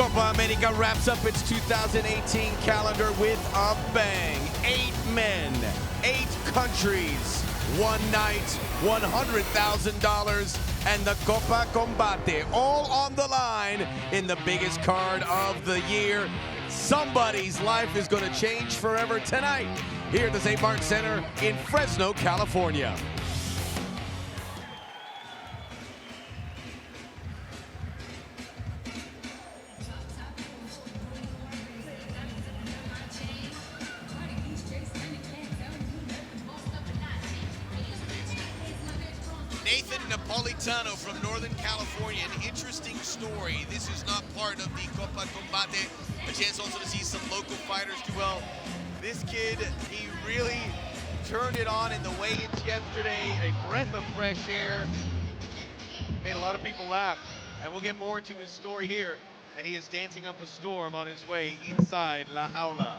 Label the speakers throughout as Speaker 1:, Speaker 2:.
Speaker 1: Copa America wraps up its 2018 calendar with a bang. 8 men, 8 countries, 1 night, $100,000, and the Copa Combate all on the line in the biggest card of the year. Somebody's life is going to change forever tonight here at the St. Martin Center in Fresno, California.
Speaker 2: Nathan Napolitano from Northern California, an interesting story. This is not part of the Copa Combate. A chance also to see some local fighters do well. This kid, he really turned it on in the weigh-ins yesterday. A breath of fresh air. Made a lot of people laugh. And we'll get more into his story here. And he is dancing up a storm on his way inside La Jaula.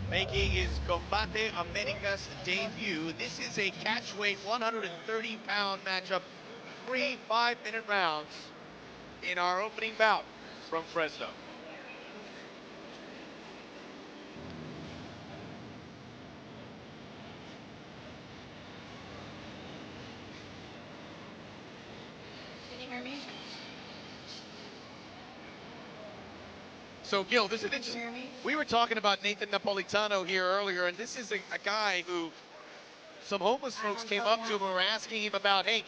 Speaker 2: Making his Combate Americas debut. This is a catchweight 130-pound matchup. 3 5-minute rounds in our opening bout from Fresno.
Speaker 3: Can you hear me?
Speaker 2: So, Gil, this is interesting. We were talking about Nathan Napolitano here earlier, and this is a guy who some homeless folks came up to him and were asking him about, hey,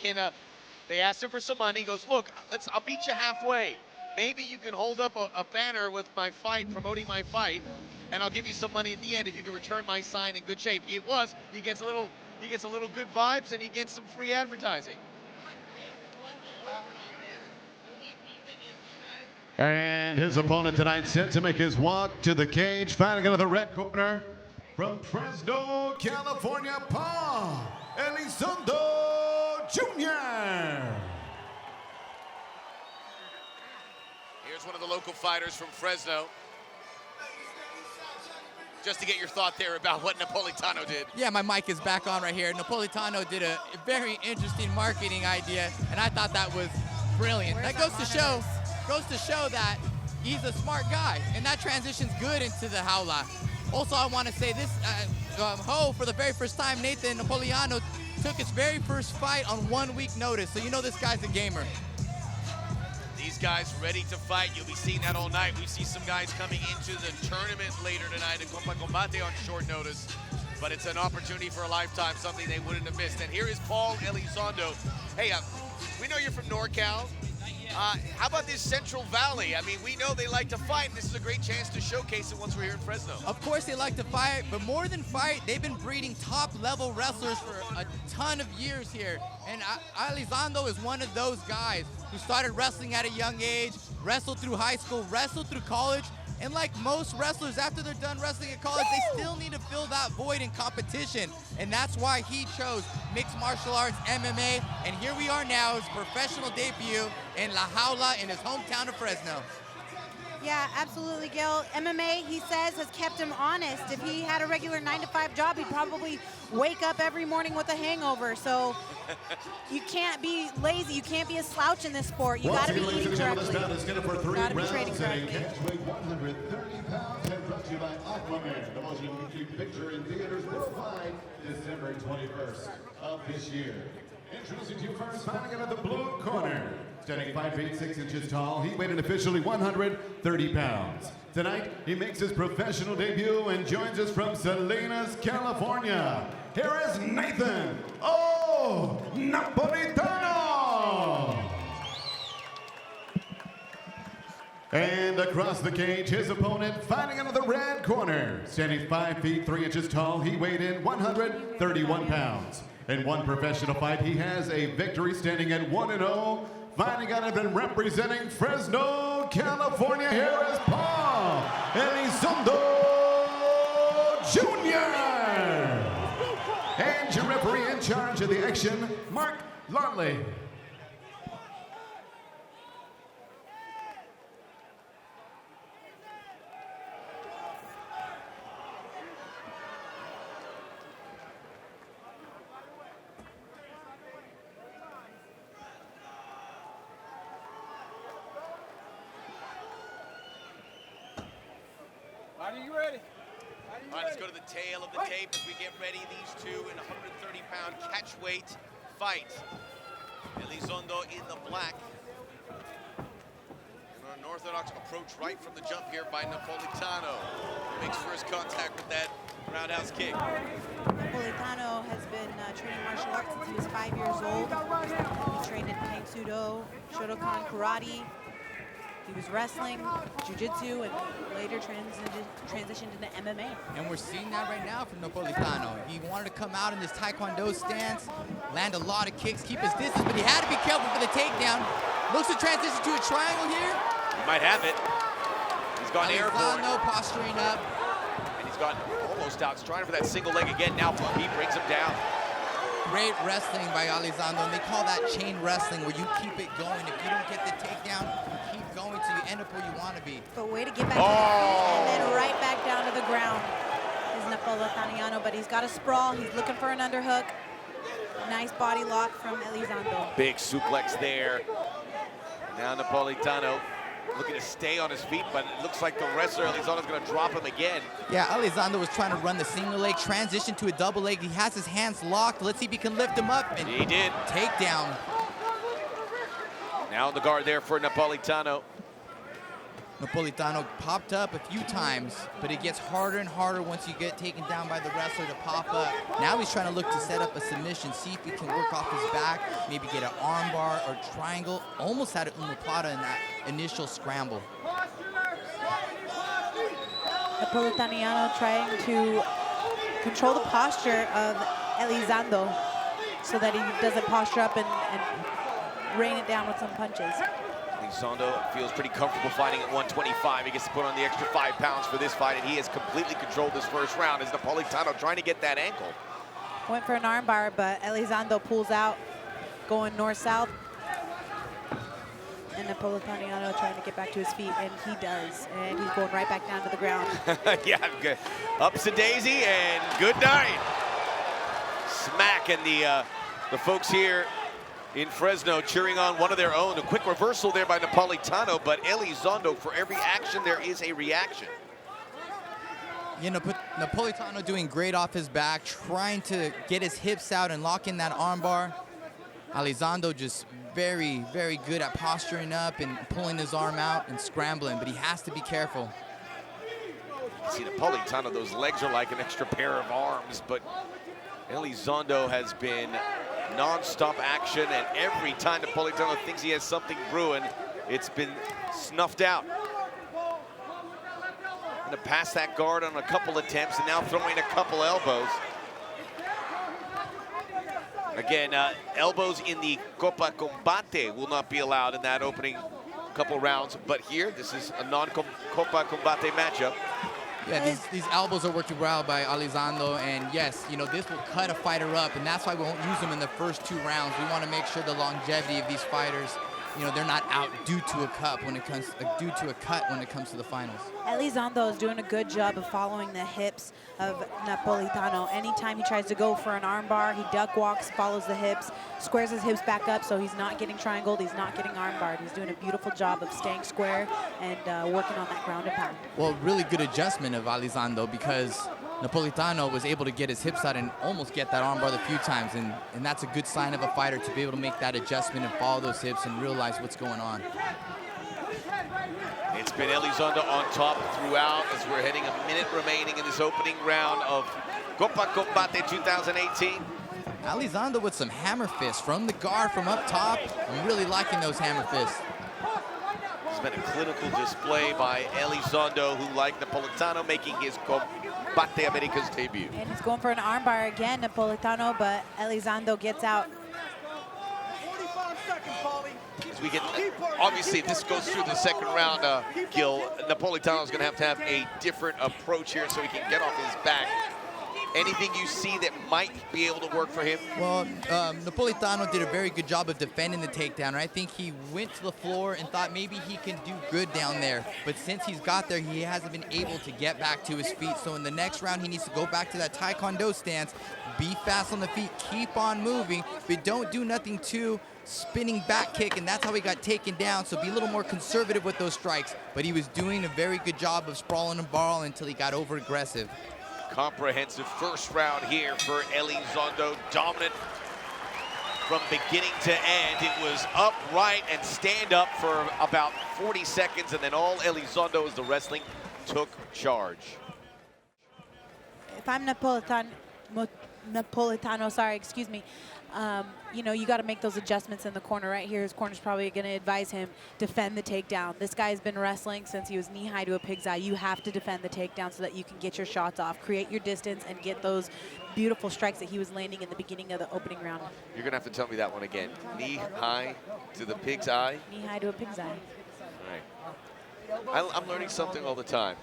Speaker 2: they asked him for some money. He goes, look, I'll beat you halfway. Maybe you can hold up a banner with my fight, promoting my fight, and I'll give you some money at the end if you can return my sign in good shape. He gets a little good vibes, and he gets some free advertising.
Speaker 4: And his opponent tonight set to make his walk to the cage, fighting out of the red corner from Fresno, California, Paul Elizondo Jr.
Speaker 2: Here's one of the local fighters from Fresno. Just to get your thought there about what Napolitano did.
Speaker 5: Yeah, my mic is back on right here. Napolitano did a very interesting marketing idea, and I thought that was brilliant. That goes to show that he's a smart guy, and that transitions good into the Jaula. Also, I want to say this, for the very first time, Nathan Napolitano took his very first fight on 1 week notice, so you know this guy's a gamer.
Speaker 2: These guys ready to fight. You'll be seeing that all night. We see some guys coming into the tournament later tonight at Copa Combate on short notice, but it's an opportunity for a lifetime, something they wouldn't have missed. And here is Paul Elizondo. Hey, we know you're from NorCal. How about this Central Valley? I mean, we know they like to fight. This is a great chance to showcase it once we're here in Fresno.
Speaker 5: Of course they like to fight, but more than fight, they've been breeding top-level wrestlers for a ton of years here. And Elizondo is one of those guys who started wrestling at a young age, wrestled through high school, wrestled through college, and like most wrestlers, after they're done wrestling at college, they still need to fill that void in competition. And that's why he chose mixed martial arts, MMA, and here we are now, his professional debut in La Jaula in his hometown of Fresno.
Speaker 3: Yeah, absolutely, Gil. MMA, he says, has kept him honest. If he had a regular 9-to-5 job, he'd probably wake up every morning with a hangover. So you can't be lazy. You can't be a slouch in this sport. You got to be eating correctly. You got to be training correctly.
Speaker 4: Catchweight 130 pounds and brought to you by Aquaman, the motion picture in theaters worldwide, December 21st of this year. Introducing to you first, fighting out of the blue corner. Standing 5 feet 6 inches tall, he weighed in officially 130 pounds. Tonight, he makes his professional debut and joins us from Salinas, California. Here is Nathan Napolitano. And across the cage, his opponent fighting out of the red corner. Standing 5 feet 3 inches tall, he weighed in 131 pounds. In one professional fight, he has a victory, standing at 1-0. Fighting out of and representing Fresno, California, here is Paul Elizondo Jr. And your referee in charge of the action, Mark Larley.
Speaker 1: All right, let's go to the tail of the tape as we get ready. These two in 130-pound catch weight fight. Elizondo in the black. An unorthodox approach right from the jump here by Napolitano. Makes first contact with that roundhouse kick.
Speaker 3: Napolitano has been training martial arts since he was 5 years old. He trained in Tang Sudo, Shodokan Karate. He was wrestling, jiu-jitsu, and later transitioned into MMA.
Speaker 5: And we're seeing that right now from Napolitano. He wanted to come out in this Taekwondo stance, land a lot of kicks, keep his distance, but he had to be careful for the takedown. Looks to transition to a triangle here.
Speaker 1: He might have it. He's gone airborne.
Speaker 5: No posturing up.
Speaker 1: And he's gone almost out. He's trying for that single leg again. Now he brings him down.
Speaker 5: Great wrestling by Elizondo, and they call that chain wrestling, where you keep it going. If you don't get the takedown, you keep going till you end up where you want to be.
Speaker 3: But way to get back to the feet and then right back down to the ground is Napolitano, but he's got a sprawl. He's looking for an underhook. Nice body lock from Elizondo.
Speaker 1: Big suplex there. Now Napolitano looking to stay on his feet, but it looks like the wrestler Elizondo's going to drop him again.
Speaker 5: Yeah, Elizondo was trying to run the single leg, transition to a double leg. He has his hands locked. Let's see if he can lift him up. And
Speaker 1: he did.
Speaker 5: Takedown.
Speaker 1: Now in the guard there for Napolitano.
Speaker 5: Napolitano popped up a few times, but it gets harder and harder once you get taken down by the wrestler to pop up. Now he's trying to look to set up a submission, see if he can work off his back, maybe get an arm bar or triangle. Almost had an omoplata in that initial scramble.
Speaker 3: Napolitano trying to control the posture of Elizondo so that he doesn't posture up and rain it down with some punches.
Speaker 1: Elizondo feels pretty comfortable fighting at 125. He gets to put on the extra 5 pounds for this fight, and he has completely controlled this first round as Napolitano trying to get that ankle.
Speaker 3: Went for an armbar, but Elizondo pulls out, going north-south. And Napolitano trying to get back to his feet, and he does. And he's going right back down to the ground.
Speaker 1: Yeah, good. Ups-a-daisy, and good night. Smack, and the folks here in Fresno cheering on one of their own. A quick reversal there by Napolitano, but Elizondo, for every action, there is a reaction.
Speaker 5: You know, Napolitano doing great off his back, trying to get his hips out and lock in that armbar. Elizondo just very, very good at posturing up and pulling his arm out and scrambling, but he has to be careful.
Speaker 1: You see Napolitano, those legs are like an extra pair of arms, but Elizondo has been non-stop action, and every time Napolitano thinks he has something brewing, it's been snuffed out. Gonna pass that guard on a couple attempts and now throwing a couple elbows. Again, elbows in the Copa Combate will not be allowed in that opening couple rounds, but here, this is a non-Copa Combate matchup.
Speaker 5: Yeah, these elbows are working well by Elizondo, and yes, you know, this will cut a fighter up, and that's why we won't use them in the first 2 rounds. We want to make sure the longevity of these fighters, you know, they're not out due to a cut when it comes to the finals.
Speaker 3: Elizondo is doing a good job of following the hips of Napolitano. Anytime he tries to go for an armbar, he duck walks, follows the hips, squares his hips back up so he's not getting triangled, he's not getting armbarred. He's doing a beautiful job of staying square and working on that ground and pound.
Speaker 5: Well, really good adjustment of Elizondo, because Napolitano was able to get his hips out and almost get that armbar a few times, and that's a good sign of a fighter to be able to make that adjustment and follow those hips and realize what's going on.
Speaker 1: It's been Elizondo on top throughout as we're heading a minute remaining in this opening round of Copa Combate 2018.
Speaker 5: Elizondo with some hammer fists from the guard from up top. I'm really liking those hammer fists.
Speaker 1: It's been a clinical display by Elizondo, who, like Napolitano, making his Combate Americas debut.
Speaker 3: And he's going for an armbar again, Napolitano, but Elizondo gets out.
Speaker 1: As we get, obviously, if this goes through the second round, Gil, Napolitano is going to have a different approach here so he can get off his back. Anything you see that might be able to work for him?
Speaker 5: Well, Napolitano did a very good job of defending the takedown. I think he went to the floor and thought maybe he can do good down there. But since he's got there, he hasn't been able to get back to his feet. So in the next round, he needs to go back to that Taekwondo stance, be fast on the feet, keep on moving, but don't do nothing too spinning back kick, and that's how he got taken down. So be a little more conservative with those strikes. But he was doing a very good job of sprawling and balling until he got over aggressive.
Speaker 1: Comprehensive first round here for Elizondo, dominant from beginning to end. It was upright and stand up for about 40 seconds, and then all Elizondo as the wrestling took charge.
Speaker 3: If I'm Napolitano, sorry, excuse me, you know, you got to make those adjustments in the corner right here. His corner's probably going to advise him defend the takedown. This guy's been wrestling since he was knee-high to a pig's eye. You have to defend the takedown so that you can get your shots off, create your distance, and get those beautiful strikes that he was landing in the beginning of the opening round.
Speaker 1: You're going to have to tell me that one again. Knee-high to the pig's eye?
Speaker 3: Knee-high to a pig's eye.
Speaker 1: Right. I'm learning something all the time.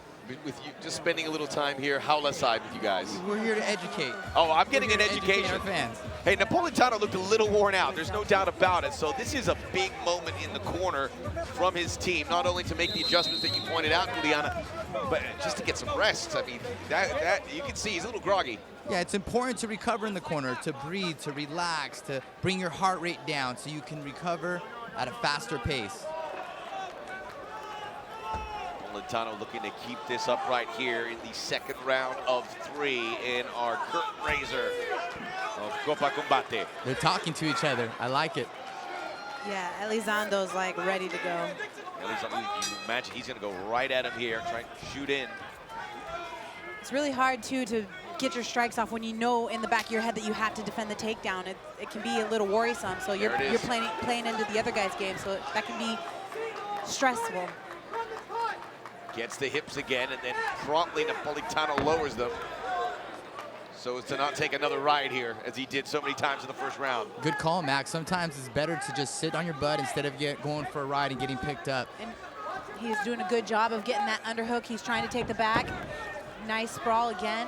Speaker 1: With you, just spending a little time here, Jaula side with you guys.
Speaker 5: We're here to educate.
Speaker 1: Oh, I'm getting an
Speaker 5: Educate
Speaker 1: education.
Speaker 5: our fans.
Speaker 1: Hey, Napolitano looked a little worn out. There's no doubt about it. So this is a big moment in the corner from his team, not only to make the adjustments that you pointed out, Juliana, but just to get some rest. I mean, that you can see he's a little groggy.
Speaker 5: Yeah, it's important to recover in the corner, to breathe, to relax, to bring your heart rate down so you can recover at a faster pace.
Speaker 1: Napolitano looking to keep this upright here in the second round of 3 in our curtain raiser of Copa Combate.
Speaker 5: They're talking to each other. I like it.
Speaker 3: Yeah, Elizondo's like ready to go.
Speaker 1: Elizondo, you imagine he's going to go right at him here, trying to shoot in.
Speaker 3: It's really hard, too, to get your strikes off when you know in the back of your head that you have to defend the takedown. It can be a little worrisome, so you're playing into the other guy's game, so that can be stressful.
Speaker 1: Gets the hips again, and then promptly Napolitano lowers them so as to not take another ride here, as he did so many times in the first round.
Speaker 5: Good call, Max. Sometimes it's better to just sit on your butt instead of going for a ride and getting picked up.
Speaker 3: And he's doing a good job of getting that underhook. He's trying to take the back. Nice sprawl again.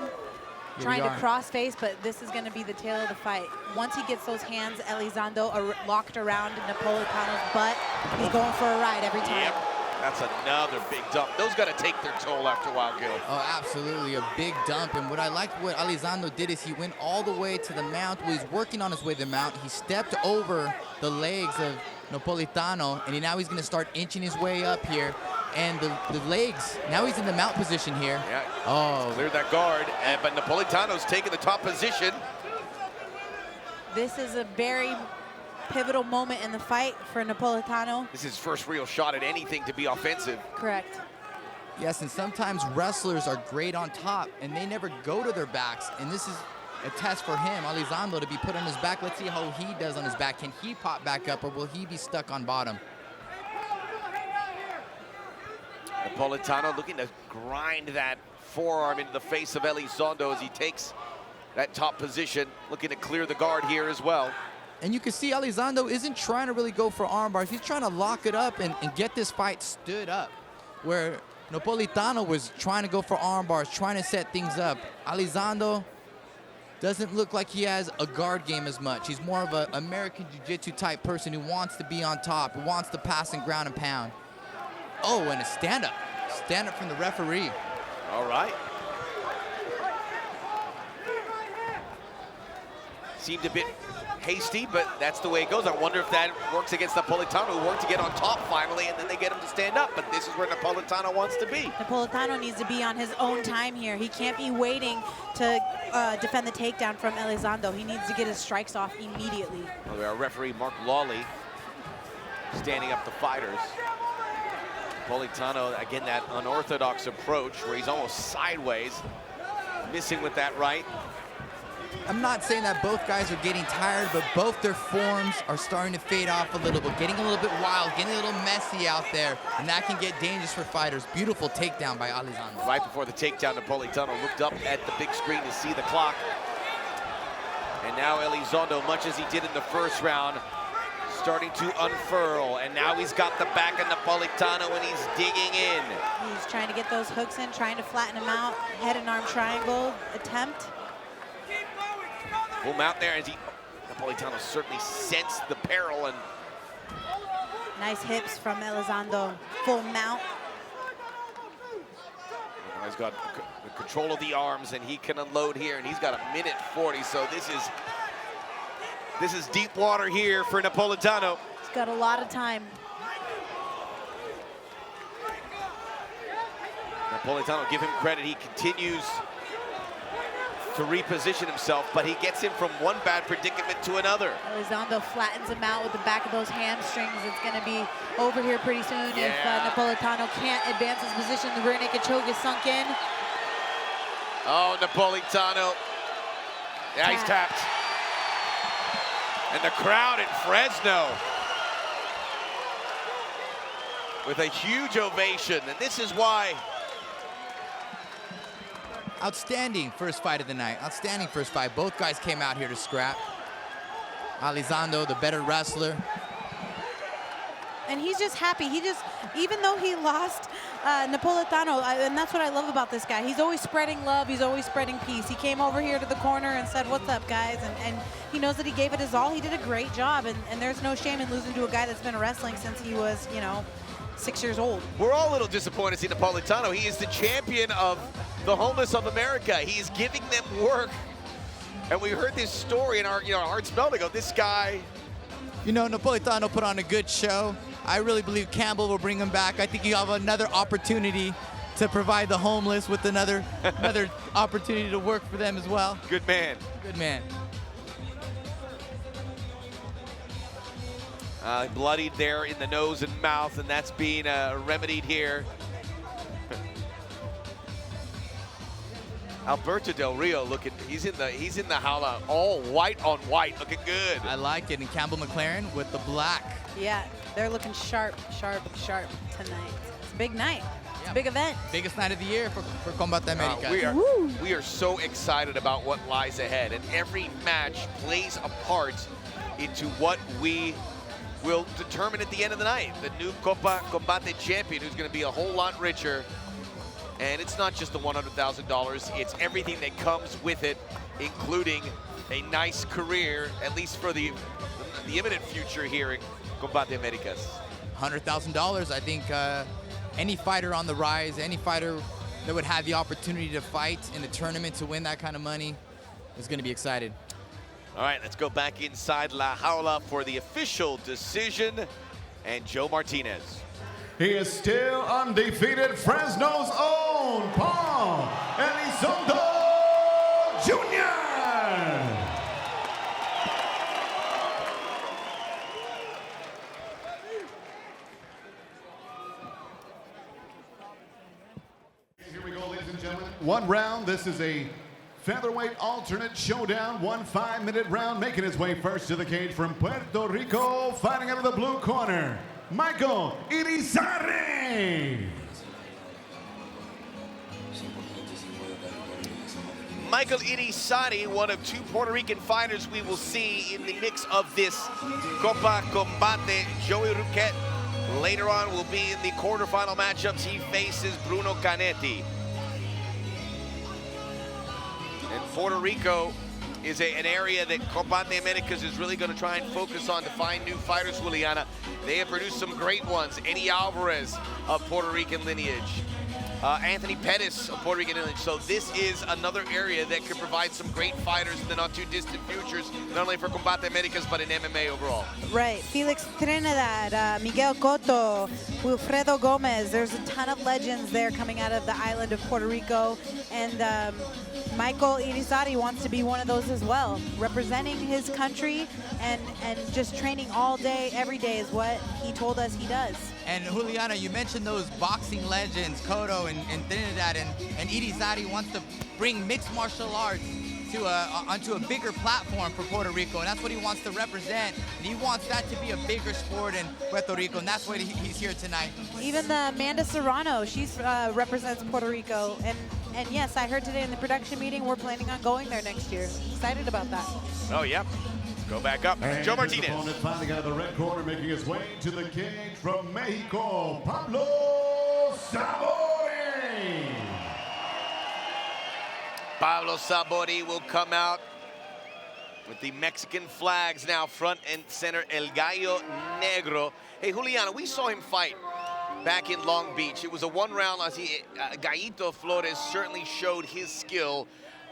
Speaker 3: Trying to cross face, but this is going to be the tail of the fight. Once he gets those hands, Elizondo, locked around Napolitano's butt, he's going for a ride every time.
Speaker 1: Yep. That's another big dump. Those got to take their toll after a while, Gil.
Speaker 5: Oh, absolutely, a big dump. And what I liked what Elizondo did is he went all the way to the mount. Well, he's working on his way to the mount. He stepped over the legs of Napolitano, and now he's going to start inching his way up here. And the legs, now he's in the mount position here.
Speaker 1: Yeah,
Speaker 5: oh.
Speaker 1: Cleared that guard, but Napolitano's taking the top position.
Speaker 3: This is a very pivotal moment in the fight for Napolitano.
Speaker 1: This is his first real shot at anything to be offensive.
Speaker 3: Correct.
Speaker 5: Yes, and sometimes wrestlers are great on top, and they never go to their backs. And this is a test for him, Elizondo, to be put on his back. Let's see how he does on his back. Can he pop back up, or will he be stuck on bottom?
Speaker 1: Napolitano looking to grind that forearm into the face of Elizondo as he takes that top position, looking to clear the guard here as well.
Speaker 5: And you can see Elizondo isn't trying to really go for arm bars. He's trying to lock it up and get this fight stood up, where Napolitano was trying to go for arm bars, trying to set things up. Elizondo doesn't look like he has a guard game as much. He's more of an American Jiu-Jitsu type person who wants to be on top, who wants to pass and ground and pound. Oh, and a stand-up. Stand-up from the referee.
Speaker 1: All right. Seemed a bit hasty, but that's the way it goes. I wonder if that works against Napolitano, who worked to get on top finally, and then they get him to stand up. But this is where Napolitano wants to be.
Speaker 3: Napolitano needs to be on his own time here. He can't be waiting to defend the takedown from Elizondo. He needs to get his strikes off immediately.
Speaker 1: Well, our referee, Mark Lawley, standing up the fighters. Napolitano, again, that unorthodox approach where he's almost sideways, missing with that right.
Speaker 5: I'm not saying that both guys are getting tired, but both their forms are starting to fade off a little bit, getting a little bit wild, getting a little messy out there, and that can get dangerous for fighters. Beautiful takedown by Elizondo.
Speaker 1: Right before the takedown, Napolitano looked up at the big screen to see the clock. And now Elizondo, much as he did in the first round, starting to unfurl, and now he's got the back of Napolitano and he's digging in.
Speaker 3: He's trying to get those hooks in, trying to flatten him out. Head and arm triangle attempt.
Speaker 1: Full mount there as Napolitano certainly sensed the peril, and
Speaker 3: Nice hips from Elizondo. Full mount.
Speaker 1: he's got control of the arms, and he can unload here, and he's got 1:40, so this is deep water here for Napolitano.
Speaker 3: He's got a lot of time.
Speaker 1: Napolitano, give him credit, he continues to reposition himself, but he gets him from one bad predicament to another.
Speaker 3: Elizondo flattens him out with the back of those hamstrings. It's going to be over here pretty soon if Napolitano can't advance his position. The rear naked choke is sunk in.
Speaker 1: Oh, Napolitano. Yeah, he's tapped. And the crowd in Fresno with a huge ovation, and this is why.
Speaker 5: Outstanding first fight of the night. Outstanding first fight. Both guys came out here to scrap. Elizondo, the better wrestler.
Speaker 3: And he's just happy. Even though he lost Napolitano, and that's what I love about this guy. He's always spreading love. He's always spreading peace. He came over here to the corner and said, "What's up, guys?" And he knows that he gave it his all. He did a great job, and there's no shame in losing to a guy that's been wrestling since he was, 6 years old.
Speaker 1: We're all a little disappointed to see Napolitano. He is the champion of the homeless of America. He is giving them work. And we heard this story and our hearts melted. Go, this guy.
Speaker 5: Napolitano put on a good show. I really believe Campbell will bring him back. I think you have another opportunity to provide the homeless with another opportunity to work for them as well.
Speaker 1: Good man.
Speaker 5: Good man.
Speaker 1: Bloodied there in the nose and mouth, and that's being remedied here. Alberto Del Rio looking, he's in the Jaula, all white on white, looking good.
Speaker 5: I like it, and Campbell McLaren with the black.
Speaker 3: Yeah, they're looking sharp tonight. It's a big night. It's a big event.
Speaker 5: Biggest night of the year for Combate America.
Speaker 1: We are so excited about what lies ahead, and every match plays a part into what we will determine at the end of the night. The new Copa Combate champion, who's going to be a whole lot richer. And it's not just the $100,000, it's everything that comes with it, including a nice career, at least for the imminent future here in Combate Americas.
Speaker 5: $100,000, I think any fighter on the rise, any fighter that would have the opportunity to fight in a tournament to win that kind of money is going to be excited.
Speaker 1: All right, let's go back inside La Jaula for the official decision, and Joe Martinez.
Speaker 4: He is still undefeated, Fresno's own Paul Elizondo Jr. Here we go, ladies and gentlemen. One round. This is a featherweight alternate showdown. 1 5-minute round. Making his way first to the cage from Puerto Rico, fighting out of the blue corner, Michael Irizarry.
Speaker 1: Michael Irizarry, one of 2 Puerto Rican fighters we will see in the mix of this Copa Combate. Joey Ruquet later on will be in the quarterfinal matchups. He faces Bruno Canetti. And Puerto Rico is an area that Combate Americas is really going to try and focus on to find new fighters, Juliana. They have produced some great ones. Eddie Alvarez of Puerto Rican lineage. Anthony Pettis of Puerto Rican lineage. So this is another area that could provide some great fighters in the not too distant futures, not only for Combate Americas, but in MMA overall.
Speaker 3: Right, Felix Trinidad, Miguel Cotto, Wilfredo Gomez. There's a ton of legends there coming out of the island of Puerto Rico. And Michael Irizarry wants to be one of those as well, representing his country and just training all day, every day is what he told us he does.
Speaker 5: And Juliana, you mentioned those boxing legends, Cotto and Trinidad, and Irizarry wants to bring mixed martial arts to onto a bigger platform for Puerto Rico, and that's what he wants to represent. And he wants that to be a bigger sport in Puerto Rico, and that's why he's here tonight.
Speaker 3: Even the Amanda Serrano, she represents Puerto Rico, and yes, I heard today in the production meeting we're planning on going there next year. Excited about that.
Speaker 1: Oh, yeah. Go back up.
Speaker 4: And
Speaker 1: Joe
Speaker 4: his
Speaker 1: Martinez.
Speaker 4: opponent fighting out of the red corner, making his way to the cage from Mexico, Pablo Sabori.
Speaker 1: Pablo Sabori will come out with the Mexican flags now front and center, El Gallo Negro. Hey, Juliana, we saw him fight back in Long Beach. It was a one-round. Gallito Flores certainly showed his skill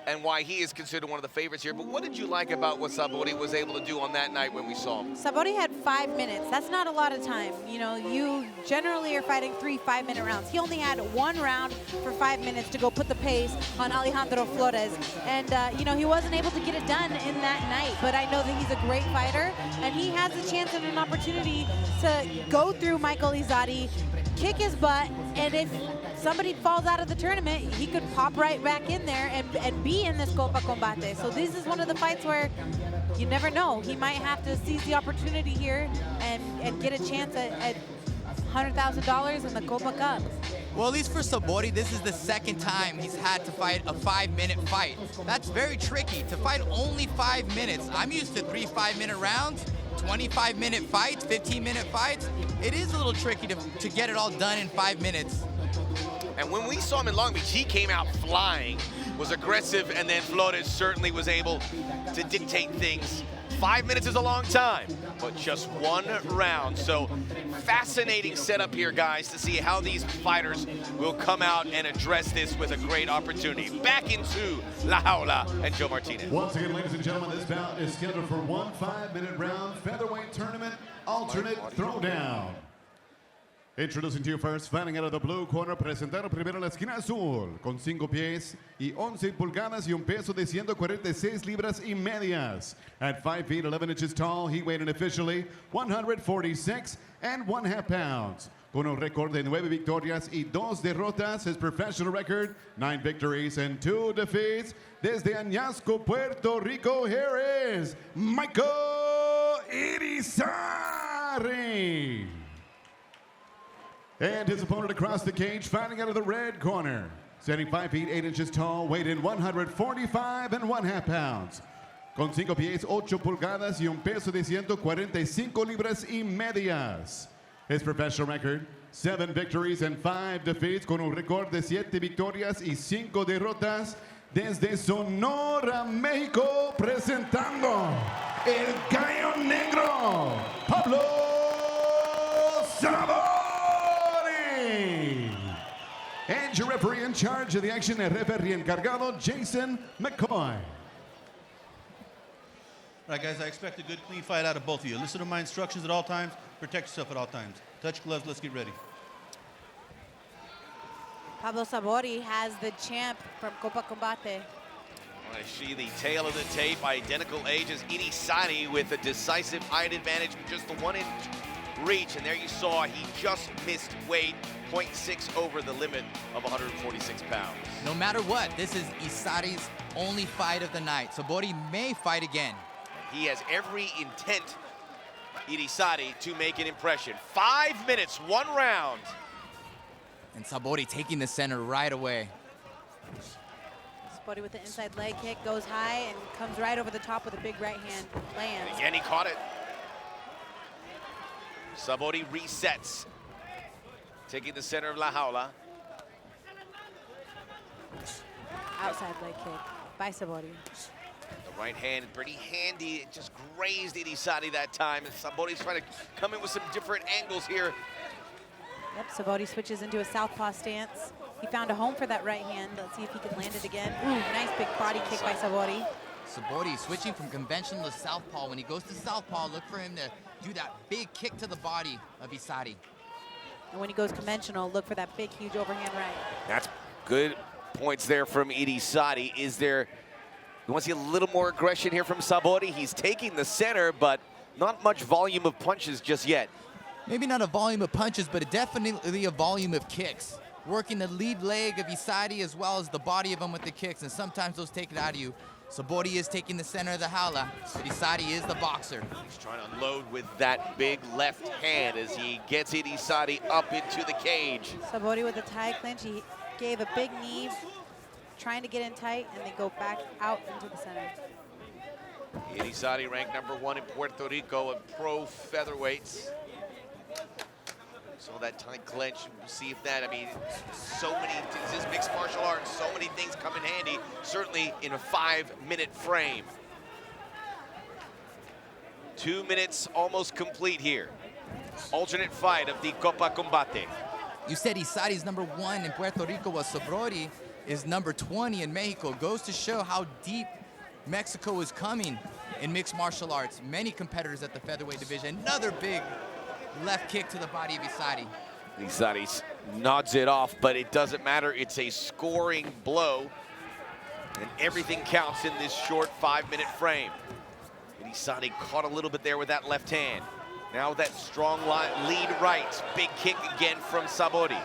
Speaker 1: and why he is considered one of the favorites here. But what did you like about what Sabori was able to do on that night when we saw him?
Speaker 3: Sabori had 5 minutes. That's not a lot of time. You know, you generally are fighting 3 5-minute rounds. He only had 1 round for 5 minutes to go put the pace on Alejandro Flores. And, you know, he wasn't able to get it done in that night. But I know that he's a great fighter, and he has a chance and an opportunity to go through Michael Izadi, kick his butt, and if somebody falls out of the tournament, he could pop right back in there and be in this Copa Combate. So this is one of the fights where you never know. He might have to seize the opportunity here and get a chance at $100,000 in the Copa Cup.
Speaker 5: Well, at least for Sabori, this is the second time he's had to fight a 5-minute fight. That's very tricky, to fight only 5 minutes. I'm used to 3 5-minute rounds, 25-minute fights, 15-minute fights. It is a little tricky to get it all done in 5 minutes.
Speaker 1: And when we saw him in Long Beach, he came out flying, was aggressive, and then Flores certainly was able to dictate things. 5 minutes is a long time, but just 1 round. So fascinating setup here, guys, to see how these fighters will come out and address this with a great opportunity. Back into La Jaula and Joe Martinez.
Speaker 4: Once again, ladies and gentlemen, this bout is scheduled for 1 5-minute round featherweight tournament alternate throwdown. Introducing to you first, fighting out of the blue corner, presentando primero la esquina azul, con 5 pies y 11 pulgadas y un peso de 146 libras y medias. At 5 feet, 11 inches tall, he weighed in officially 146 1/2 pounds. Con un récord de 9 victorias y 2 derrotas, his professional record, 9 victories and 2 defeats. Desde Añasco, Puerto Rico, here is Michael Irizarry. And his opponent across the cage, fighting out of the red corner. Standing 5 feet, 8 inches tall, weighed in 145 1/2 pounds. Con 5 pies, 8 pulgadas y un peso de 145 libras y medias. His professional record, 7 victories and 5 defeats, con un récord de 7 victorias y 5 derrotas. Desde Sonora, México, presentando el Gallo Negro, Pablo Sabori. And your referee in charge of the action, el referee encargado, Jason McCoy.
Speaker 6: All right, guys, I expect a good, clean fight out of both of you. Listen to my instructions at all times. Protect yourself at all times. Touch gloves. Let's get ready.
Speaker 3: Pablo Sabori has the champ from Copa Combate.
Speaker 1: I see the tail of the tape, identical ages. Irizarry with a decisive height advantage, just the 1 inch reach, and there you saw he just missed weight, 0.6 over the limit of 146 pounds.
Speaker 5: No matter what, this is Izarry's only fight of the night. Sabori may fight again.
Speaker 1: He has every intent, Irizarry, to make an impression. 5 minutes, 1 round.
Speaker 5: And Sabori taking the center right away.
Speaker 3: Sabori with the inside leg kick, goes high and comes right over the top with a big right hand, lands.
Speaker 1: And again, he caught it. Sabori resets, taking the center of La Jaula.
Speaker 3: Outside leg kick by Sabori.
Speaker 1: The right hand, pretty handy. It just grazed Irizarry that time. And Sabori's trying to come in with some different angles here.
Speaker 3: Yep, Sabori switches into a southpaw stance. He found a home for that right hand. Let's see if he can land it again. Ooh, nice big body kick by Sabori.
Speaker 5: Sabori switching from conventional to southpaw. When he goes to southpaw, look for him to do that big kick to the body of Izarry.
Speaker 3: And when he goes conventional, look for that big, huge overhand right.
Speaker 1: That's good points there from Irizarry. Is there, you want to see a little more aggression here from Sabori? He's taking the center, but not much volume of punches just yet.
Speaker 5: Maybe not a volume of punches, but definitely a volume of kicks. Working the lead leg of Izarry as well as the body of him with the kicks, and sometimes those take it out of you. Sabori is taking the center of the jaula, but Izarry is the boxer.
Speaker 1: He's trying to unload with that big left hand as he gets Irizarry up into the cage.
Speaker 3: Sabori with a tie clinch. He gave a big knee, trying to get in tight, and they go back out into the center.
Speaker 1: Irizarry ranked #1 in Puerto Rico in pro featherweights. So that tight clench, we'll see if that, I mean, so many, this is mixed martial arts, so many things come in handy, certainly in a 5-minute frame. 2 minutes almost complete here. Alternate fight of the Copa Combate.
Speaker 5: You said Isari's #1 in Puerto Rico, while Sobrori is number 20 in Mexico. Goes to show how deep Mexico is coming in mixed martial arts. Many competitors at the featherweight division. Another big left kick to the body of Isari.
Speaker 1: Isari nods it off, but it doesn't matter. It's a scoring blow, and everything counts in this short 5-minute frame. Isari caught a little bit there with that left hand. Now that strong lead right. Big kick again from Sabori.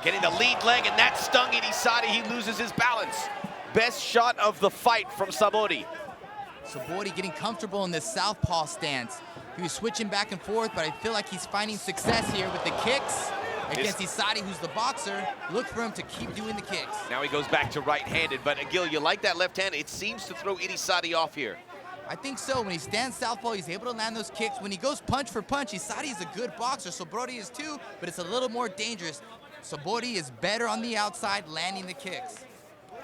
Speaker 1: Getting the lead leg, and that stung Isari. He loses his balance. Best shot of the fight from Sabori.
Speaker 5: Sabori getting comfortable in this southpaw stance. He was switching back and forth, but I feel like he's finding success here with the kicks against Isari, who's the boxer. Look for him to keep doing the kicks.
Speaker 1: Now he goes back to right-handed, but Gil, you like that left hand? It seems to throw Isari off here.
Speaker 5: I think so. When he stands southpaw, he's able to land those kicks. When he goes punch for punch, Isari is a good boxer. Sabori is too, but it's a little more dangerous. Sabori is better on the outside, landing the kicks.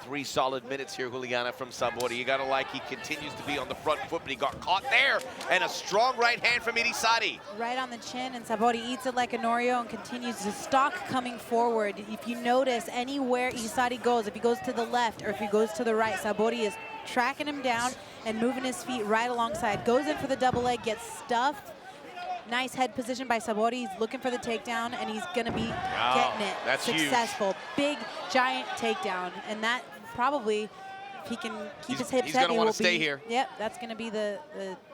Speaker 1: 3 solid minutes here, Juliana, from Sabori. You gotta like he continues to be on the front foot, but he got caught there. And a strong right hand from Isari.
Speaker 3: Right on the chin, and Sabori eats it like a Norio and continues to stalk coming forward. If you notice, anywhere Isari goes, if he goes to the left or if he goes to the right, Sabori is tracking him down and moving his feet right alongside. Goes in for the double leg, gets stuffed. Nice head position by Sabori. He's looking for the takedown, and he's going to be getting it.
Speaker 1: That's
Speaker 3: successful. Huge. Big, giant takedown. And that probably, if he can keep his hips
Speaker 1: he's
Speaker 3: heavy,
Speaker 1: going to want to stay here.
Speaker 3: Yep, that's going to be the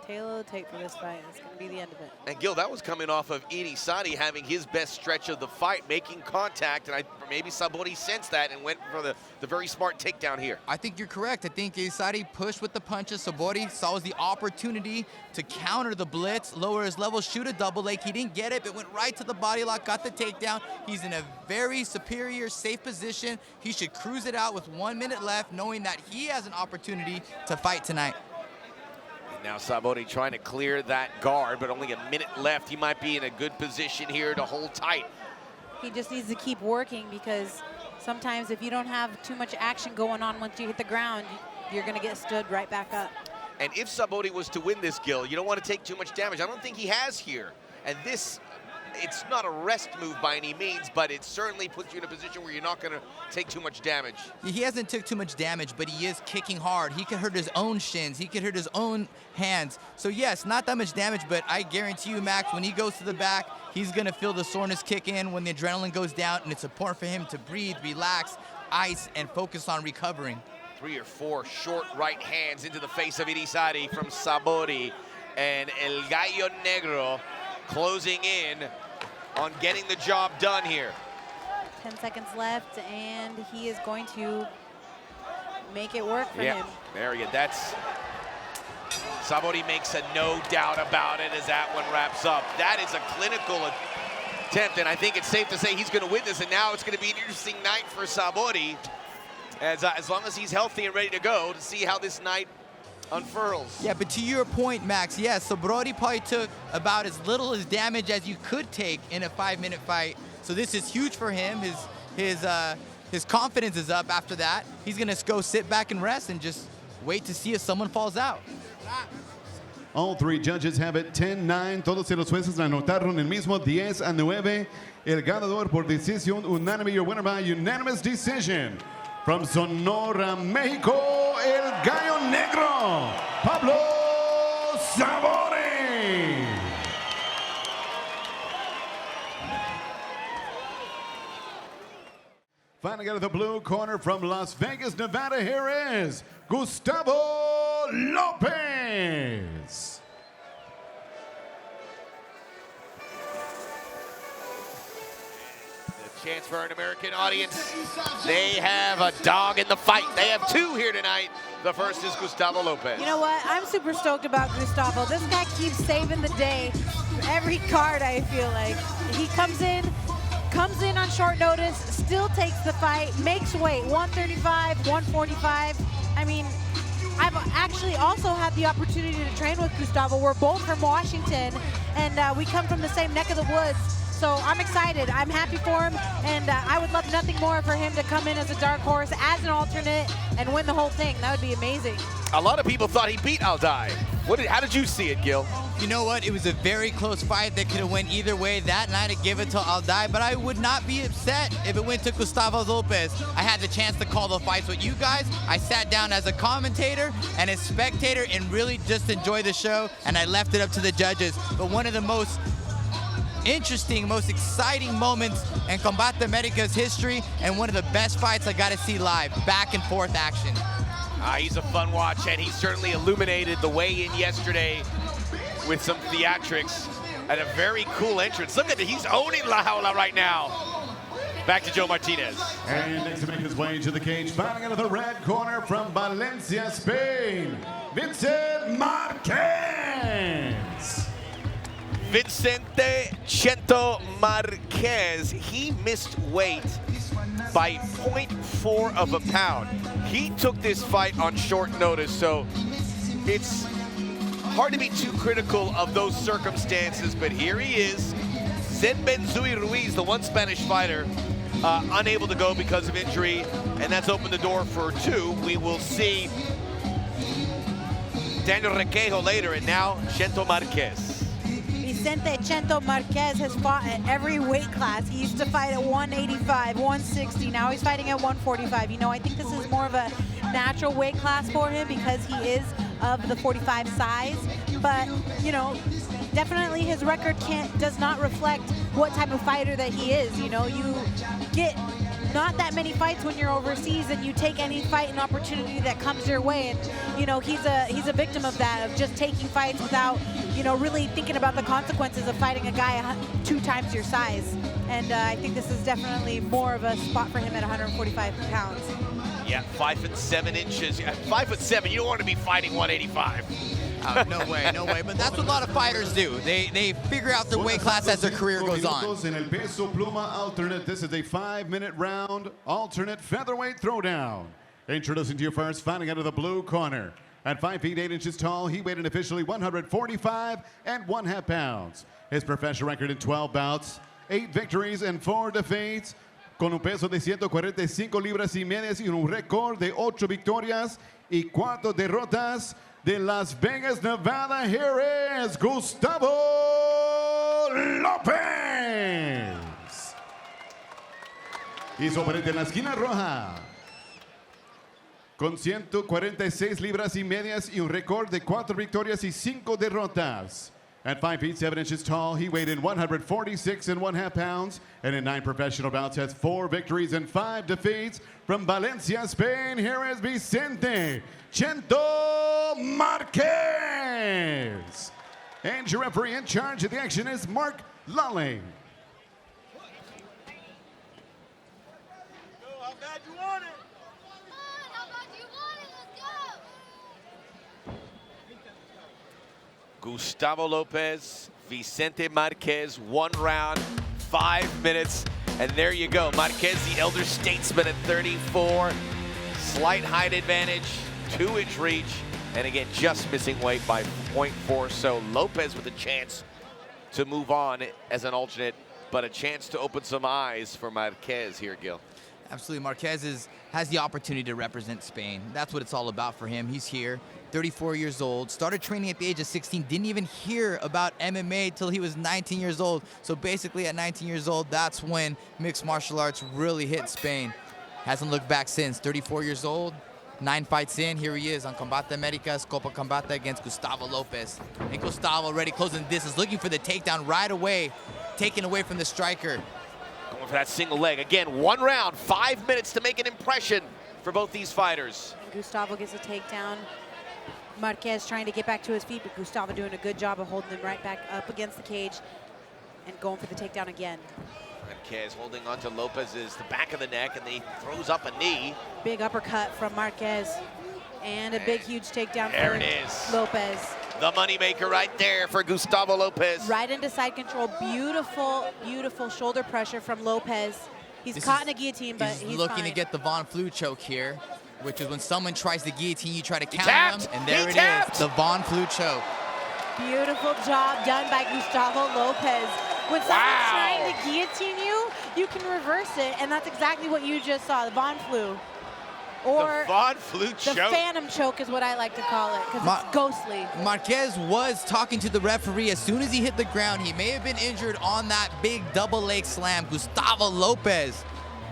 Speaker 3: tail of the tape for this fight. That's going to be the end of it.
Speaker 1: And Gil, that was coming off of Isari having his best stretch of the fight, making contact, and maybe Sabori sensed that and went for the very smart takedown here.
Speaker 5: I think you're correct. I think Isari pushed with the punches. Sabori saw the opportunity to counter the blitz, lower his level, shoot a double leg. He didn't get it, but went right to the body lock, got the takedown. He's in a very superior, safe position. He should cruise it out with 1 minute left, knowing that he has an opportunity to fight tonight.
Speaker 1: Now Sabori trying to clear that guard, but only a minute left. He might be in a good position here to hold tight.
Speaker 3: He just needs to keep working, because sometimes if you don't have too much action going on once you hit the ground, you're going to get stood right back up.
Speaker 1: And if Sabori was to win this, Gil, you don't want to take too much damage. I don't think he has here. And this, it's not a rest move by any means, but it certainly puts you in a position where you're not going to take too much damage.
Speaker 5: He hasn't took too much damage, but he is kicking hard. He could hurt his own shins. He could hurt his own hands. So yes, not that much damage, but I guarantee you, Max, when he goes to the back, he's going to feel the soreness kick in when the adrenaline goes down, and it's important for him to breathe, relax, ice, and focus on recovering.
Speaker 1: 3 or 4 short right hands into the face of Isari from Sabori, and El Gallo Negro closing in on getting the job done here.
Speaker 3: 10 seconds left, and he is going to make it work for him.
Speaker 1: There you go. That's Sabori makes a no doubt about it as that one wraps up. That is a clinical attempt, and I think it's safe to say he's going to win this, and now it's going to be an interesting night for Sabori, as long as he's healthy and ready to go, to see how this night unfurls.
Speaker 5: Yeah, but to your point, Max, yes, Sabori probably took about as little as damage as you could take in a 5-minute fight. So this is huge for him. His confidence is up after that. He's gonna go sit back and rest and just wait to see if someone falls out.
Speaker 4: All 3 judges have it 10-9. Todos los jueces la anotaron el mismo 10-9. El ganador por decisión unánime, your winner by unanimous decision. From Sonora, Mexico, El Gallo Negro, Pablo Sabori. Fighting out of the blue corner from Las Vegas, Nevada, here is Gustavo Lopez.
Speaker 1: Chance for an American audience. They have a dog in the fight. They have 2 here tonight. The first is Gustavo Lopez.
Speaker 3: You know what? I'm super stoked about Gustavo. This guy keeps saving the day for every card, I feel like. He comes in on short notice, still takes the fight, makes weight, 135, 145. I mean, I've actually also had the opportunity to train with Gustavo. We're both from Washington, and we come from the same neck of the woods. So I'm excited. I'm happy for him, and I would love nothing more for him to come in as a dark horse, as an alternate, and win the whole thing. That would be amazing.
Speaker 1: A lot of people thought he beat Aldai. How did you see it, Gil?
Speaker 5: You know what? It was a very close fight that could have went either way that night. I'd give it to Aldai, but I would not be upset if it went to Gustavo Lopez. I had the chance to call the fights with you guys. I sat down as a commentator and a spectator and really just enjoyed the show, and I left it up to the judges. But one of the most interesting, most exciting moments in Combate America's history, and one of the best fights I got to see live. Back and forth action.
Speaker 1: He's a fun watch, and he certainly illuminated the weigh-in yesterday with some theatrics and a very cool entrance. Look at it, he's owning La Jaula right now. Back to Joe Martinez.
Speaker 4: And next to make his way to the cage, fighting out of the red corner from Valencia, Spain, Vincent Marquez.
Speaker 1: Vicente Chento Marquez, he missed weight by 0.4 of a pound. He took this fight on short notice, so it's hard to be too critical of those circumstances, but here he is. Zen Benzui Ruiz, the one Spanish fighter, unable to go because of injury, and that's opened the door for two. We will see Daniel Requejo later, and now Chento Marquez.
Speaker 3: Vicente Chento Marquez has fought at every weight class. He used to fight at 185, 160. Now he's fighting at 145. You know, I think this is more of a natural weight class for him because he is of the 45 size. But, you know, definitely his record does not reflect what type of fighter that he is. You know, you get not that many fights when you're overseas, and you take any fight and opportunity that comes your way. And, you know, he's a victim of that, of just taking fights without, you know, really thinking about the consequences of fighting a guy 2 times your size. And I think this is definitely more of a spot for him at 145 pounds.
Speaker 1: Yeah, 5 7 inches. 5 7. You don't want to be fighting 185.
Speaker 5: No way, no way. But that's what a lot of fighters do. They figure out their weight class as their career goes on.
Speaker 4: In el peso pluma alternate, this is a 5-minute round alternate featherweight throwdown. Introducing to you first, fighting out of the blue corner. At 5 feet 8 inches tall, he weighed in officially 145 1/2 pounds. His professional record in 12 bouts, 8 victories and 4 defeats, con un peso de 145 libras y medias y un récord de 8 victorias y 4 derrotas. De Las Vegas, Nevada, here is Gustavo Lopez. Y su oponente en la esquina roja, con 146 libras y medias y un récord de 4 victorias y 5 derrotas. At 5 feet 7 inches tall, he weighed in 146 1/2 pounds, and in 9 professional bouts has 4 victories and 5 defeats. From Valencia, Spain, here is Vicente Chento Marquez. And your referee in charge of the action is Mark Lulling.
Speaker 7: How bad you want it?
Speaker 1: Gustavo Lopez, Vicente Marquez, 1 round, 5 minutes, and there you go. Marquez, the elder statesman at 34, slight height advantage, 2-inch reach, and again, just missing weight by 0.4. So Lopez with a chance to move on as an alternate, but a chance to open some eyes for Marquez here, Gil.
Speaker 5: Absolutely, Marquez has the opportunity to represent Spain. That's what it's all about for him. He's here, 34 years old, started training at the age of 16, didn't even hear about MMA till he was 19 years old. So basically at 19 years old, that's when mixed martial arts really hit Spain. Hasn't looked back since. 34 years old, 9 fights in, here he is on Combate America's Copa Combate against Gustavo Lopez. And Gustavo already closing the distance, looking for the takedown right away, taken away from the striker.
Speaker 1: Going for that single leg. Again, 1 round, 5 minutes to make an impression for both these fighters.
Speaker 3: Gustavo gets a takedown. Marquez trying to get back to his feet, but Gustavo doing a good job of holding him right back up against the cage and going for the takedown again.
Speaker 1: Marquez holding on to Lopez's the back of the neck, and he throws up a knee.
Speaker 3: Big uppercut from Marquez, and a big, huge takedown
Speaker 1: there
Speaker 3: for
Speaker 1: it is.
Speaker 3: Lopez.
Speaker 1: The moneymaker right there for Gustavo Lopez.
Speaker 3: Right into side control. Beautiful, beautiful shoulder pressure from Lopez. He's caught in a guillotine, but he's
Speaker 5: looking
Speaker 3: fine.
Speaker 5: to get the Von Flue choke here, which is when someone tries to guillotine, you try to counter
Speaker 1: tapped.
Speaker 5: them, and there
Speaker 1: He
Speaker 5: it
Speaker 1: tapped.
Speaker 5: is, the Von Flue choke.
Speaker 3: Beautiful job done by Gustavo Lopez. When someone's trying to guillotine you, you can reverse it, and that's exactly what you just saw, the Von Flu. Or
Speaker 1: the Von Flu choke.
Speaker 3: The Phantom Choke is what I like to call it, because it's ghostly.
Speaker 5: Marquez was talking to the referee as soon as he hit the ground. He may have been injured on that big double leg slam. Gustavo Lopez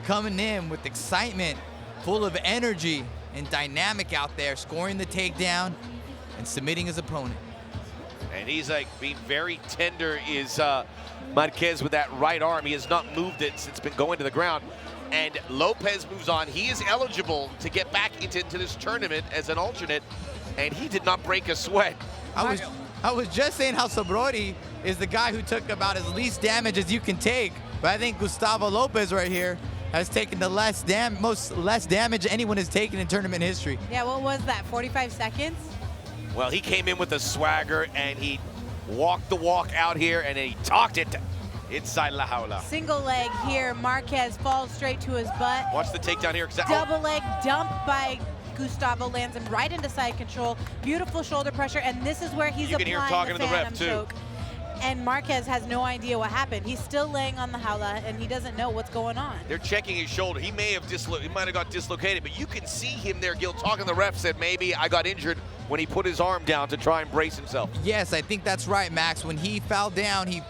Speaker 5: coming in with excitement, full of energy and dynamic out there, scoring the takedown and submitting his opponent.
Speaker 1: And he's like being very tender is Marquez with that right arm. He has not moved it since it's been going to the ground. And Lopez moves on. He is eligible to get back into this tournament as an alternate, and he did not break a sweat.
Speaker 5: I was just saying how Sabrodi is the guy who took about as least damage as you can take, but I think Gustavo Lopez right here has taken the less damage anyone has taken in tournament history.
Speaker 3: Yeah, what was that, 45 seconds?
Speaker 1: Well, he came in with a swagger, and he walked the walk out here, and he talked it inside La Jaula.
Speaker 3: Single leg here, Marquez falls straight to his butt.
Speaker 1: Watch the takedown here.
Speaker 3: Double leg dump by Gustavo, lands him right into side control. Beautiful shoulder pressure, and this is where he's applying the Phantom Choke. And Marquez has no idea what happened. He's still laying on the Jaula, and he doesn't know what's going on.
Speaker 1: They're checking his shoulder. He might have got dislocated, but you can see him there, Gil, talking to the ref, said maybe I got injured when he put his arm down to try and brace himself.
Speaker 5: Yes, I think that's right, Max. When he fell down, he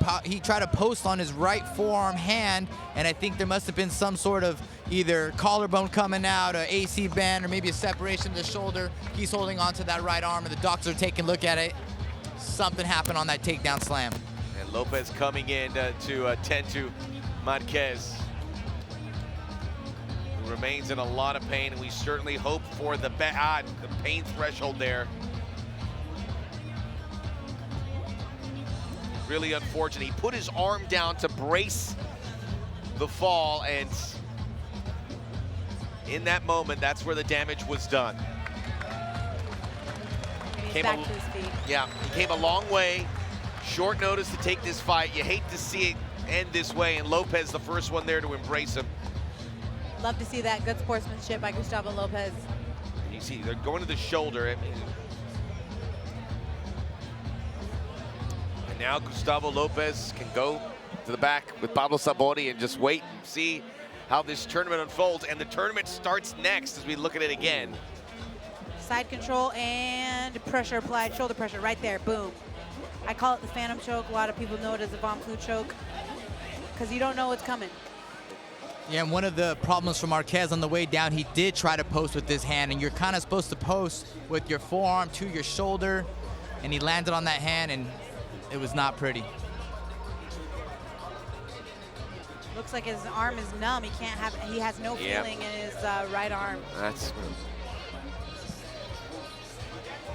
Speaker 5: tried to post on his right forearm hand, and I think there must have been some sort of either collarbone coming out, an AC band, or maybe a separation of the shoulder. He's holding onto that right arm, and the doctors are taking a look at it. Something happened on that takedown slam.
Speaker 1: And Lopez coming in to attend to Marquez, who remains in a lot of pain, and we certainly hope for the pain threshold there. Really unfortunate. He put his arm down to brace the fall, and in that moment, that's where the damage was done.
Speaker 3: He's back to his feet.
Speaker 1: Yeah, he came a long way. Short notice to take this fight. You hate to see it end this way, and Lopez the first one there to embrace him.
Speaker 3: Love to see that good sportsmanship by Gustavo Lopez.
Speaker 1: You see, they're going to the shoulder. And now Gustavo Lopez can go to the back with Pablo Sabrodi and just wait and see how this tournament unfolds. And the tournament starts next as we look at it again.
Speaker 3: Side control and pressure applied, shoulder pressure right there, boom. I call it the Phantom Choke. A lot of people know it as the Von Flu Choke because you don't know what's coming.
Speaker 5: Yeah, and one of the problems for Marquez on the way down, he did try to post with his hand, and you're kind of supposed to post with your forearm to your shoulder, and he landed on that hand, and it was not pretty.
Speaker 3: Looks like his arm is numb. He has no feeling in his right arm.
Speaker 1: That's...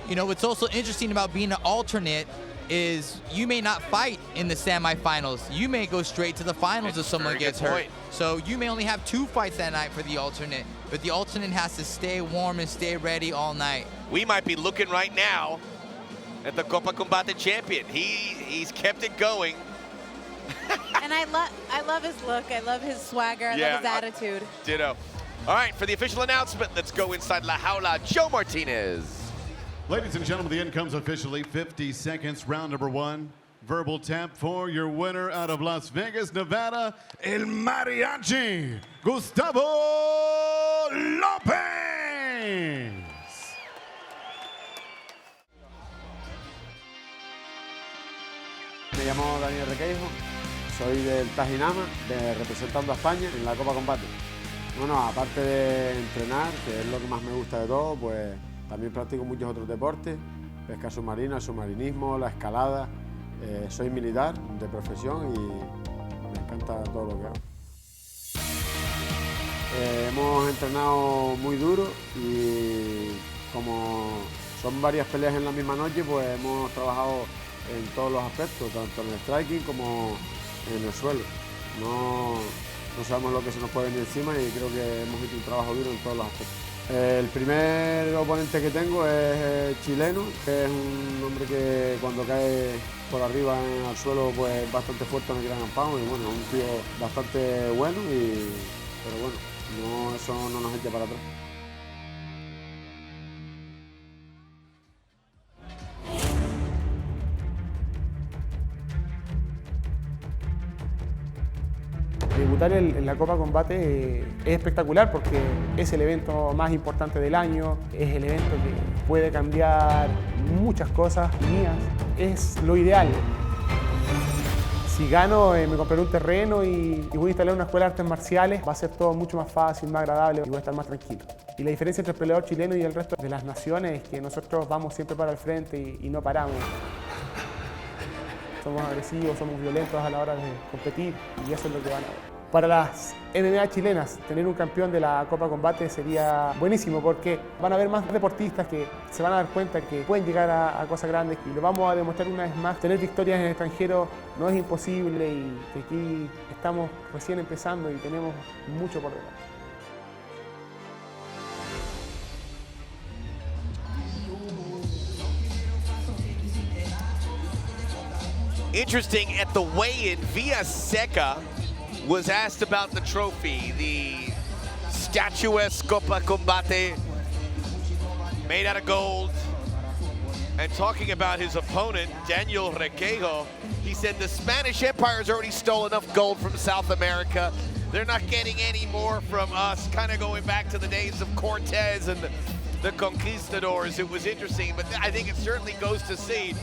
Speaker 5: You know, what's also interesting about being an alternate is you may not fight in the semifinals. You may go straight to the finals if someone gets hurt. So you may only have 2 fights that night for the alternate, but the alternate has to stay warm and stay ready all night.
Speaker 1: We might be looking right now at the Copa Combate champion. He's kept it going.
Speaker 3: And I love his look. I love his swagger. I love his attitude.
Speaker 1: Ditto. All right, for the official announcement, let's go inside La Jaula. Joe Martinez.
Speaker 4: Ladies and gentlemen, the end comes officially. 50 seconds, round number 1. Verbal tap for your winner out of Las Vegas, Nevada, El Mariachi, Gustavo Lopez.
Speaker 7: Me llamo Daniel Requeijo, soy del Tajinama, representando a España en la Copa Combate. Bueno, aparte de entrenar, que es lo que más me gusta de todo, pues también practico muchos otros deportes, pesca submarina, el submarinismo, la escalada. Soy militar de profesión y me encanta todo lo que hago. Hemos entrenado muy duro y como son varias peleas en la misma noche, pues hemos trabajado en todos los aspectos, tanto en el striking como en el suelo. No sabemos lo que se nos puede venir encima y creo que hemos hecho un trabajo duro en todos los aspectos. El primer oponente que tengo es chileno, que es un hombre que cuando cae por arriba al suelo pues bastante fuerte en el gran ampao y bueno, un tío bastante bueno, pero bueno, eso no nos echa para atrás.
Speaker 8: Debutar en la Copa Combate es espectacular porque es el evento más importante del año, es el evento que puede cambiar muchas cosas mías, es lo ideal. Si gano, me compraré un terreno y voy a instalar una escuela de artes marciales, va a ser todo mucho más fácil, más agradable y voy a estar más tranquilo. Y la diferencia entre el peleador chileno y el resto de las naciones es que nosotros vamos siempre para el frente y no paramos. Somos agresivos, somos violentos a la hora de competir y eso es lo que van a ver. Para las MMA chilenas, tener un campeón de la Copa Combate sería buenísimo porque van a haber más deportistas que se van a dar cuenta que pueden llegar a cosas grandes y lo vamos a demostrar una vez más. Tener victorias en el extranjero no es imposible y aquí estamos recién empezando y tenemos mucho por delante.
Speaker 1: Interesting, at the weigh-in, Villaseca was asked about the trophy, the statuesque Copa Combate made out of gold. And talking about his opponent, Daniel Requejo, he said the Spanish Empire's already stole enough gold from South America. They're not getting any more from us, kind of going back to the days of Cortez and the conquistadors. It was interesting, but I think it certainly goes to see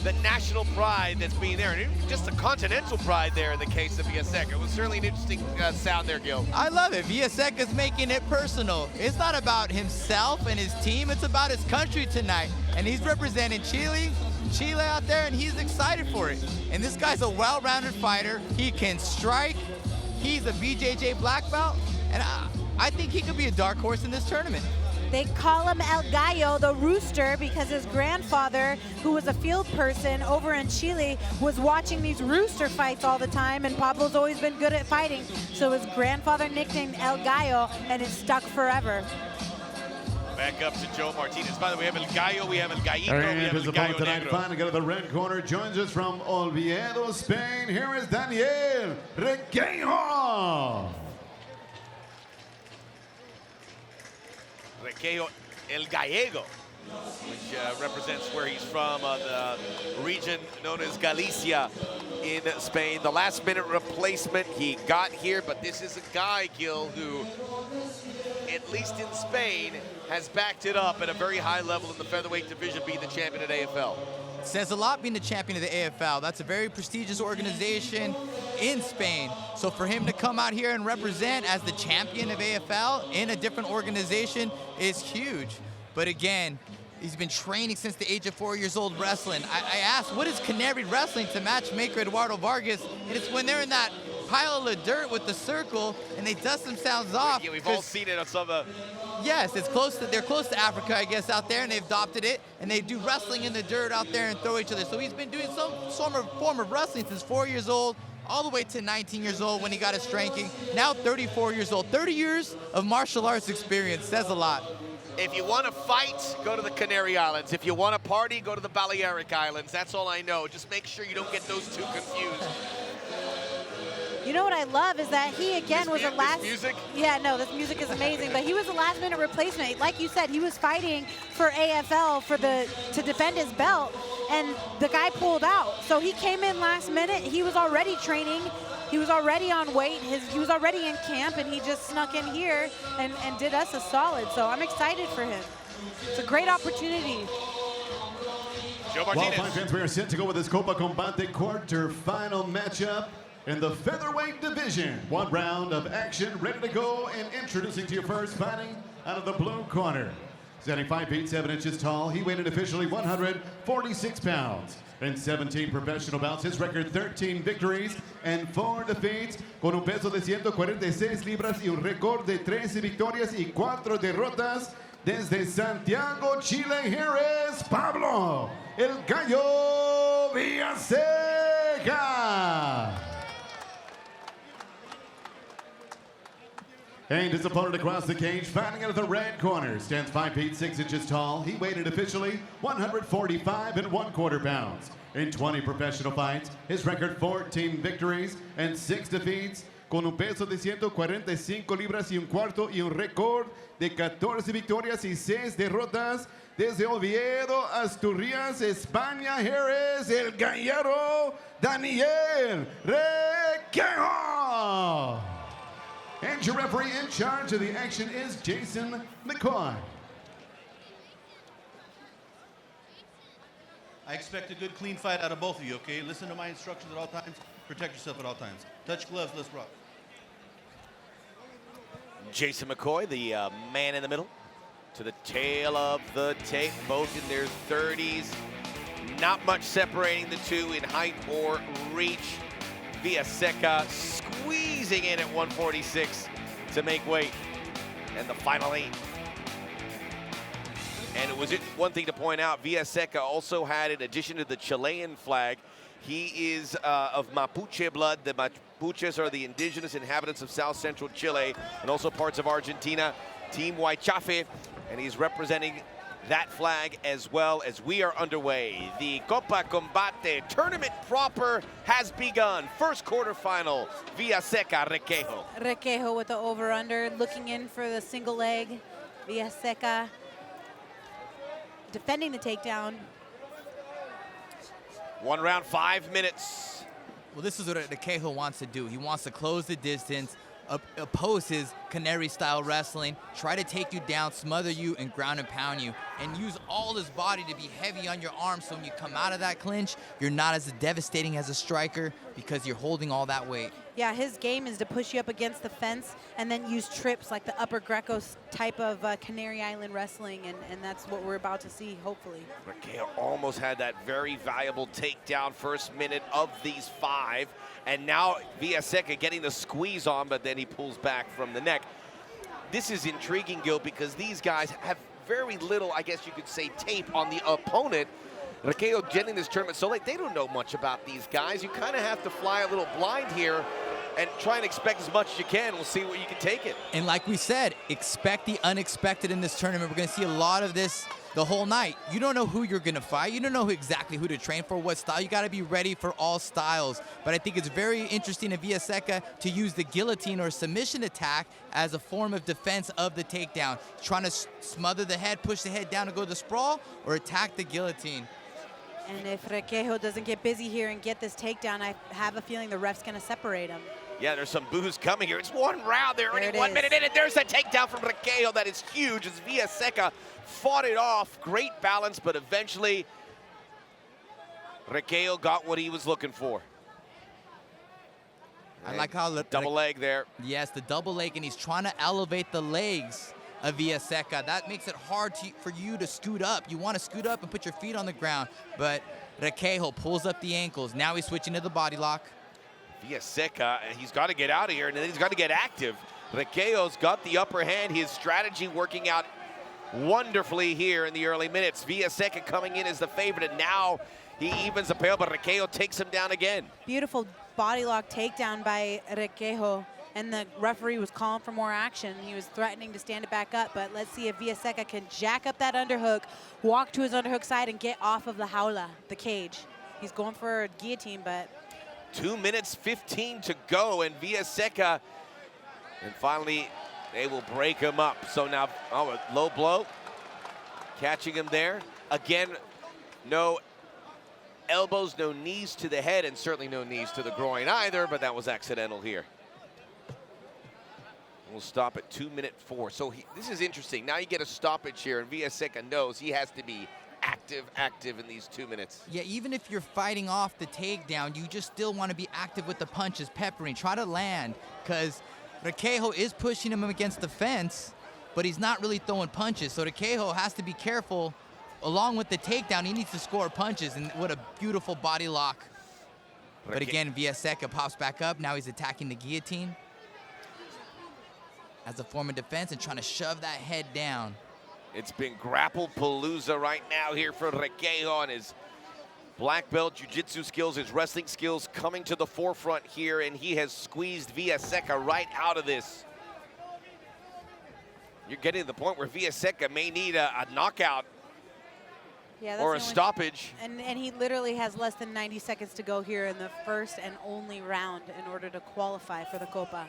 Speaker 1: the national pride that's being there, and just the continental pride there in the case of Villaseca. It was certainly an interesting sound there, Gil.
Speaker 5: I love it. Villaseca's making it personal. It's not about himself and his team, it's about his country tonight. And he's representing Chile out there, and he's excited for it. And this guy's a well-rounded fighter. He can strike. He's a BJJ black belt, and I think he could be a dark horse in this tournament.
Speaker 3: They call him El Gallo, the rooster, because his grandfather, who was a field person over in Chile, was watching these rooster fights all the time, and Pablo's always been good at fighting. So his grandfather nicknamed El Gallo, and it stuck forever.
Speaker 1: Back up to Joe Martinez. By the way, we have El Gallo, we have El Gallito,
Speaker 4: And
Speaker 1: we have
Speaker 4: his
Speaker 1: El Gallo
Speaker 4: opponent tonight,
Speaker 1: Negro.
Speaker 4: finally got to the red corner, joins us from Oviedo, Spain. Here is Daniel Requejo.
Speaker 1: Requejo El Gallego, which represents where he's from, the region known as Galicia in Spain. The last-minute replacement he got here, but this is a guy, Gil, who, at least in Spain, has backed it up at a very high level in the featherweight division, being the champion at AFL.
Speaker 5: Says a lot being the champion of the AFL. That's a very prestigious organization in Spain. So for him to come out here and represent as the champion of AFL in a different organization is huge. But again, he's been training since the age of 4 years old wrestling. I asked, what is Canary Wrestling to matchmaker Eduardo Vargas? And it's when they're in that pile of dirt with the circle and they dust themselves off.
Speaker 1: Yeah, we've all seen it on some
Speaker 5: Yes, it's close to, they're close to Africa, I guess, out there, and they've adopted it, and they do wrestling in the dirt out there and throw each other. So he's been doing some form of wrestling since 4 years old, all the way to 19 years old when he got his ranking. Now 34 years old. 30 years of martial arts experience says a lot.
Speaker 1: If you want to fight, go to the Canary Islands. If you want to party, go to the Balearic Islands. That's all I know. Just make sure you don't get those two confused.
Speaker 3: You know what I love is that he again was a last.
Speaker 1: This music?
Speaker 3: Yeah, no, this music is amazing. But he was a last-minute replacement. Like you said, he was fighting for AFL to defend his belt, and the guy pulled out. So he came in last minute. He was already training. He was already on weight. He was already in camp, and he just snuck in here and did us a solid. So I'm excited for him. It's a great opportunity.
Speaker 1: Joe
Speaker 4: Well,
Speaker 1: Martinez.
Speaker 4: fine fans, we are set to go with this Copa Combate quarter-final matchup in the featherweight division. One round of action ready to go, and introducing to you first, fighting out of the blue corner. Standing 5 feet 7 inches tall, he weighed in officially 146 pounds. In 17 professional bouts, his record 13 victories and 4 defeats, con un peso de 146 libras y un récord de 13 victorias y 4 derrotas. Desde Santiago, Chile, here is Pablo El Gallo Villaseca. And his opponent across the cage, fighting out of the red corner, stands 5 feet 6 inches tall. He weighed in officially 145 1/4 pounds. In 20 professional fights, his record 14 victories and 6 defeats, con un peso de 145 libras y un cuarto y un récord de 14 victorias y 6 derrotas. Desde Oviedo, Asturias, España, here is el gallero Daniel Requejo. And your referee in charge of the action is Jason McCoy.
Speaker 6: I expect a good, clean fight out of both of you, okay? Listen to my instructions at all times. Protect yourself at all times. Touch gloves, let's rock.
Speaker 1: Jason McCoy, the man in the middle, to the tail of the tape, both in their 30s. Not much separating the two in height or reach. Villaseca squeezing in at 146 to make weight. And the final 8. And it was one thing to point out, Villaseca also had, in addition to the Chilean flag, he is of Mapuche blood. The Mapuches are the indigenous inhabitants of South Central Chile and also parts of Argentina, Team Huaychafe, and he's representing that flag as well as we are underway. The Copa Combate tournament proper has begun. First quarterfinal, Villaseca Requejo.
Speaker 3: Requejo with the over-under, looking in for the single leg. Villaseca defending the takedown.
Speaker 1: 1 round, 5 minutes.
Speaker 5: Well, this is what Requejo wants to do. He wants to close the distance, oppose his canary-style wrestling, try to take you down, smother you, and ground and pound you, and use all his body to be heavy on your arms so when you come out of that clinch, you're not as devastating as a striker because you're holding all that weight.
Speaker 3: Yeah, his game is to push you up against the fence and then use trips like the upper Greco type of Canary Island wrestling, and that's what we're about to see, hopefully.
Speaker 1: Requejo almost had that very valuable takedown first minute of these 5, and now Villaseca getting the squeeze on, but then he pulls back from the neck. This is intriguing, Gil, because these guys have very little, I guess you could say, tape on the opponent. Requejo getting this tournament so late, they don't know much about these guys. You kind of have to fly a little blind here and try and expect as much as you can. We'll see what you can take it.
Speaker 5: And like we said, expect the unexpected in this tournament. We're going to see a lot of this the whole night. You don't know who you're going to fight. You don't know exactly who to train for, what style. You got to be ready for all styles. But I think it's very interesting of Villaseca to use the guillotine or submission attack as a form of defense of the takedown. Trying to smother the head, push the head down to go to the sprawl, or attack the guillotine.
Speaker 3: And if Requejo doesn't get busy here and get this takedown, I have a feeling the ref's going to separate him.
Speaker 1: Yeah, there's some boos coming here. It's 1 round. They're already 1 minute in, and there's a takedown from Requejo that is huge as Villaseca fought it off. Great balance, but eventually Requejo got what he was looking for.
Speaker 5: I like how the
Speaker 1: double leg there.
Speaker 5: Yes, the double leg, and he's trying to elevate the legs of Villaseca. That makes it hard for you to scoot up. You want to scoot up and put your feet on the ground, but Requejo pulls up the ankles. Now he's switching to the body lock.
Speaker 1: Villaseca, he's got to get out of here, and then he's got to get active. Requejo's got the upper hand. His strategy working out wonderfully here in the early minutes. Villaseca coming in as the favorite, and now he evens the pair, but Requejo takes him down again.
Speaker 3: Beautiful body lock takedown by Requejo, and the referee was calling for more action. He was threatening to stand it back up, but let's see if Villaseca can jack up that underhook, walk to his underhook side, and get off of the jaula, the cage. He's going for a guillotine, but
Speaker 1: 2 minutes 15 to go, and Villaseca, and finally they will break him up. So now, a low blow, catching him there. Again, no elbows, no knees to the head, and certainly no knees to the groin either, but that was accidental here. We'll stop at 2:04. So this is interesting. Now you get a stoppage here, and Villaseca knows he has to be active in these 2 minutes.
Speaker 5: Yeah, even if you're fighting off the takedown, you just still want to be active with the punches, peppering, try to land, because Requejo is pushing him against the fence, but he's not really throwing punches. So Requejo has to be careful. Along with the takedown, he needs to score punches, and what a beautiful body lock. But again, Villaseca pops back up. Now he's attacking the guillotine as a form of defense and trying to shove that head down.
Speaker 1: It's been grapple palooza right now here for Requejo, and his black belt jiu-jitsu skills, his wrestling skills coming to the forefront here, and he has squeezed Villaseca right out of this. You're getting to the point where Villaseca may need a knockout
Speaker 3: Yeah, that's
Speaker 1: or
Speaker 3: the
Speaker 1: a
Speaker 3: only-
Speaker 1: stoppage.
Speaker 3: And he literally has less than 90 seconds to go here in the first and only round in order to qualify for the Copa.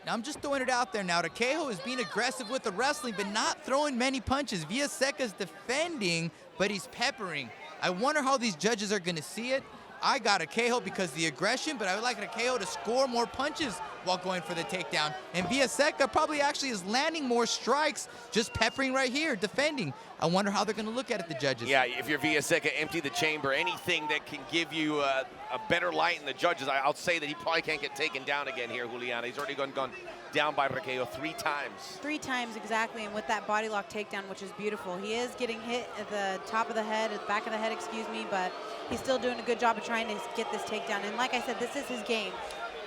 Speaker 5: Now, I'm just throwing it out there now. Takejo is being aggressive with the wrestling, but not throwing many punches. Villaseca's defending, but he's peppering. I wonder how these judges are going to see it. I got Takejo because of the aggression, but I would like Takejo to score more punches while going for the takedown. And Villaseca probably actually is landing more strikes, just peppering right here, defending. I wonder how they're going to look at it, the judges.
Speaker 1: Yeah, if you're Villaseca, empty the chamber. Anything that can give you a better light in the judges. I'll say that he probably can't get taken down again here, Juliana. He's already gone down by Takejo 3 times.
Speaker 3: 3 times exactly, and with that body lock takedown, which is beautiful. He is getting hit at the top of the head, at the back of the head, excuse me, but he's still doing a good job of trying to get this takedown. And like I said, this is his game.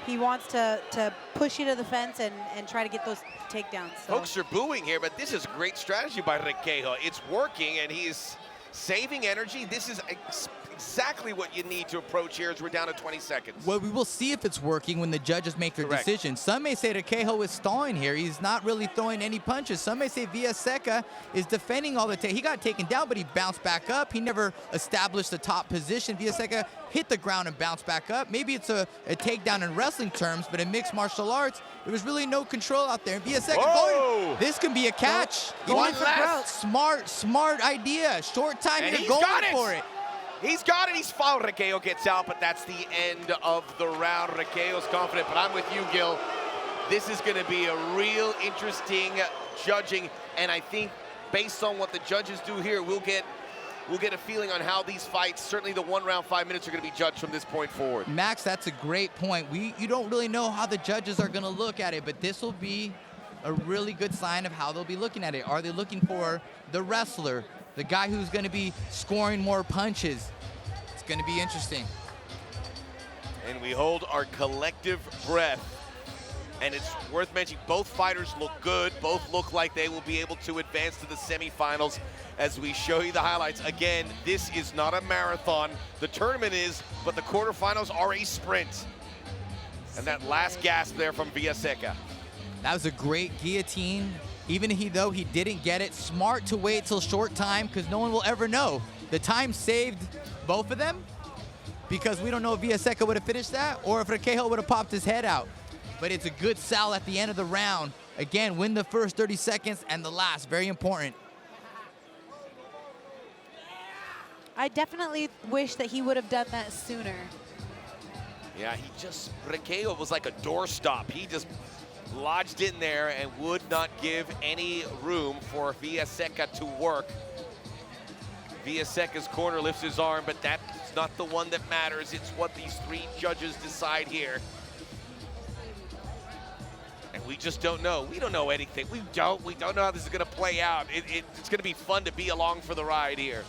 Speaker 3: He wants to push you to the fence and try to get those takedowns. So.
Speaker 1: Folks are booing here, but this is great strategy by Takejo. It's working, and he's saving energy. This is exactly what you need to approach here as we're down to 20 seconds.
Speaker 5: Well, we will see if it's working when the judges make their decision. Some may say Takejo is stalling here. He's not really throwing any punches. Some may say Villaseca is defending all the He got taken down, but he bounced back up. He never established the top position. Villaseca hit the ground and bounced back up. Maybe it's a takedown in wrestling terms, but in mixed martial arts, there was really no control out there. And Villaseca going, this can be a catch.
Speaker 1: One left.
Speaker 5: Smart idea. Short time,
Speaker 1: And
Speaker 5: you're going for it.
Speaker 1: He's got it. He's fouled. Takejo gets out, but that's the end of the round. Takejo's confident, but I'm with you, Gil. This is going to be a real interesting judging, and I think based on what the judges do here, we'll get a feeling on how these fights, certainly the 1 round 5 minutes, are going to be judged from this point forward.
Speaker 5: Max, that's a great point. You don't really know how the judges are going to look at it, but this will be a really good sign of how they'll be looking at it. Are they looking for the wrestler, the guy who's going to be scoring more punches? It's going to be interesting.
Speaker 1: And we hold our collective breath. And it's worth mentioning, both fighters look good. Both look like they will be able to advance to the semifinals as we show you the highlights. Again, this is not a marathon. The tournament is, but the quarterfinals are a sprint. And that last gasp there from Villaseca.
Speaker 5: That was a great guillotine. Even though he didn't get it, smart to wait till short time because no one will ever know. The time saved both of them because we don't know if Villaseca would have finished that or if Takejo would have popped his head out. But it's a good sell at the end of the round. Again, win the first 30 seconds and the last, very important.
Speaker 3: I definitely wish that he would have done that sooner.
Speaker 1: Yeah, Takejo was like a doorstop. He just lodged in there and would not give any room for Villaseca to work. Villaseca's corner lifts his arm, but that's not the one that matters. It's what these 3 judges decide here. And we just don't know. We don't know anything. We don't know how this is going to play out. It's going to be fun to be along for the ride here.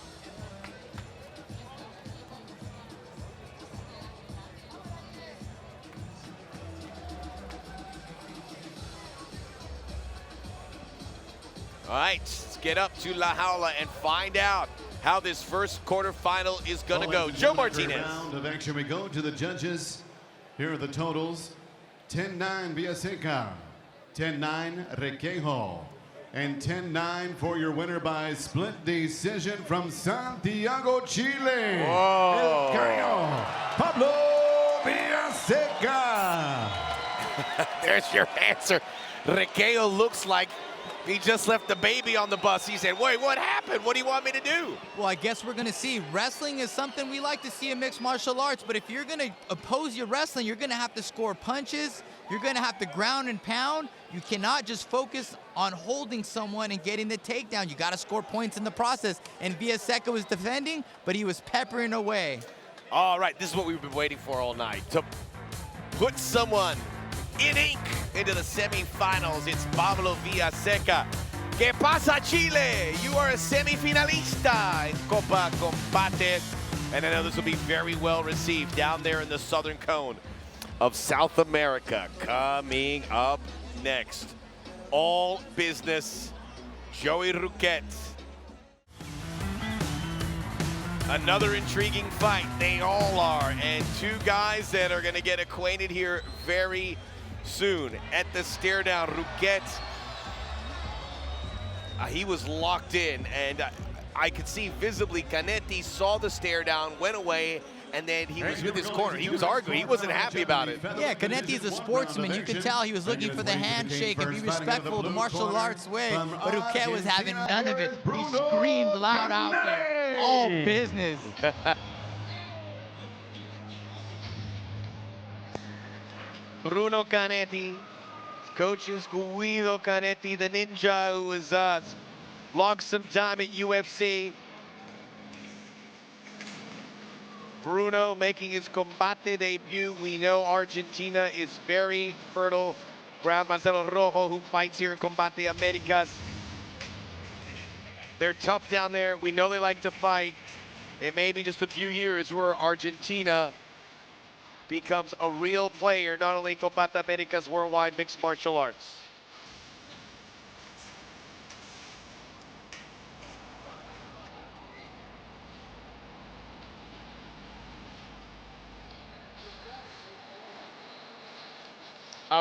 Speaker 1: All right, let's get up to La Jaula and find out how this first quarterfinal is going to go. Joe Martinez.
Speaker 4: Round of action. We go to the judges. Here are the totals. 10-9 Villaseca, 10-9 Takejo, and 10-9 for your winner by split decision from Santiago, Chile.
Speaker 1: Whoa.
Speaker 4: El Gallo, Pablo Villaseca.
Speaker 1: There's your answer. Takejo looks like he just left the baby on the bus. He said, wait, what happened? What do you want me to do?
Speaker 5: Well, I guess we're going to see. Wrestling is something we like to see in mixed martial arts, but if you're going to oppose your wrestling, you're going to have to score punches. You're going to have to ground and pound. You cannot just focus on holding someone and getting the takedown. You got to score points in the process. And Villaseca was defending, but he was peppering away.
Speaker 1: All right, this is what we've been waiting for all night. To put someone in ink into the semifinals. It's Pablo Villaseca. ¿Qué pasa, Chile? You are a semifinalista in Copa Combate. And I know this will be very well received down there in the southern cone of South America. Coming up next, all business, Joey Ruquet. Another intriguing fight, they all are. And 2 guys that are gonna get acquainted here very soon. At the stare down, Ruquet, he was locked in, and I could see visibly Canetti saw the stare down, went away, and then he was with his corner. He was arguing. He wasn't happy about it.
Speaker 5: Yeah, Canetti's a sportsman. You could tell he was looking for the handshake and be respectful of the martial arts way, but Roquette was having none of it. He screamed loud out there. All business.
Speaker 2: Bruno Canetti, coaches Guido Canetti, the ninja who was logged some time at UFC. Bruno making his Combate debut. We know Argentina is very fertile ground. Marcelo Rojo, who fights here in Combate Americas. They're tough down there. We know they like to fight. It may be just a few years where Argentina becomes a real player, not only in Combate Americas worldwide mixed martial arts.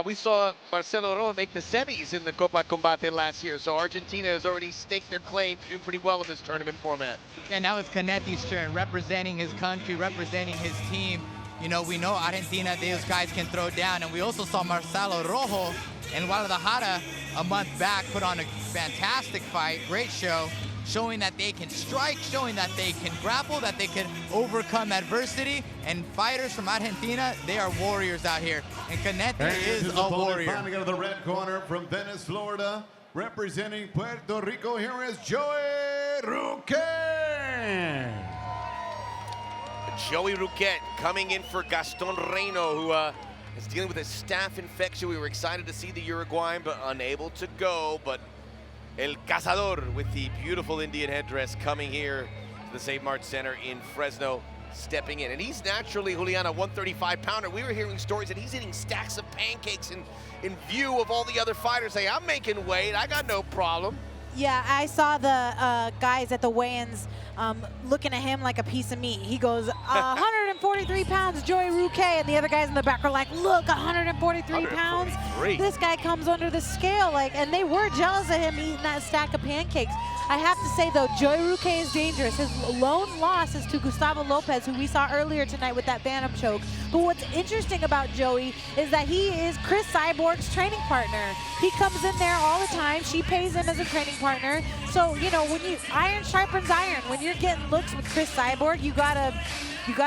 Speaker 2: We saw Marcelo Rojo make the semis in the Copa Combate last year, so Argentina has already staked their claim to do pretty well in this tournament format.
Speaker 5: And now it's Canetti's turn, representing his country, representing his team. You know, we know Argentina, those guys can throw down, and we also saw Marcelo Rojo in Guadalajara a month back put on a fantastic fight, great show, showing that they can strike, showing that they can grapple, that they can overcome adversity. And fighters from Argentina, they are warriors out here. And Canetti is a warrior.
Speaker 4: Fighting out of the red corner from Venice, Florida, representing Puerto Rico, here is Joey Roquette.
Speaker 1: Joey Roquette coming in for Gaston Reyno, who is dealing with a staph infection. We were excited to see the Uruguayan, but unable to go. But El Cazador with the beautiful Indian headdress coming here to the St. Martin Center in Fresno, stepping in. And he's naturally, Juliana, 135-pounder. We were hearing stories that he's eating stacks of pancakes in view of all the other fighters saying, I'm making weight, I got no problem.
Speaker 3: Yeah, I saw the guys at the weigh-ins looking at him like a piece of meat. He goes, 143 pounds, Joey Roquette, and the other guys in the back are like, look, 143 pounds. This guy comes under the scale, like, and they were jealous of him eating that stack of pancakes. I have to say, though, Joey Roquette is dangerous. His lone loss is to Gustavo Lopez, who we saw earlier tonight with that bantam choke. But what's interesting about Joey is that he is Chris Cyborg's training partner. He comes in there all the time. She pays him as a training partner. So, you know, when iron sharpens iron. When you're getting looks with Chris Cyborg, you gotta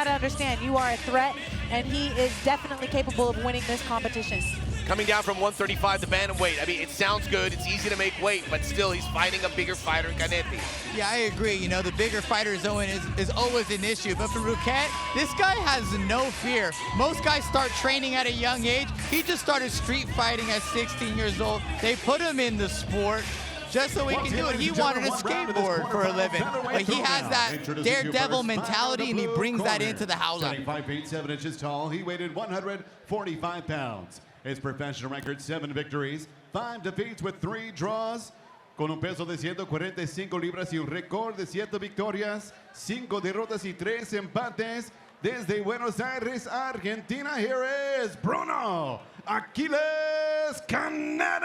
Speaker 3: understand you are a threat, and he is definitely capable of winning this competition.
Speaker 1: Coming down from 135 to bantamweight. I mean, it sounds good, it's easy to make weight, but still, he's fighting a bigger fighter in Canetti.
Speaker 5: Yeah, I agree. You know, the bigger fighter is always an issue. But for Roquette, this guy has no fear. Most guys start training at a young age. He just started street fighting at 16 years old. They put him in the sport just so he can do it. He wanted to skateboard for a living, but he has that daredevil mentality, and he brings that into the Jaula.
Speaker 4: Standing 5 feet 7 inches tall, he weighed 145 pounds. His professional record, 7 victories, 5 defeats with 3 draws, con un peso de 145 libras y un récord de 7 victorias, 5 derrotas y 3 empates. Desde Buenos Aires, Argentina, here is Bruno Aquiles Canetti.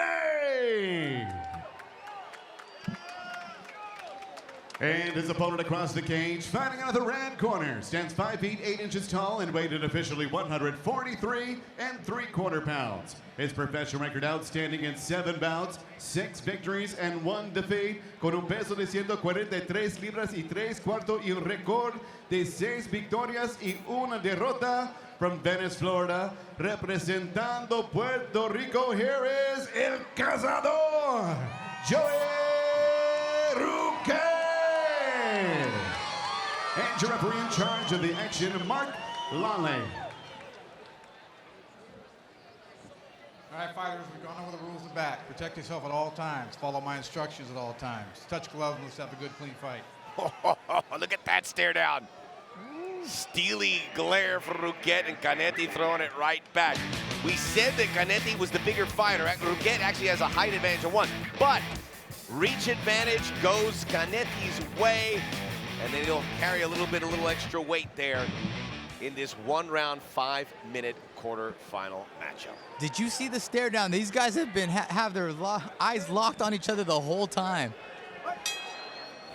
Speaker 4: And his opponent across the cage, fighting out of the red corner, stands 5 feet 8 inches tall and weighed officially 143 3/4 pounds. His professional record outstanding in 7 bouts, 6 victories and 1 defeat, con un peso de 143 libras y 3/4 y un récord de 6 victorias y 1 derrota. From Venice, Florida, representando Puerto Rico, here is El Cazador, Joey Roquette. And your referee in charge of the action, Mark Lale.
Speaker 9: All right, fighters, we've gone over the rules in the back. Protect yourself at all times. Follow my instructions at all times. Touch gloves and let's have a good, clean fight.
Speaker 1: Look at that stare down. Steely glare for Roquette, and Canetti throwing it right back. We said that Canetti was the bigger fighter. Roquette actually has a height advantage of 1, but reach advantage goes Canetti's way, and then he'll carry a little extra weight there in this 1-round, 5-minute quarterfinal matchup.
Speaker 5: Did you see the stare down? These guys have been have their eyes locked on each other the whole time.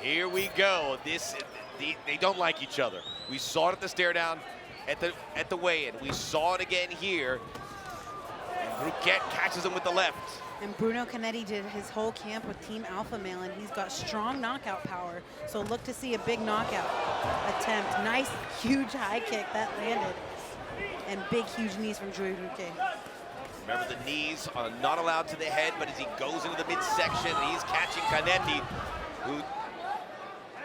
Speaker 1: Here we go. They don't like each other. We saw it at the stare down at the weigh-in. We saw it again here. And Rouquet catches him with the left.
Speaker 3: And Bruno Canetti did his whole camp with Team Alpha Male, and he's got strong knockout power. So look to see a big knockout attempt. Nice, huge high kick that landed. And big, huge knees from Joey Rouquet.
Speaker 1: Remember, the knees are not allowed to the head, but as he goes into the midsection, he's catching Canetti, who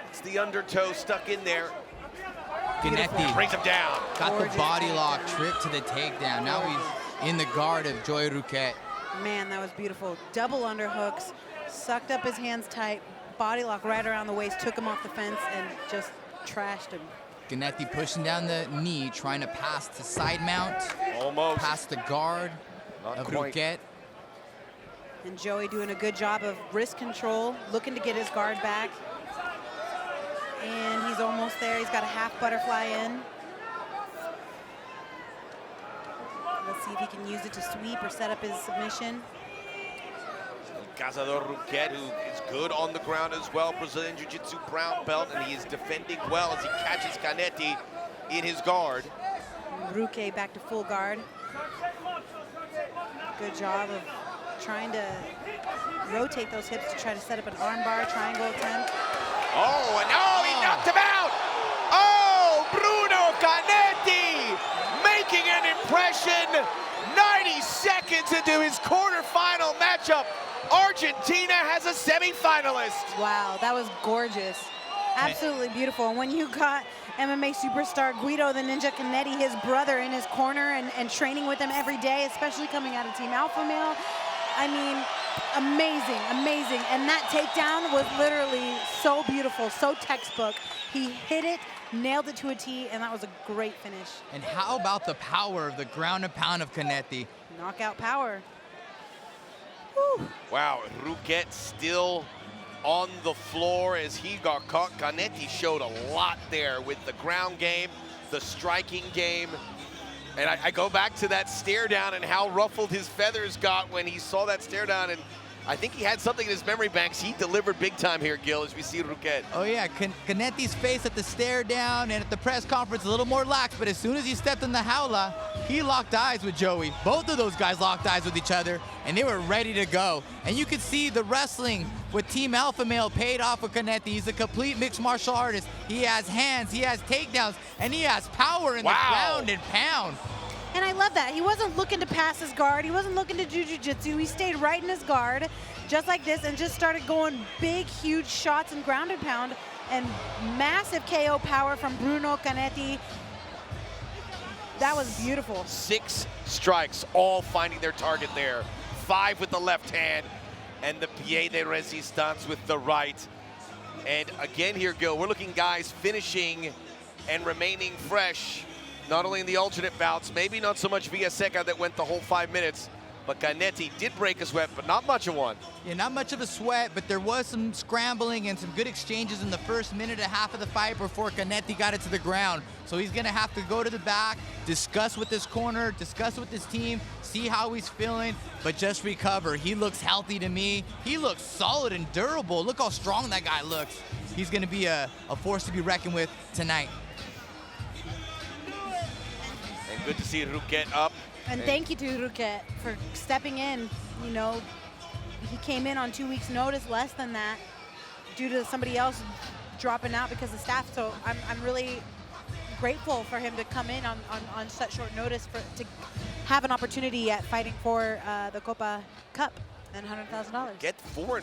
Speaker 1: it's the undertow stuck in there.
Speaker 5: Canetti
Speaker 1: brings him down.
Speaker 5: Got the body lock, trip to the takedown. Now he's in the guard of Joey Rouquet.
Speaker 3: Man, that was beautiful. Double underhooks, sucked up his hands tight, body lock right around the waist, took him off the fence, and just trashed him.
Speaker 5: Canetti pushing down the knee, trying to pass to side mount.
Speaker 1: Almost.
Speaker 5: Past the guard
Speaker 1: Not
Speaker 5: of
Speaker 1: quite.
Speaker 5: Rouquet.
Speaker 3: And Joey doing a good job of wrist control, looking to get his guard back. And he's almost there. He's got a half butterfly in. Let's see if he can use it to sweep or set up his submission.
Speaker 1: Cazador Rouquet, who is good on the ground as well, Brazilian Jiu-Jitsu brown belt, and he is defending well as he catches Canetti in his guard.
Speaker 3: Rouquet back to full guard. Good job of trying to rotate those hips to try to set up an armbar triangle attempt.
Speaker 1: Oh, and oh, he knocked him out! Oh, Bruno Canetti making an impression 90 seconds into his quarterfinal matchup. Argentina has a semifinalist.
Speaker 3: Wow, that was gorgeous. Absolutely beautiful. And when you got MMA superstar Guido the Ninja Canetti, his brother, in his corner and training with him every day, especially coming out of Team Alpha Male, I mean, amazing, amazing. And that takedown was literally so beautiful, so textbook. He hit it, nailed it to a T, and that was a great finish.
Speaker 5: And how about the power of the ground and pound of Canetti?
Speaker 3: Knockout power. Whew.
Speaker 1: Wow, Rouquet still on the floor as he got caught. Canetti showed a lot there with the ground game, the striking game. And I go back to that stare down and how ruffled his feathers got when he saw that stare down. And I think he had something in his memory banks. He delivered big time here, Gil, as we see Rouquet.
Speaker 5: Oh yeah, Canetti's face at the stare down and at the press conference a little more lax, but as soon as he stepped in the Jaula, he locked eyes with Joey. Both of those guys locked eyes with each other, and they were ready to go. And you could see the wrestling with Team Alpha Male paid off with Canetti. He's a complete mixed martial artist. He has hands, he has takedowns, and he has power in the ground and pound.
Speaker 3: And I love that. He wasn't looking to pass his guard. He wasn't looking to do jiu-jitsu. He stayed right in his guard, just like this, and just started going big, huge shots and ground and pound, and massive KO power from Bruno Canetti. That was beautiful.
Speaker 1: 6 strikes, all finding their target there. 5 with the left hand, and the pied de resistance with the right. And again here, Gil, we're looking guys finishing and remaining fresh. Not only in the alternate bouts, maybe not so much Villaseca that went the whole 5 minutes, but Canetti did break a sweat, but not much of one.
Speaker 5: Yeah, not much of a sweat, but there was some scrambling and some good exchanges in the first minute and a half of the fight before Canetti got it to the ground. So he's gonna have to go to the back, discuss with his corner, discuss with his team, see how he's feeling, but just recover. He looks healthy to me. He looks solid and durable. Look how strong that guy looks. He's gonna be a force to be reckoned with tonight.
Speaker 1: And good to see Rouquet up.
Speaker 3: And thank you to Rouquet for stepping in. You know, he came in on 2 weeks' notice, less than that, due to somebody else dropping out because of staff. So I'm really grateful for him to come in on such short notice to have an opportunity at fighting for the Copa Cup and $100,000.
Speaker 1: Get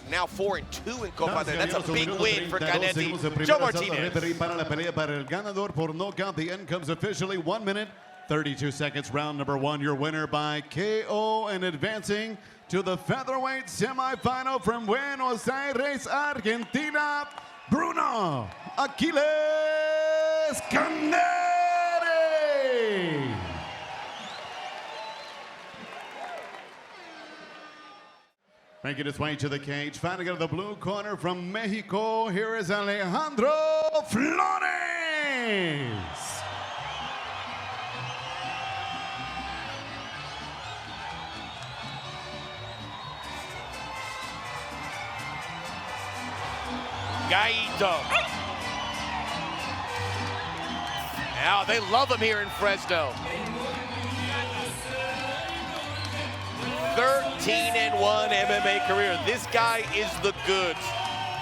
Speaker 1: now 4-2 in Copa. That's a big win for Canetti. Joe Martinez.
Speaker 4: Para la pelea para el ganador por knockout. The end comes officially 1 minute, 32 seconds. Round number 1. Your winner by KO and advancing to the featherweight semifinal from Buenos Aires, Argentina, Bruno Aquiles Canetti. Making his way to the cage, fighting out of the blue corner from Mexico, here is Alejandro Flores.
Speaker 1: Gallito. Now they love him here in Fresno. 13-1 MMA career. This guy is the goods.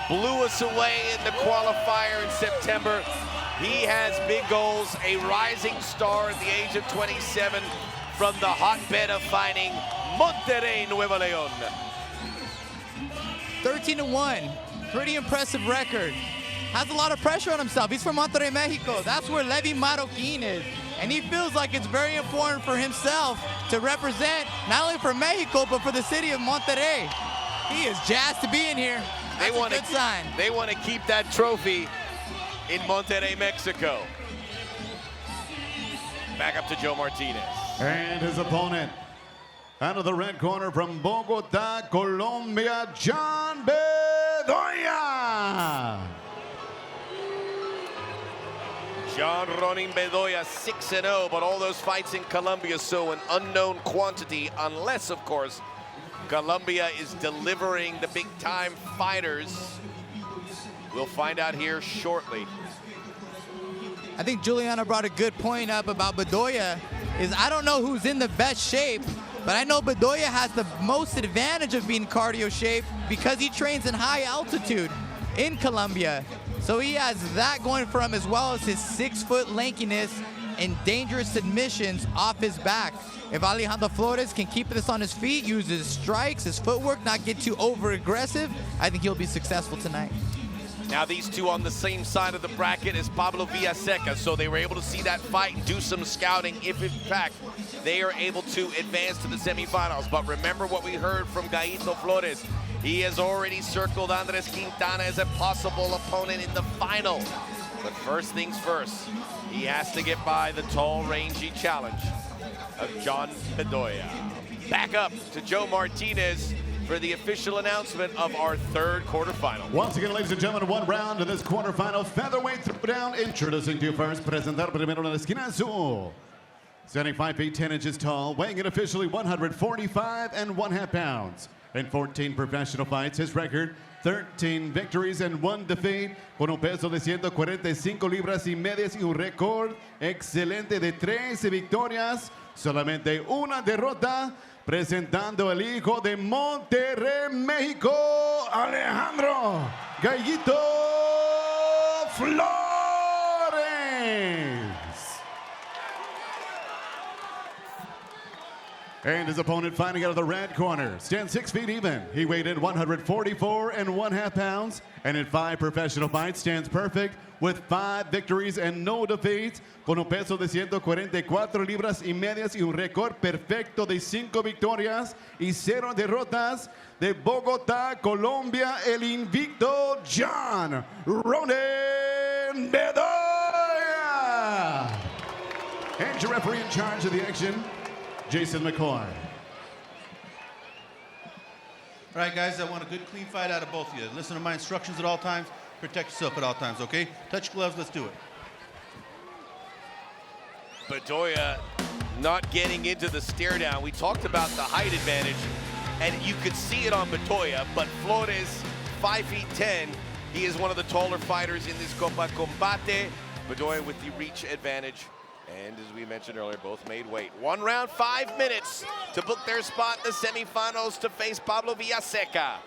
Speaker 1: Blew us away in the qualifier in September. He has big goals, a rising star at the age of 27 from the hotbed of fighting, Monterrey, Nuevo León.
Speaker 5: 13-1, pretty impressive record. Has a lot of pressure on himself. He's from Monterrey, Mexico. That's where Levi Marroquin is. And he feels like it's very important for himself to represent not only for Mexico, but for the city of Monterrey. He is jazzed to be in here. That's a good sign.
Speaker 1: They want to keep that trophy in Monterrey, Mexico. Back up to Joe Martinez.
Speaker 4: And his opponent, out of the red corner from Bogotá, Colombia, John Bedoya.
Speaker 1: John Ronin Bedoya, 6-0, but all those fights in Colombia, so an unknown quantity, unless, of course, Colombia is delivering the big-time fighters. We'll find out here shortly.
Speaker 5: I think Juliana brought a good point up about Bedoya, is I don't know who's in the best shape, but I know Bedoya has the most advantage of being cardio shape because he trains in high altitude in Colombia. So he has that going for him, as well as his 6-foot lankiness and dangerous submissions off his back. If Alejandro Flores can keep this on his feet, use his strikes, his footwork, not get too over-aggressive, I think he'll be successful tonight.
Speaker 1: Now these two on the same side of the bracket as Pablo Villaseca, so they were able to see that fight and do some scouting if in fact they are able to advance to the semifinals. But remember what we heard from Gallito Flores. He has already circled Andres Quintana as a possible opponent in the final. But first things first, he has to get by the tall, rangy challenge of John Bedoya. Back up to Joe Martinez for the official announcement of our third quarterfinal.
Speaker 4: Once again, ladies and gentlemen, one round of this quarterfinal featherweight throwdown. Introducing to you first, presentar primero en la esquina azul. Standing 5 feet 10 inches tall, weighing in officially 145 1/2 pounds. In 14 professional fights, his record, 13 victories and 1 defeat, con un peso de 145 libras y medias y un récord excelente de 13 victorias, solamente una derrota, presentando el hijo de Monterrey, México, Alejandro Gallito Flores. And his opponent fighting out of the red corner stands 6 feet even. He weighed in 144 1/2 pounds, and in 5 professional fights stands perfect with 5 victories and no defeats, con un peso de 144 libras y medias y un récord perfecto de 5 victorias y 0 derrotas. De Bogotá, Colombia, el invicto John Ronin Bedoya. And your referee in charge of the action, Jason McCoy.
Speaker 6: All right, guys, I want a good, clean fight out of both of you. Listen to my instructions at all times. Protect yourself at all times, okay? Touch gloves, let's do it.
Speaker 1: Bedoya not getting into the stare down. We talked about the height advantage, and you could see it on Bedoya, but Flores, 5 feet 10, he is one of the taller fighters in this Copa Combate. Bedoya with the reach advantage. And as we mentioned earlier, both made weight. 1 round, 5 minutes to book their spot in the semifinals to face Pablo Villaseca.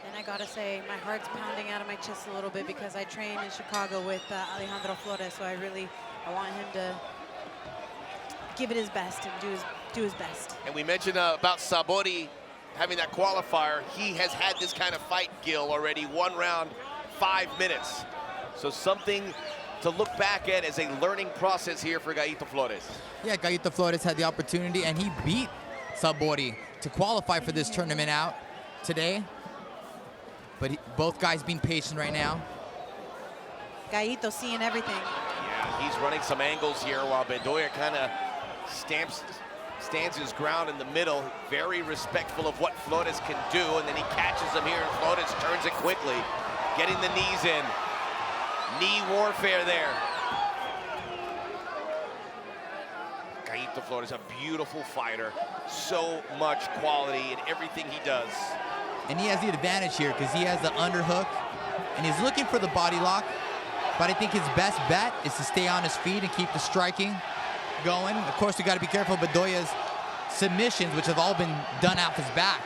Speaker 3: And I gotta say, my heart's pounding out of my chest a little bit because I train in Chicago with Alejandro Flores, so I want him to give it his best and do his best.
Speaker 1: And we mentioned about Sabori having that qualifier. He has had this kind of fight, Gil, already. 1 round, 5 minutes. So something to look back at as a learning process here for Gallito Flores.
Speaker 5: Yeah, Gallito Flores had the opportunity, and he beat Sabori to qualify for this tournament out today. But both guys being patient right now.
Speaker 3: Gallito seeing everything.
Speaker 1: Yeah, he's running some angles here while Bedoya kind of stands his ground in the middle, very respectful of what Flores can do, and then he catches him here, and Flores turns it quickly, getting the knees in. Knee warfare there. Gallito Flores, a beautiful fighter. So much quality in everything he does.
Speaker 5: And he has the advantage here because he has the underhook and he's looking for the body lock. But I think his best bet is to stay on his feet and keep the striking going. Of course, we got to be careful of Bedoya's submissions, which have all been done off his back.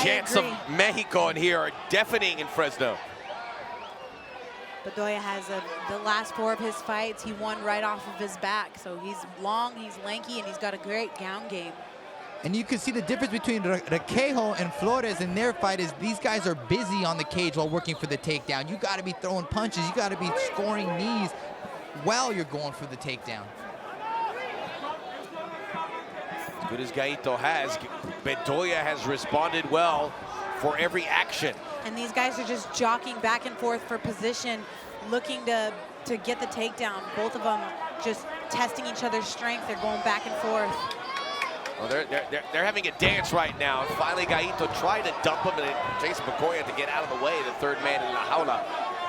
Speaker 1: Chants of Mexico in here are deafening in Fresno.
Speaker 3: Bedoya has the last 4 of his fights, he won right off of his back. So he's long, he's lanky, and he's got a great ground game.
Speaker 5: And you can see the difference between Requeijo and Flores in their fight is these guys are busy on the cage while working for the takedown. You got to be throwing punches. You got to be scoring knees while you're going for the takedown.
Speaker 1: As good as Gallito has, Bedoya has responded well for every action.
Speaker 3: And these guys are just jockeying back and forth for position, looking to get the takedown. Both of them just testing each other's strength. They're going back and forth.
Speaker 1: Well, they're having a dance right now. Finally, Gallito tried to dump him, and Jason Bedoya to get out of the way, the third man in the Jaula.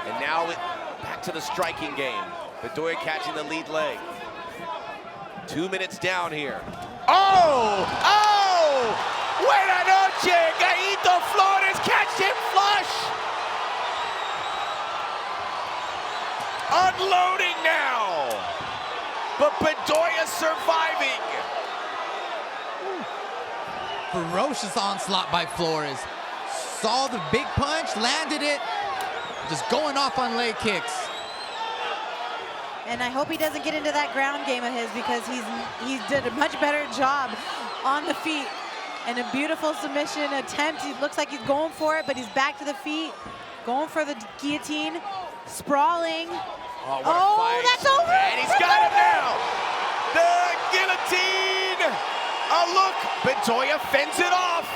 Speaker 1: And now back to the striking game. Bedoya catching the lead leg. 2 minutes down here. Oh! Oh! Buena noche! Gallito Flores catch him flush! Unloading now! But Bedoya surviving!
Speaker 5: Ferocious onslaught by Flores. Saw the big punch, landed it, just going off on leg kicks.
Speaker 3: And I hope he doesn't get into that ground game of his, because he did a much better job on the feet. And a beautiful submission attempt. He looks like he's going for it, but he's back to the feet, going for the guillotine, sprawling.
Speaker 1: Oh, what a fight.
Speaker 3: That's over!
Speaker 1: And he's got him now! The guillotine! A look, Bedoya fends it off,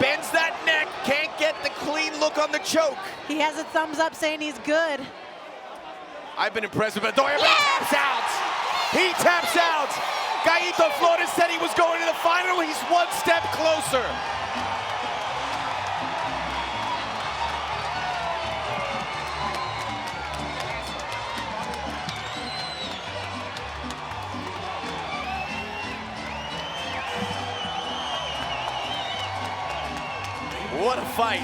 Speaker 1: bends that neck, can't get the clean look on the choke.
Speaker 3: He has a thumbs up saying he's good.
Speaker 1: I've been impressed with Bedoya, but he taps out. He taps out. Gallito Flores said he was going to the final. He's one step closer. What a fight.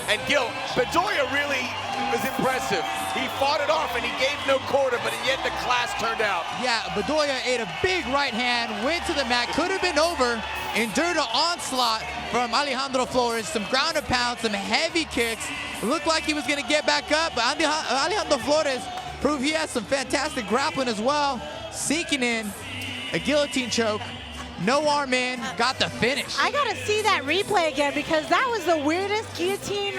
Speaker 1: And Gil, Bedoya really was impressive. He fought it off and he gave no quarter, but yet the class turned out.
Speaker 5: Yeah, Bedoya ate a big right hand, went to the mat, could have been over, endured an onslaught from Alejandro Flores, some ground and pound, some heavy kicks. Looked like he was gonna get back up, but Alejandro Flores proved he has some fantastic grappling as well, sinking in a guillotine choke. No arm in, got the finish.
Speaker 3: I gotta see that replay again, because that was the weirdest guillotine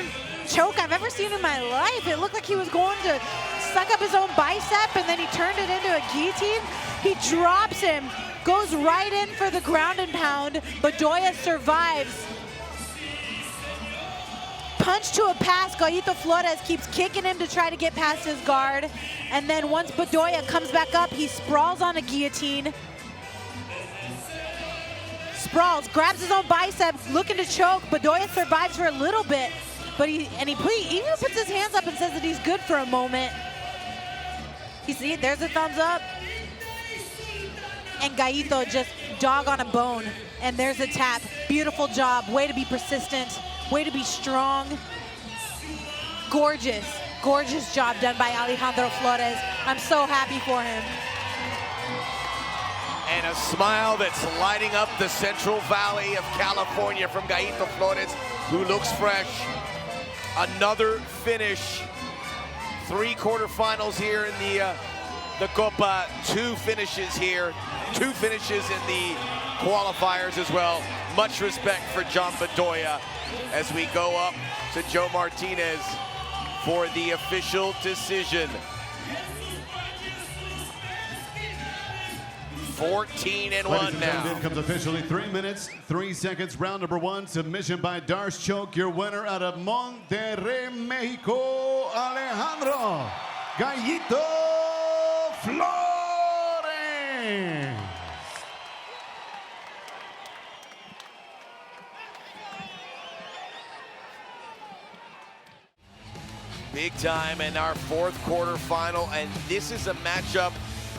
Speaker 3: choke I've ever seen in my life. It looked like he was going to suck up his own bicep, and then he turned it into a guillotine. He drops him, goes right in for the ground and pound. Bedoya survives. Punch to a pass, Gallito Flores keeps kicking him to try to get past his guard. And then once Bedoya comes back up, he sprawls on a guillotine. Sprawls, grabs his own bicep, looking to choke. Bedoya survives for a little bit, but he even puts his hands up and says that he's good for a moment. You see, there's a thumbs up. And Gallito just dog on a bone. And there's a tap. Beautiful job. Way to be persistent. Way to be strong. Gorgeous, gorgeous job done by Alejandro Flores. I'm so happy for him.
Speaker 1: And a smile that's lighting up the Central Valley of California from Gallito Flores, who looks fresh. Another finish. 3 quarterfinals here in the Copa. 2 finishes here. 2 finishes in the qualifiers as well. Much respect for John Bedoya as we go up to Joe Martinez for the official decision. 14-1 now.
Speaker 4: In comes officially 3 minutes, 3 seconds. Round number 1, submission by Darce Choke. Your winner out of Monterrey, Mexico, Alejandro Gallito Flores.
Speaker 1: Big time in our 4th quarter final, and this is a matchup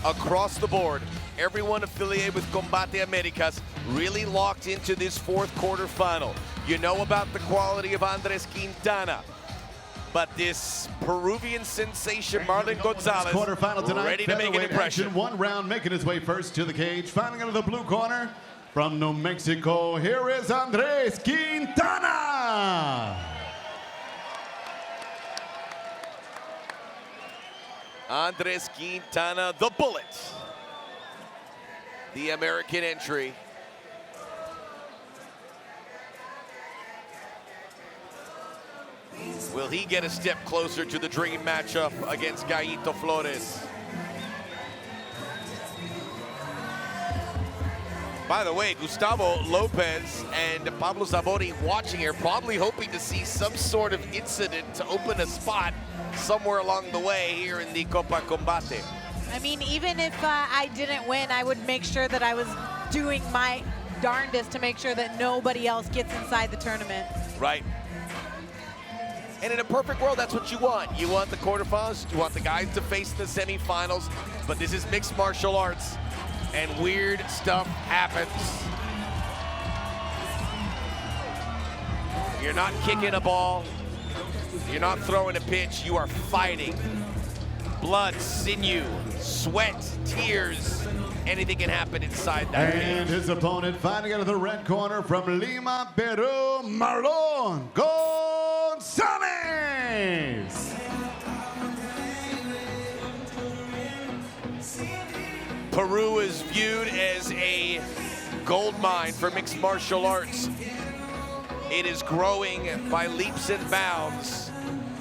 Speaker 1: across the board. Everyone affiliated with Combate Americas really locked into this 4th quarter final. You know about the quality of Andres Quintana. But this Peruvian sensation, Marlon Gonzalez,
Speaker 4: Quarterfinal tonight,
Speaker 1: ready to make an impression.
Speaker 4: action. 1 round making his way first to the cage. Fighting out of the blue corner from New Mexico, here is Andres Quintana.
Speaker 1: Andres Quintana, the Bullet. The American entry. Will he get a step closer to the dream matchup against Gallito Flores? By the way, Gustavo Lopez and Pablo Sabori watching here, probably hoping to see some sort of incident to open a spot somewhere along the way here in the Copa Combate.
Speaker 3: I mean, even if I didn't win, I would make sure that I was doing my darndest to make sure that nobody else gets inside the tournament.
Speaker 1: Right. And in a perfect world, that's what you want. You want the quarterfinals, you want the guys to face the semifinals, but this is mixed martial arts, and weird stuff happens. You're not kicking a ball, you're not throwing a pitch, you are fighting. Blood, sinew, sweat, tears, anything can happen inside that
Speaker 4: And his opponent fighting out of the red corner from Lima, Peru, Marlon Gonzalez.
Speaker 1: Peru is viewed as a gold mine for mixed martial arts. It is growing by leaps and bounds.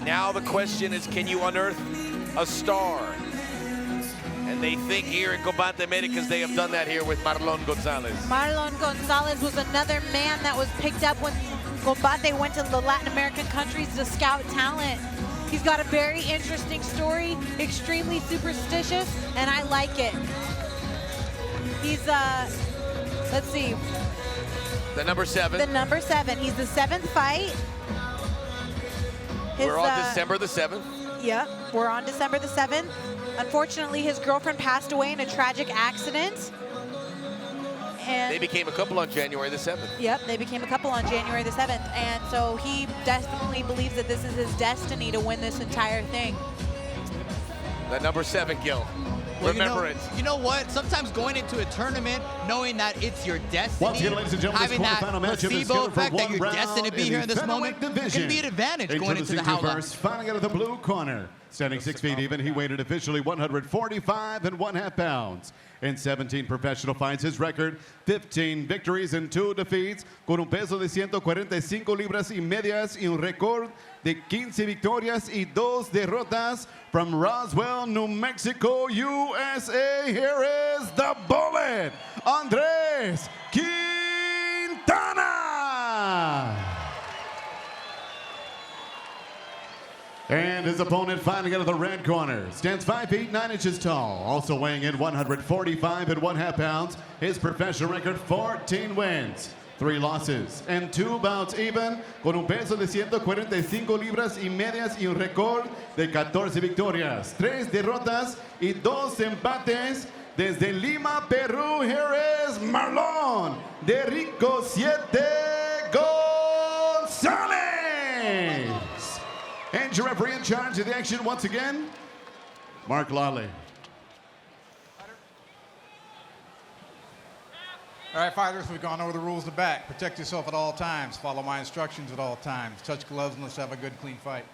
Speaker 1: Now the question is, can you unearth a star? And they think here at Combate Americas they have done that here with Marlon Gonzalez.
Speaker 3: Marlon Gonzalez was another man that was picked up when Combate went to the Latin American countries to scout talent. He's got a very interesting story, extremely superstitious, and I like it. He's, let's see.
Speaker 1: The number 7.
Speaker 3: The number 7. He's the 7th fight.
Speaker 1: We're on December the 7th.
Speaker 3: Yep, we're on December the 7th. Unfortunately, his girlfriend passed away in a tragic accident. And
Speaker 1: they became a couple on January the 7th.
Speaker 3: Yep, they became a couple on January the 7th. And so he definitely believes that this is his destiny to win this entire thing.
Speaker 1: The number 7, Gil.
Speaker 5: Well,
Speaker 1: Remember it.
Speaker 5: You know what? Sometimes going into a tournament, knowing that it's your destiny,
Speaker 4: Once again, ladies and gentlemen,
Speaker 5: having that placebo effect that you're
Speaker 4: round
Speaker 5: destined to be here in this moment, can be an advantage going into the Jaula.
Speaker 4: First, fighting out of the blue corner. Standing 6 feet even, he weighed officially 145 1/2 pounds. In 17 professional fights, his record, 15 victories and 2 defeats, con un peso de 145 libras y medias y un récord de 15 victorias y 2 derrotas. From Roswell, New Mexico, USA, here is the Bullet, Andres Quintana. And his opponent fighting out of the red corner stands 5 feet 9 inches tall, also weighing in 145 1/2 pounds. His professional record, 14 wins, 3 losses, and 2 bouts even, con un peso de 145 libras y medias y un récord de 14 victorias, 3 derrotas y 2 empates. Desde Lima, Perú, here is Marlon de Rico 7 Gonzalez. And your referee in charge of the action once again, Mark Lawley.
Speaker 9: All right, fighters, we've gone over the rules in the back. Protect yourself at all times. Follow my instructions at all times. Touch gloves and let's have a good, clean fight.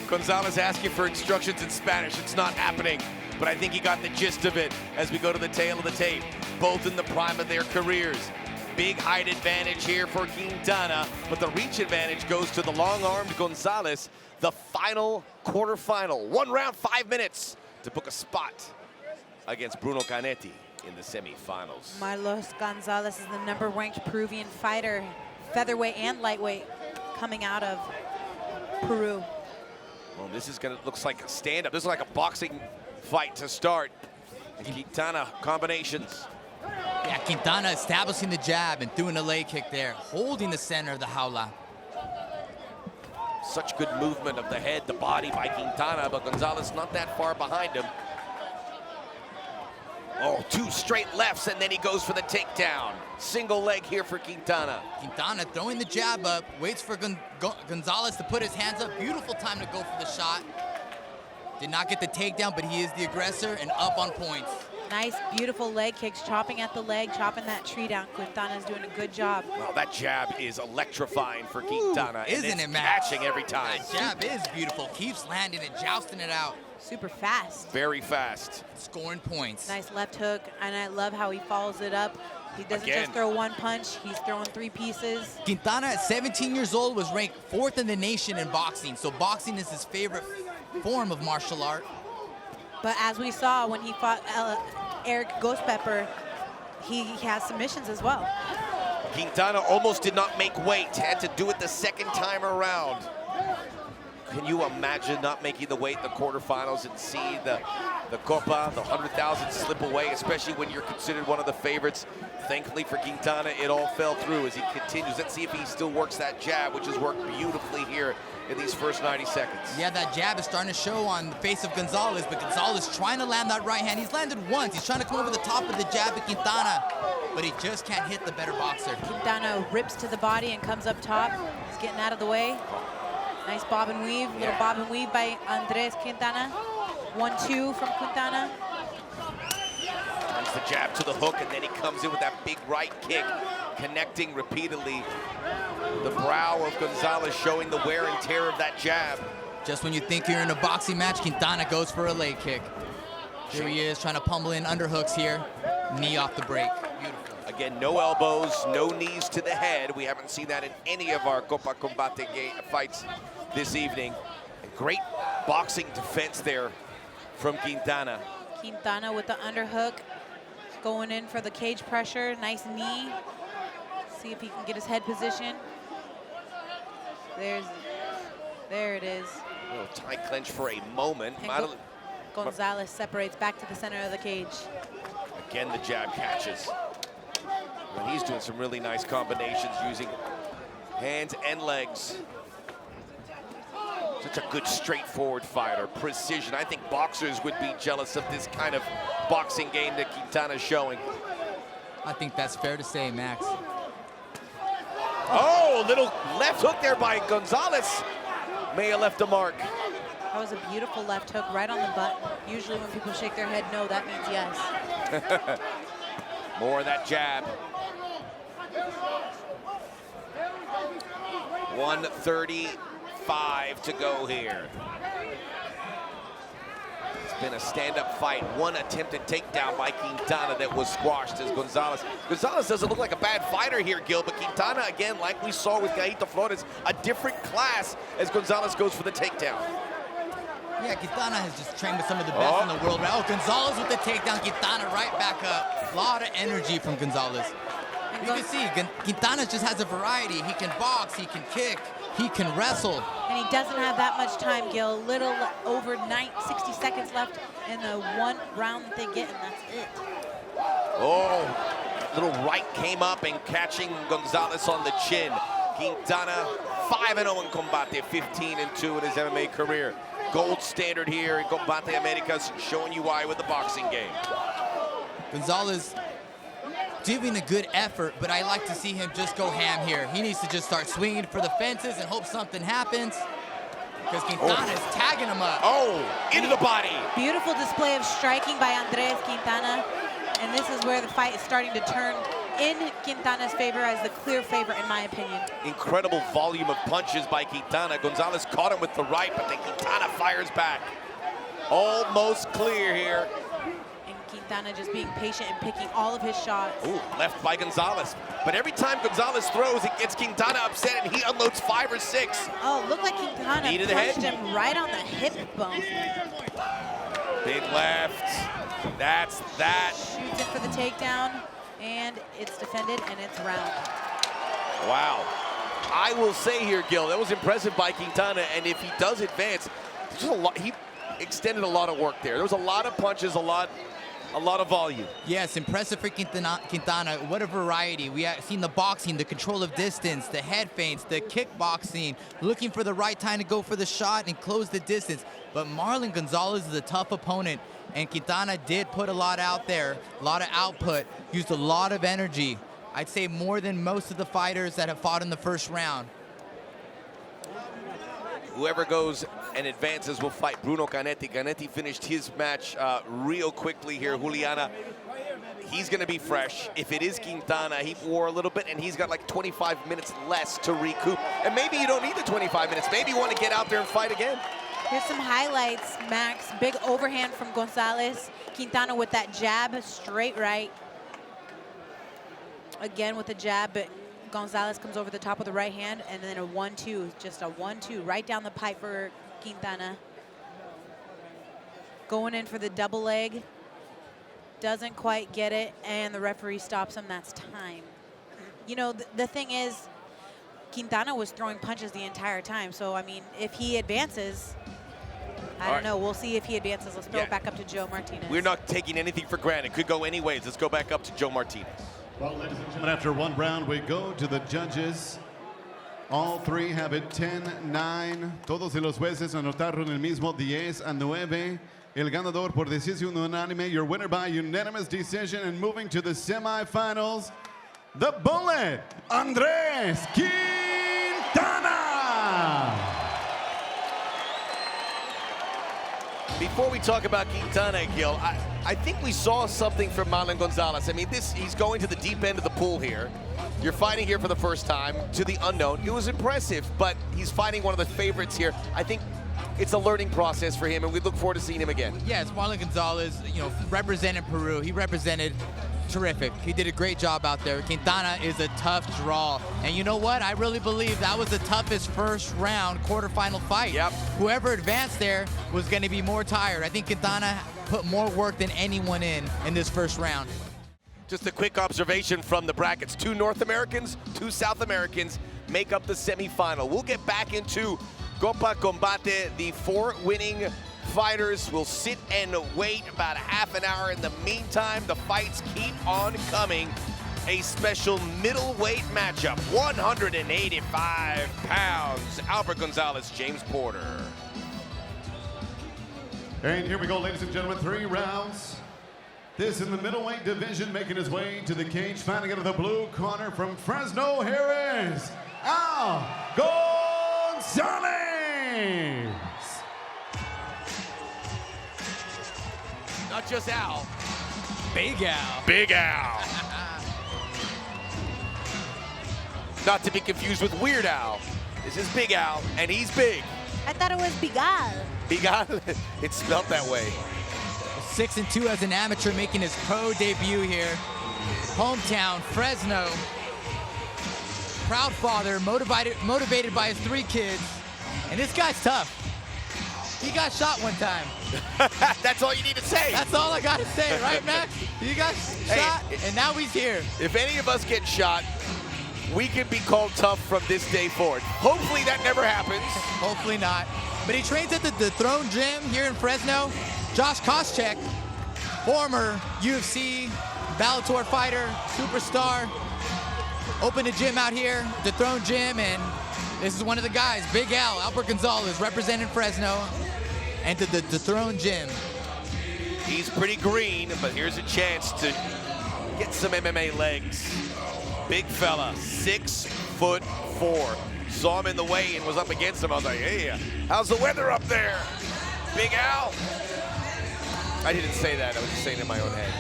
Speaker 1: Gonzalez asking for instructions in Spanish. It's not happening, but I think he got the gist of it as we go to the tail of the tape. Both in the prime of their careers. Big height advantage here for Quintana, but the reach advantage goes to the long-armed Gonzalez. The final quarterfinal. 1 round, 5 minutes to book a spot against Bruno Canetti in the semifinals.
Speaker 3: Marlon Gonzalez is the #1 Peruvian fighter, featherweight and lightweight, coming out of Peru.
Speaker 1: Well, this is looks like a stand-up. This is like a boxing fight to start. And Quintana combinations.
Speaker 5: Yeah, Quintana establishing the jab and doing a leg kick there, holding the center of the Jaula.
Speaker 1: Such good movement of the head, the body by Quintana, but Gonzalez not that far behind him. Oh, 2 straight lefts, and then he goes for the takedown. Single leg here for Quintana.
Speaker 5: Quintana throwing the jab up, waits for Gonzalez to put his hands up. Beautiful time to go for the shot. Did not get the takedown, but he is the aggressor and up on points.
Speaker 3: Nice, beautiful leg kicks, chopping at the leg, chopping that tree down. Quintana's doing a good job.
Speaker 1: Well, that jab is electrifying for Quintana.
Speaker 5: Isn't it, Max?
Speaker 1: Catching every time.
Speaker 5: That jab is beautiful. Keeps landing it, jousting it out.
Speaker 3: Super fast.
Speaker 1: Very fast.
Speaker 5: Scoring points.
Speaker 3: Nice left hook, and I love how he follows it up. He doesn't just throw one punch, he's throwing 3 pieces.
Speaker 5: Quintana, at 17 years old, was ranked 4th in the nation in boxing, so boxing is his favorite form of martial art.
Speaker 3: But as we saw when he fought Eric Ghost Pepper, he has submissions as well.
Speaker 1: Quintana almost did not make weight, had to do it the second time around. Can you imagine not making the weight in the quarterfinals and see the Copa, the 100,000 slip away, especially when you're considered one of the favorites? Thankfully for Quintana, it all fell through as he continues. Let's see if he still works that jab, which has worked beautifully here in these first 90 seconds.
Speaker 5: Yeah, that jab is starting to show on the face of Gonzalez, but Gonzalez trying to land that right hand. He's landed once. He's trying to come over the top of the jab at Quintana, but he just can't hit the better boxer.
Speaker 3: Quintana rips to the body and comes up top. He's getting out of the way. Nice bob and weave, little bob and weave by Andres Quintana. 1-2 from Quintana.
Speaker 1: Runs the jab to the hook, and then he comes in with that big right kick, connecting repeatedly. The brow of Gonzalez showing the wear and tear of that jab.
Speaker 5: Just when you think you're in a boxing match, Quintana goes for a leg kick. Here he is trying to pummel in underhooks here. Knee off the break. Beautiful.
Speaker 1: Again, no elbows, no knees to the head. We haven't seen that in any of our Copa Combate fights this evening. And great boxing defense there from Quintana.
Speaker 3: Quintana with the underhook, going in for the cage pressure. Nice knee. See if he can get his head position. There it is.
Speaker 1: A little tight clench for a moment.
Speaker 3: And Gonzalez separates back to the center of the cage.
Speaker 1: Again, the jab catches. Well, he's doing some really nice combinations using hands and legs. Such a good straightforward fighter, precision. I think boxers would be jealous of this kind of boxing game that Quintana's showing.
Speaker 5: I think that's fair to say, Max.
Speaker 1: Oh, little left hook there by Gonzalez. May have left a mark.
Speaker 3: That was a beautiful left hook right on the butt. Usually when people shake their head no, that means yes.
Speaker 1: More of that jab. 1:35 to go here. It's been a stand-up fight. One attempted takedown by Quintana that was squashed as Gonzalez. Gonzalez doesn't look like a bad fighter here, Gil, but Quintana, again, like we saw with Gaito Flores, a different class as Gonzalez goes for the takedown.
Speaker 5: Yeah, Quintana has just trained with some of the best in the world. Oh, Gonzalez with the takedown, Quintana right back up. A lot of energy from Gonzalez. You can see, Quintana just has a variety. He can box, he can kick, he can wrestle.
Speaker 3: And he doesn't have that much time, Gil. Little over 60 seconds left in the one round that they get, and that's it.
Speaker 1: Oh, little right came up and catching Gonzalez on the chin. Quintana, 5-0 in Combate, 15-2 in his MMA career. Gold standard here in Combate Americas, showing you why with the boxing game.
Speaker 5: Gonzalez giving a good effort, but I like to see him just go ham here. He needs to just start swinging for the fences and hope something happens, because Quintana is tagging him up.
Speaker 1: Oh, into the body.
Speaker 3: Beautiful display of striking by Andres Quintana, and this is where the fight is starting to turn in Quintana's favor as the clear favorite, in my opinion.
Speaker 1: Incredible volume of punches by Quintana. Gonzalez caught him with the right, but then Quintana fires back. Almost clear here.
Speaker 3: And Quintana just being patient and picking all of his shots.
Speaker 1: Ooh, left by Gonzalez. But every time Gonzalez throws, it gets Quintana upset, and he unloads 5 or 6.
Speaker 3: Oh, looked like Quintana punched him right on the hip bone.
Speaker 1: Big left. That's that.
Speaker 3: Shoots in for the takedown, and it's defended, and it's round.
Speaker 1: Wow. I will say here, Gil, that was impressive by Quintana, and if he does advance, just a lot, he extended a lot of work there. There was a lot of punches, a lot of volume.
Speaker 5: Yes, impressive for Quintana. What a variety. We have seen the boxing, the control of distance, the head feints, the kickboxing, looking for the right time to go for the shot and close the distance. But Marlon Gonzalez is a tough opponent, And Quintana did put a lot out there, a lot of output, used a lot of energy. I'd say more than most of the fighters that have fought in the first round.
Speaker 1: Whoever goes and advances will fight Bruno Canetti. Canetti finished his match real quickly here. Juliana, he's going to be fresh. If it is Quintana, he wore a little bit, and he's got like 25 minutes less to recoup. And maybe you don't need the 25 minutes. Maybe you want to get out there and fight again.
Speaker 3: Here's some highlights, Max. Big overhand from Gonzalez. Quintana with that jab, straight right. Again with the jab, but Gonzalez comes over the top of the right hand, and then a 1-2, just a 1-2 right down the pipe for Quintana. Going in for the double leg. Doesn't quite get it, and the referee stops him. That's time. You know, the thing is, Quintana was throwing punches the entire time. So, I mean, if he advances, I don't know. We'll see if he advances. Let's throw it back up to Joe Martinez.
Speaker 1: We're not taking anything for granted. Could go any ways. Let's go back up to Joe Martinez.
Speaker 4: Well, ladies and gentlemen, after one round, we go to the judges. All three have it 10-9. Todos los jueces anotaron el mismo 10-9. El ganador por decisión unánime, your winner by unanimous decision, and moving to the semifinals, the Bullet, Andrés Quintana.
Speaker 1: Before we talk about Quintana, Gil, I think we saw something from Marlon Gonzalez. I mean, he's going to the deep end of the pool here. You're fighting here for the first time to the unknown. It was impressive, but he's fighting one of the favorites here. I think it's a learning process for him, and we look forward to seeing him again.
Speaker 5: Yeah, it's Marlon Gonzalez, you know, represented Peru. He represented terrific. He did a great job out there. Quintana is a tough draw. And you know what? I really believe that was the toughest first round quarterfinal fight.
Speaker 1: Yep.
Speaker 5: Whoever advanced there was going to be more tired. I think Quintana put more work than anyone in this first round.
Speaker 1: Just a quick observation from the brackets. 2 North Americans, 2 South Americans make up the semifinal. We'll get back into Copa Combate. The 4 winning fighters will sit and wait about a half an hour. In the meantime, the fights keep on coming. A special middleweight matchup, 185 pounds. Albert Gonzalez, James Porter.
Speaker 4: And here we go, ladies and gentlemen, 3 rounds. This in the middleweight division, making his way to the cage, fighting out of the blue corner from Fresno, here is Al Gonzalez.
Speaker 1: Not just Al.
Speaker 5: Big Al.
Speaker 1: Big Al. Not to be confused with Weird Al. This is Big Al, and he's big.
Speaker 3: I thought it was Bigal.
Speaker 1: Bigal? It's spelled that way.
Speaker 5: 6-2 as an amateur, making his pro debut here. Hometown, Fresno. Proud father, motivated by his 3 kids. And this guy's tough. He got shot one time.
Speaker 1: That's all you need to say.
Speaker 5: That's all I got to say, right, Max? He got shot, and now he's here.
Speaker 1: If any of us get shot, we can be called tough from this day forward. Hopefully that never happens.
Speaker 5: Hopefully not. But he trains at the Throne Gym here in Fresno. Josh Koscheck, former UFC, Bellator fighter, superstar, opened a gym out here, the Throne Gym, and this is one of the guys, Big Al, Albert Gonzalez, representing Fresno, and to the Throne Gym.
Speaker 1: He's pretty green, but here's a chance to get some MMA legs. Big fella, 6'4". Saw him in the weigh and was up against him. I was like, hey, how's the weather up there? Big Al. I didn't say that. I was just saying it in my own head.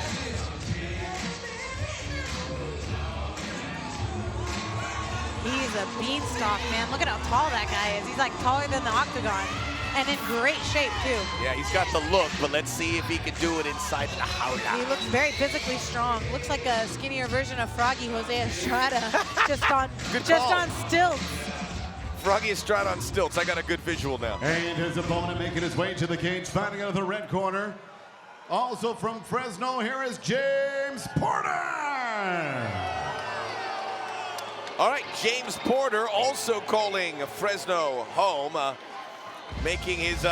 Speaker 3: He's a beanstalk, man. Look at how tall that guy is. He's like taller than the octagon. And in great shape, too.
Speaker 1: Yeah, he's got the look, but let's see if he can do it inside the Jaula.
Speaker 3: He looks very physically strong. Looks like a skinnier version of Froggy Jose Estrada, just on stilts.
Speaker 1: Froggy Estrada on stilts. I got a good visual now.
Speaker 4: And his opponent making his way to the cage, fighting out of the red corner. Also from Fresno, here is James Porter.
Speaker 1: All right, James Porter also calling Fresno home, making his,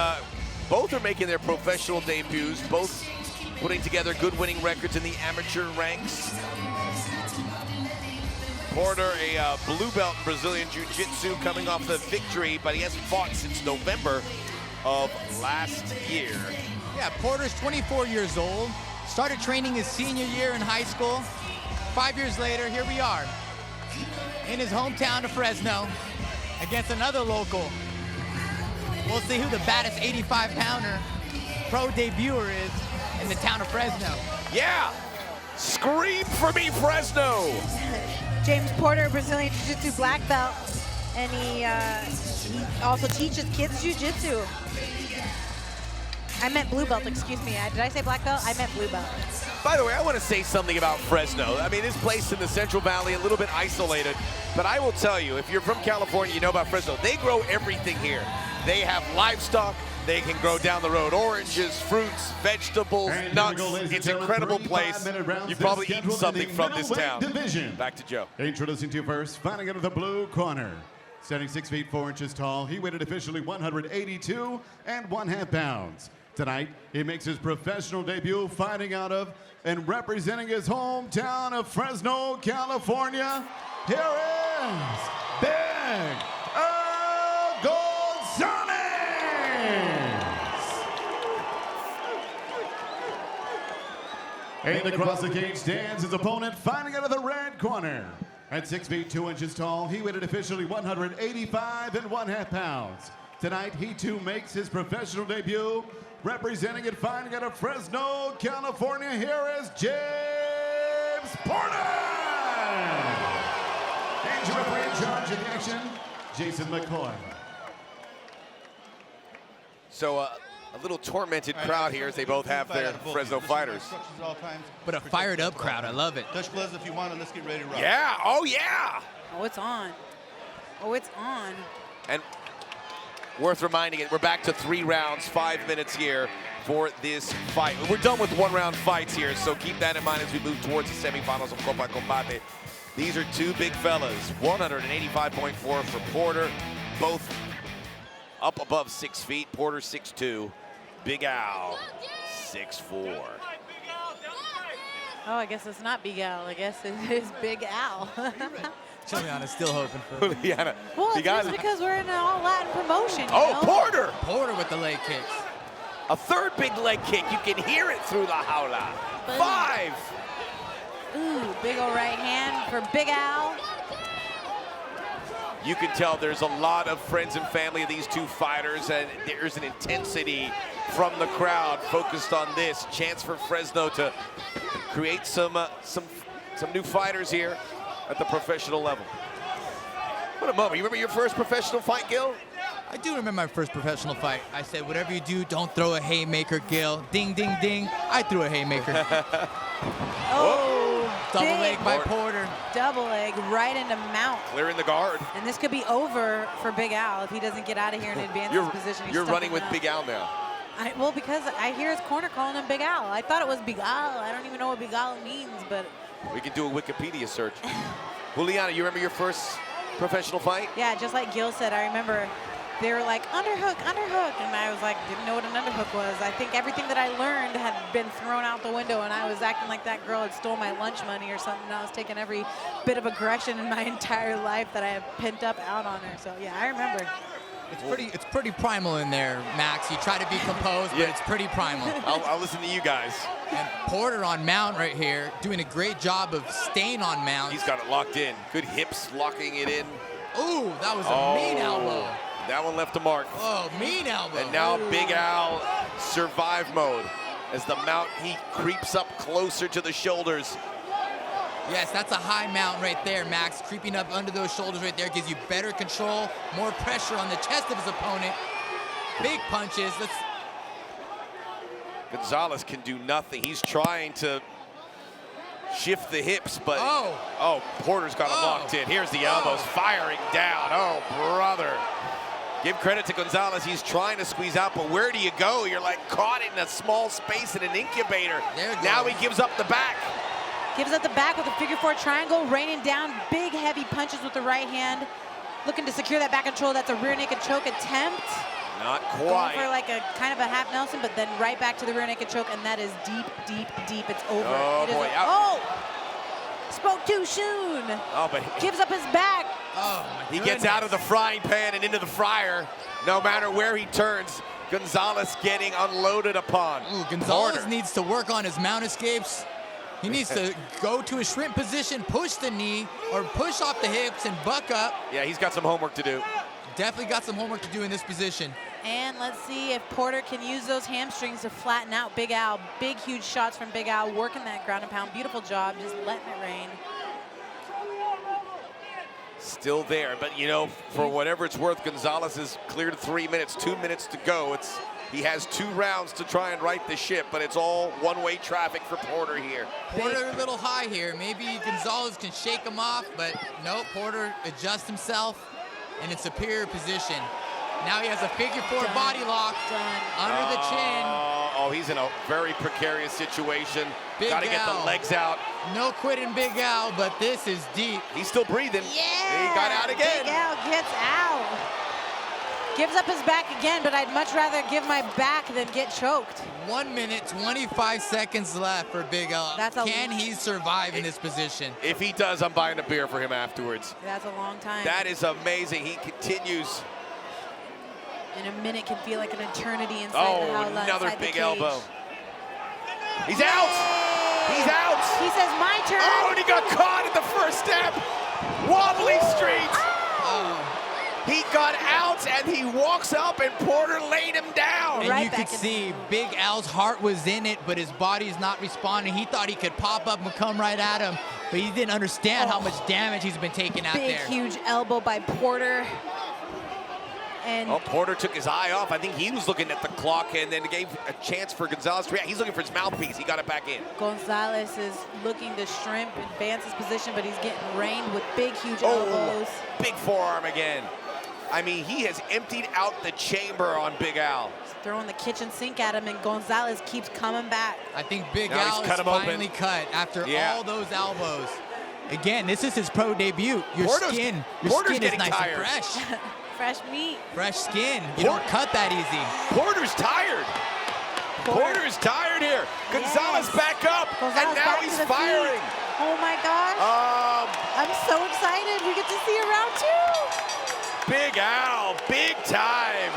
Speaker 1: both are making their professional debuts, both putting together good winning records in the amateur ranks. Porter, a blue belt in Brazilian Jiu-Jitsu, coming off the victory, but he hasn't fought since November of last year.
Speaker 5: Yeah, Porter's 24 years old. Started training his senior year in high school. 5 years later, here we are in his hometown of Fresno against another local. We'll see who the baddest 85-pounder pro debuter is in the town of Fresno.
Speaker 1: Yeah! Scream for me, Fresno!
Speaker 3: James Porter, Brazilian Jiu-Jitsu black belt, and he also teaches kids Jiu-Jitsu. I meant blue belt, excuse me. Did I say black belt? I meant blue belt.
Speaker 1: By the way, I want to say something about Fresno. I mean, this place in the Central Valley, a little bit isolated, but I will tell you, if you're from California, you know about Fresno. They grow everything here. They have livestock. They can grow down the road oranges, fruits, vegetables,
Speaker 4: And
Speaker 1: nuts.
Speaker 4: here we go, ladies and
Speaker 1: It's an
Speaker 4: gentlemen,
Speaker 1: incredible
Speaker 4: 3
Speaker 1: place.
Speaker 4: 5-minute rounds
Speaker 1: You've probably
Speaker 4: scheduled
Speaker 1: eaten
Speaker 4: in
Speaker 1: something
Speaker 4: the
Speaker 1: from this
Speaker 4: middleweight
Speaker 1: town.
Speaker 4: division.
Speaker 1: Back to Joe.
Speaker 4: Introducing to you first, fighting out of the blue corner. Standing 6 feet 4 inches tall, he weighed officially 182 1/2 pounds. Tonight, he makes his professional debut fighting out of and representing his hometown of Fresno, California. Here is Big Gonzalez! And across the cage stands his opponent fighting out of the red corner. At 6 feet 2 inches tall, he weighed officially 185 1/2 pounds. Tonight, he too makes his professional debut, representing and fighting out of Fresno, California. Here is James Porter! And your referee in charge of the action, Jason McCoy.
Speaker 1: So a little tormented crowd here as they both have their Fresno fighters.
Speaker 5: But a fired up crowd, I love it.
Speaker 6: Touch gloves if you want it. Let's get ready to rock.
Speaker 1: Yeah, oh yeah!
Speaker 3: Oh, it's on. Oh, it's on.
Speaker 1: And worth reminding it, we're back to 3 rounds, 5 minutes here for this fight. We're done with 1-round fights here, so keep that in mind as we move towards the semifinals of Copa Combate. These are 2 big fellas, 185.4 for Porter, both up above 6 feet. Porter 6'2", Big Al 6'4".
Speaker 3: Oh, I guess it's not Big Al. I guess it is Big Al.
Speaker 5: Juliana's still hoping for it.
Speaker 1: Juliana,
Speaker 3: Well,
Speaker 1: you
Speaker 3: it's
Speaker 1: got
Speaker 3: just because we're in an all-Latin promotion, you
Speaker 1: Oh,
Speaker 3: know?
Speaker 1: Porter!
Speaker 5: Porter with the leg kicks.
Speaker 1: A third big leg kick. You can hear it through the Jaula. 5.
Speaker 3: Ooh, big old right hand for Big Al.
Speaker 1: You can tell there's a lot of friends and family of these 2 fighters, and there's an intensity from the crowd focused on this. Chance for Fresno to create some new fighters here at the professional level. What a moment. You remember your first professional fight, Gil?
Speaker 5: I do remember my first professional fight. I said, whatever you do, don't throw a haymaker, Gil. Ding, ding, ding. I threw a haymaker.
Speaker 3: Oh,
Speaker 5: Double
Speaker 3: big
Speaker 5: leg by Porter.
Speaker 3: double leg right into mount.
Speaker 1: Clearing the guard.
Speaker 3: And this could be over for Big Al if he doesn't get out of here and advance his position. He's
Speaker 1: You're
Speaker 3: stuck
Speaker 1: running
Speaker 3: in
Speaker 1: with
Speaker 3: mount.
Speaker 1: Big Al now.
Speaker 3: Well, because I hear his corner calling him Big Al. I thought it was Big Al. I don't even know what Big Al means, but
Speaker 1: We can do a Wikipedia search. Juliana, you remember your first professional fight?
Speaker 3: yeah, just like Gil said, I remember they were like, underhook, underhook. And I was like, didn't know what an underhook was. I think everything that I learned had been thrown out the window, and I was acting like that girl had stole my lunch money or something. And I was taking every bit of aggression in my entire life that I had pent up out on her. So yeah, I remember.
Speaker 5: It's pretty primal in there, Max. You try to be composed, but it's pretty primal.
Speaker 1: I'll listen to you guys.
Speaker 5: And Porter on mount right here, doing a great job of staying on mount.
Speaker 1: He's got it locked in. Good hips locking it in.
Speaker 5: Ooh, that was a mean elbow.
Speaker 1: That one left a mark.
Speaker 5: Oh, mean elbow.
Speaker 1: And now Big Al survive mode. As the mount, he creeps up closer to the shoulders.
Speaker 5: Yes, that's a high mount right there, Max. Creeping up under those shoulders right there gives you better control, more pressure on the chest of his opponent. Big punches.
Speaker 1: Gonzalez can do nothing. He's trying to shift the hips, but Porter's got him locked in. Here's the elbows firing down. Oh, brother. Give credit to Gonzalez. He's trying to squeeze out, but where do you go? You're like caught in a small space in an incubator. Now he gives up the back.
Speaker 3: Gives up the back with a figure-4 triangle, raining down big, heavy punches with the right hand. Looking to secure that back control. That's a rear naked choke attempt.
Speaker 1: Not
Speaker 3: Going
Speaker 1: quite.
Speaker 3: for like a kind of a half Nelson, but then right back to the rear naked choke, and that is deep, deep, deep. It's over.
Speaker 1: Oh,
Speaker 3: It is
Speaker 1: boy.
Speaker 3: oh! Spoke too soon.
Speaker 1: Oh, but
Speaker 3: Gives up his back.
Speaker 5: Oh, my
Speaker 1: he gets out of the frying pan and into the fryer. No matter where he turns, Gonzalez getting unloaded upon.
Speaker 5: Ooh, Gonzalez
Speaker 1: Porter.
Speaker 5: needs to work on his mount escapes. He needs to go to a shrimp position, push the knee, or push off the hips and buck up.
Speaker 1: Yeah, he's got some homework to do.
Speaker 5: Definitely got some homework to do in this position.
Speaker 3: And let's see if Porter can use those hamstrings to flatten out Big Al. Big, huge shots from Big Al, working that ground and pound. Beautiful job, just letting it rain.
Speaker 1: Still there, but you know, for whatever it's worth, Gonzalez is cleared 3 minutes, 2 minutes to go. He has 2 rounds to try and right the ship, but it's all one-way traffic for Porter here.
Speaker 5: Porter a little high here. Maybe Gonzalez can shake him off, but no, Porter adjusts himself in a superior position. Now he has a figure 4 body lock under the chin.
Speaker 1: Oh, he's in a very precarious situation.
Speaker 5: Big
Speaker 1: Got to get the
Speaker 5: Al.
Speaker 1: legs out.
Speaker 5: No quitting Big Al, but this is deep.
Speaker 1: He's still breathing.
Speaker 3: Yeah!
Speaker 1: He got out again.
Speaker 3: Big Al gets out. Gives up his back again, but I'd much rather give my back than get choked.
Speaker 5: 1 minute, 25 seconds left for Big Al. Can he survive in this position?
Speaker 1: If he does, I'm buying a beer for him afterwards.
Speaker 3: That's a long time.
Speaker 1: That is amazing. He continues.
Speaker 3: And a minute can feel like an eternity inside the Jaula,
Speaker 1: another
Speaker 3: inside the
Speaker 1: big
Speaker 3: cage.
Speaker 1: elbow. He's out. He's out.
Speaker 3: He says, my turn.
Speaker 1: Oh, and he got caught at the first step. Wobbly street. He got out and he walks up and Porter laid him down.
Speaker 5: And you could see Big Al's heart was in it, but his body's not responding. He thought he could pop up and come right at him, but he didn't understand how much damage he's been taking out there.
Speaker 3: Big, huge elbow by Porter. And
Speaker 1: Porter took his eye off. I think he was looking at the clock and then gave a chance for Gonzalez to react. He's looking for his mouthpiece. He got it back in.
Speaker 3: Gonzalez is looking to shrimp, advance his position, but he's getting rained with big, huge elbows.
Speaker 1: Big forearm again. I mean, he has emptied out the chamber on Big Al.
Speaker 3: He's throwing the kitchen sink at him, and Gonzalez keeps coming back.
Speaker 5: I think Big
Speaker 1: Now
Speaker 5: Al
Speaker 1: he's cut
Speaker 5: is
Speaker 1: him open.
Speaker 5: finally cut after all those elbows. Again, this is his pro debut. Your skin is nice
Speaker 1: tired.
Speaker 5: and fresh.
Speaker 3: Fresh meat.
Speaker 5: Fresh skin. You don't cut that easy.
Speaker 1: Porter's tired. Porter's tired here. Gonzalez back up, and now he's firing.
Speaker 3: Oh my gosh. I'm so excited. We get to see a round 2.
Speaker 1: Big Al, big time.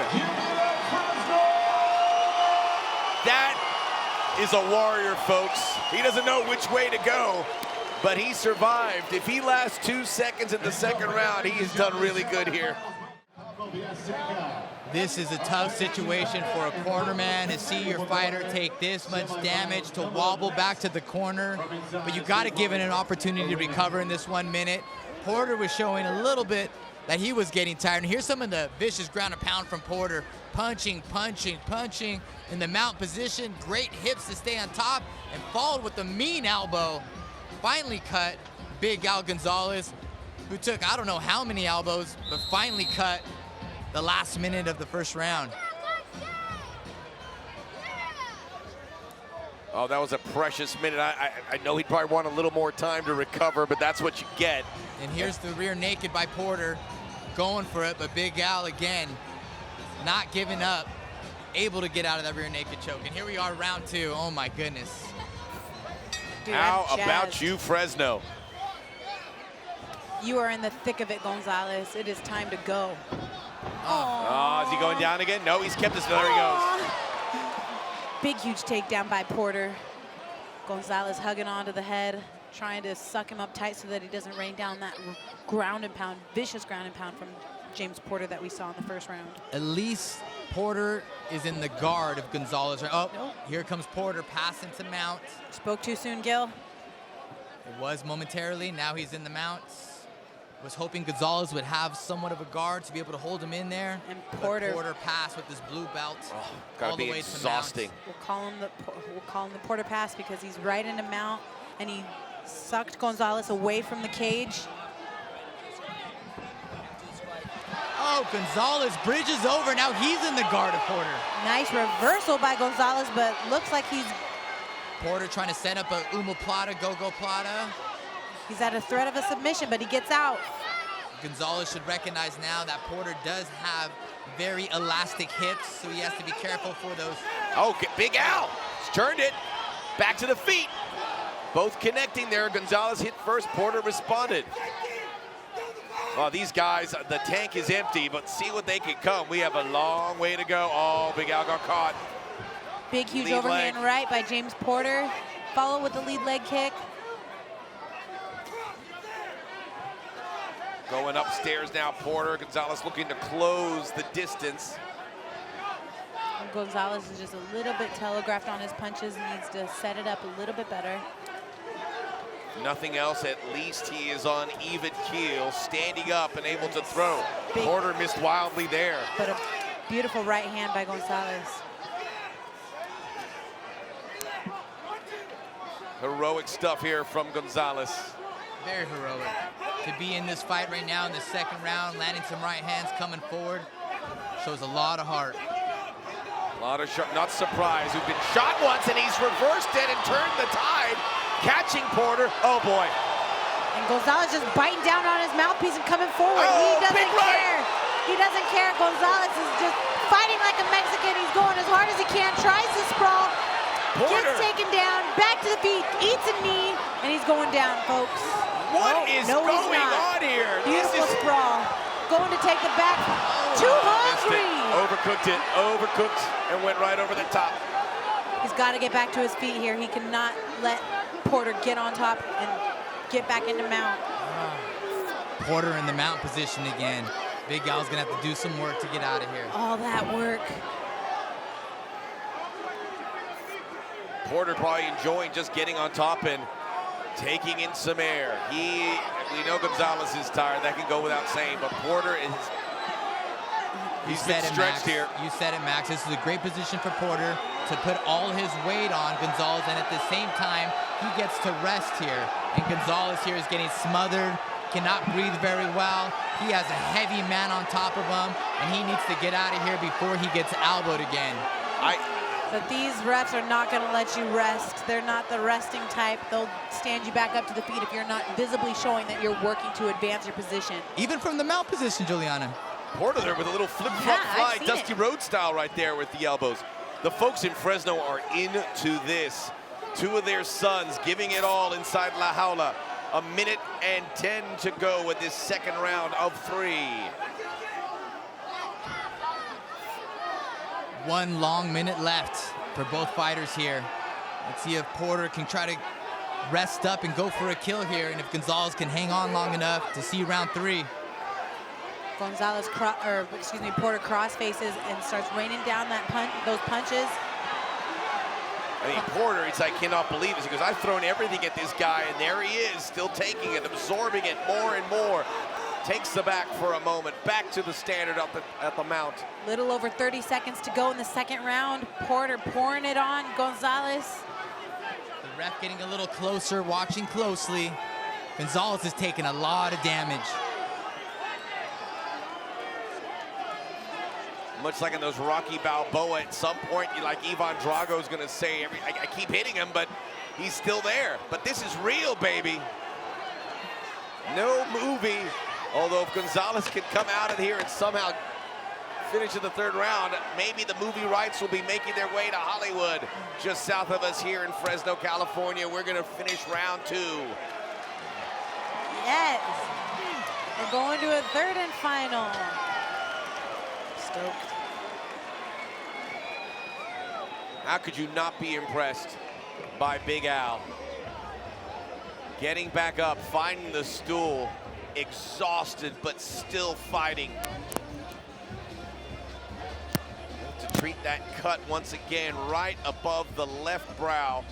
Speaker 1: That is a warrior, folks. He doesn't know which way to go, but he survived. If he lasts 2 seconds in the second round, he has done really good here.
Speaker 5: This is a tough situation for a cornerman to see your fighter take this much damage, to wobble back to the corner, but you got to give it an opportunity to recover in this 1 minute. Porter was showing a little bit that he was getting tired, and here's some of the vicious ground and pound from Porter. Punching, punching, punching in the mount position. Great hips to stay on top, and followed with a mean elbow. Finally cut Big Al Gonzalez, who took I don't know how many elbows, but finally cut the last minute of the first round.
Speaker 1: Oh, that was a precious minute. I know he'd probably want a little more time to recover, but that's what you get.
Speaker 5: And here's the rear naked by Porter, going for it, but Big Al again, not giving up, able to get out of that rear naked choke. And here we are, round 2. Oh my goodness.
Speaker 3: Dude,
Speaker 1: How
Speaker 3: I'm
Speaker 1: about
Speaker 3: jazzed.
Speaker 1: you, Fresno?
Speaker 3: You are in the thick of it, Gonzalez. It is time to go.
Speaker 1: Oh, is he going down again? No, he's kept us. There he goes.
Speaker 3: Big, huge takedown by Porter. Gonzalez hugging onto the head, trying to suck him up tight so that he doesn't rain down that ground and pound, vicious ground and pound from James Porter that we saw in the first round.
Speaker 5: At least Porter is in the guard of Gonzalez. Oh, here comes Porter passing to mount.
Speaker 3: Spoke too soon, Gil.
Speaker 5: It was momentarily, now he's in the mount. Was hoping Gonzalez would have somewhat of a guard to be able to hold him in there.
Speaker 3: And Porter
Speaker 5: passed with his blue belt.
Speaker 1: Gotta
Speaker 5: all the
Speaker 1: be
Speaker 5: way
Speaker 1: exhausting.
Speaker 5: To
Speaker 3: We'll call him the Porter pass because he's right into mount, and he sucked Gonzalez away from the cage.
Speaker 5: Oh, Gonzalez bridges over. Now he's in the guard of Porter.
Speaker 3: Nice reversal by Gonzalez, but looks like he's
Speaker 5: Porter trying to set up a omoplata, go-go plata.
Speaker 3: He's at a threat of a submission, but he gets out.
Speaker 5: Gonzalez should recognize now that Porter does have very elastic hips, so he has to be careful for those.
Speaker 1: Oh, Big Al. He's turned it. Back to the feet. Both connecting there. Gonzalez hit first. Porter responded. Well, these guys, the tank is empty, but see what they can come. We have a long way to go. Oh, Big Al got caught.
Speaker 3: Big, huge
Speaker 1: Lead
Speaker 3: overhand
Speaker 1: leg.
Speaker 3: right by James Porter. Follow with the lead leg kick.
Speaker 1: Going upstairs now, Porter. Gonzalez looking to close the distance.
Speaker 3: And Gonzalez is just a little bit telegraphed on his punches. He needs to set it up a little bit better.
Speaker 1: Nothing else, at least he is on even keel, standing up and able to throw. Porter missed wildly there.
Speaker 3: But a beautiful right hand by Gonzalez.
Speaker 1: Heroic stuff here from Gonzalez.
Speaker 5: Very heroic. To be in this fight right now in the second round, landing some right hands coming forward, shows a lot of heart.
Speaker 1: A lot of not surprised. We've been shot once and he's reversed it and turned the tide. Catching Porter. Oh boy.
Speaker 3: And Gonzalez just biting down on his mouthpiece and coming forward.
Speaker 1: Oh,
Speaker 3: he doesn't
Speaker 1: big right.
Speaker 3: care. He doesn't care. Gonzalez is just fighting like a Mexican. He's going as hard as he can, tries to sprawl,
Speaker 1: Porter.
Speaker 3: gets taken down, back to the feet, eets a knee, and he's going down, folks.
Speaker 1: What is
Speaker 3: no, he's
Speaker 1: going
Speaker 3: not.
Speaker 1: on here?
Speaker 3: Beautiful
Speaker 1: This is
Speaker 3: sprawl. Going to take the back. Too hungry.
Speaker 1: Overcooked it, overcooked, and went right over the top.
Speaker 3: He's got to get back to his feet here. He cannot let Porter get on top and get back into mount.
Speaker 5: Porter in the mount position again. Big Al's gonna have to do some work to get out of here.
Speaker 3: All that work.
Speaker 1: Porter probably enjoying just getting on top and taking in some air. We know Gonzalez is tired. That can go without saying, but Porter is he's been stretched here.
Speaker 5: You said it, Max. This is a great position for Porter to put all his weight on Gonzalez, and at the same time, he gets to rest here. And Gonzalez here is getting smothered, cannot breathe very well. He has a heavy man on top of him, and he needs to get out of here before he gets elbowed again.
Speaker 3: But these refs are not going to let you rest. They're not the resting type. They'll stand you back up to the feet if you're not visibly showing that you're working to advance your position.
Speaker 5: Even from the mount position, Juliana.
Speaker 1: Porter there with a little flip-flop
Speaker 3: Yeah,
Speaker 1: fly,
Speaker 3: I've seen
Speaker 1: Dusty
Speaker 3: it.
Speaker 1: Rhodes style right there with the elbows. The folks in Fresno are into this. Two of their sons giving it all inside La Jaula. 1:10 to go in this second round of 3.
Speaker 5: One long minute left for both fighters here. Let's see if Porter can try to rest up and go for a kill here, and if Gonzalez can hang on long enough to see round 3.
Speaker 3: Gonzalez, Porter cross faces and starts raining down those punches.
Speaker 1: I mean, Porter, I cannot believe it. He goes, I've thrown everything at this guy, and there he is, still taking it, absorbing it more and more. Takes the back for a moment, back to the standard at the mount.
Speaker 3: Little over 30 seconds to go in the second round. Porter pouring it on Gonzalez.
Speaker 5: The ref getting a little closer, watching closely. Gonzalez is taking a lot of damage.
Speaker 1: Much like in those Rocky Balboa, at some point, like Ivan Drago's gonna say, I keep hitting him, but he's still there. But this is real, baby. No movie. Although if Gonzalez can come out of here and somehow finish in the third round, maybe the movie rights will be making their way to Hollywood, just south of us here in Fresno, California. We're gonna finish round 2.
Speaker 3: Yes. We're going to a third and final. Stoked.
Speaker 1: How could you not be impressed by Big Al? Getting back up, finding the stool, exhausted but still fighting. To treat that cut once again right above the left brow.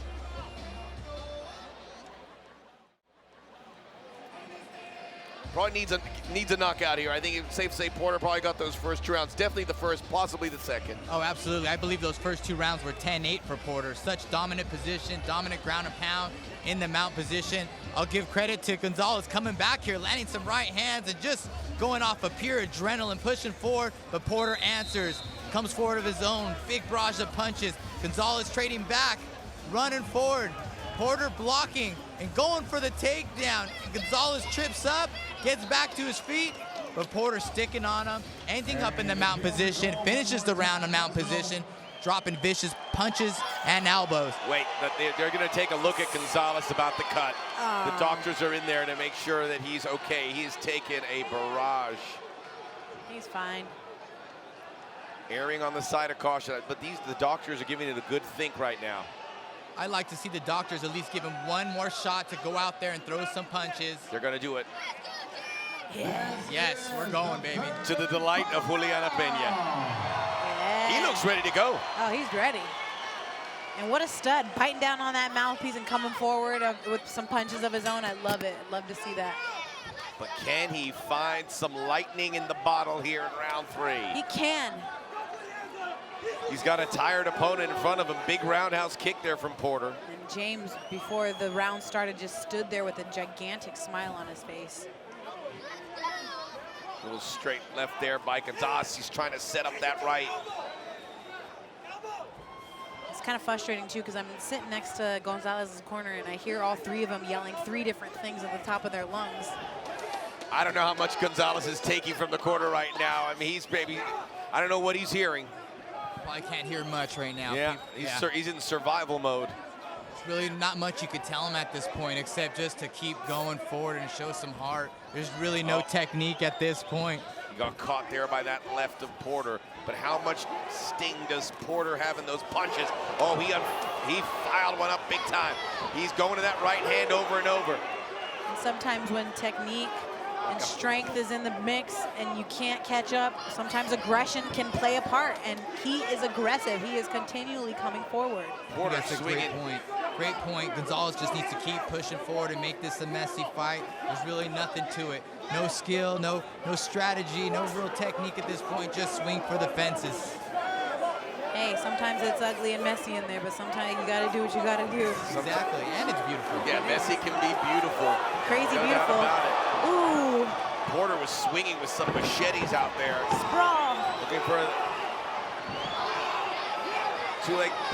Speaker 1: Probably needs a knockout here. I think it's safe to say Porter probably got those first 2 rounds. Definitely the first, possibly the second.
Speaker 5: Oh, absolutely. I believe those first 2 rounds were 10-8 for Porter. Such dominant position, dominant ground and pound in the mount position. I'll give credit to Gonzalez coming back here, landing some right hands and just going off of pure adrenaline, pushing forward, but Porter answers, comes forward of his own, big barrage of punches. Gonzalez trading back, running forward. Porter blocking and going for the takedown. Gonzalez trips up, gets back to his feet, but Porter sticking on him, ending up in the mount position, finishes the round in mount position. dropping vicious punches and elbows.
Speaker 1: Wait, they're going to take a look at Gonzalez about the cut. The doctors are in there to make sure that he's okay. He's taken a barrage.
Speaker 3: He's fine.
Speaker 1: Erring on the side of caution, but the doctors are giving it a good think right now.
Speaker 5: I'd like to see the doctors at least give him one more shot to go out there and throw some punches.
Speaker 1: They're going to do it.
Speaker 5: Yes, we're going, baby.
Speaker 1: To the delight of Juliana Pena.
Speaker 3: Yeah.
Speaker 1: He looks ready to go.
Speaker 3: Oh, he's ready. And what a stud, biting down on that mouthpiece and coming forward with some punches of his own. I love it. I'd love to see that.
Speaker 1: But can he find some lightning in the bottle here in round 3?
Speaker 3: He can.
Speaker 1: He's got a tired opponent in front of him. Big roundhouse kick there from Porter.
Speaker 3: And James, before the round started, just stood there with a gigantic smile on his face.
Speaker 1: A little straight left there by Gonzalez. He's trying to set up that right.
Speaker 3: It's kind of frustrating, too, because I'm sitting next to Gonzalez's corner, and I hear all 3 of them yelling 3 different things at the top of their lungs.
Speaker 1: I don't know how much Gonzalez is taking from the corner right now. I mean, I don't know what he's hearing.
Speaker 5: Well, I can't hear much right now.
Speaker 1: Yeah, he's in survival mode.
Speaker 5: There's really not much you could tell him at this point except just to keep going forward and show some heart. There's really no technique at this point.
Speaker 1: He got caught there by that left of Porter. But how much sting does Porter have in those punches? Oh, he filed one up big time. He's going to that right hand over and over.
Speaker 3: And sometimes when technique and strength is in the mix and you can't catch up, sometimes aggression can play a part, and he is aggressive. He is continually coming forward.
Speaker 1: Porter
Speaker 5: That's a
Speaker 1: swinging.
Speaker 5: great point. Great point. Gonzalez just needs to keep pushing forward and make this a messy fight. There's really nothing to it. No skill, no strategy, no real technique at this point. Just swing for the fences.
Speaker 3: Hey, sometimes it's ugly and messy in there, but sometimes you gotta do what you gotta do.
Speaker 5: Exactly, and it's beautiful.
Speaker 1: Yeah, messy can be beautiful.
Speaker 3: Crazy
Speaker 1: No doubt
Speaker 3: beautiful.
Speaker 1: about it.
Speaker 3: Ooh,
Speaker 1: Porter was swinging with some machetes out there.
Speaker 3: sprawl.
Speaker 1: Looking for a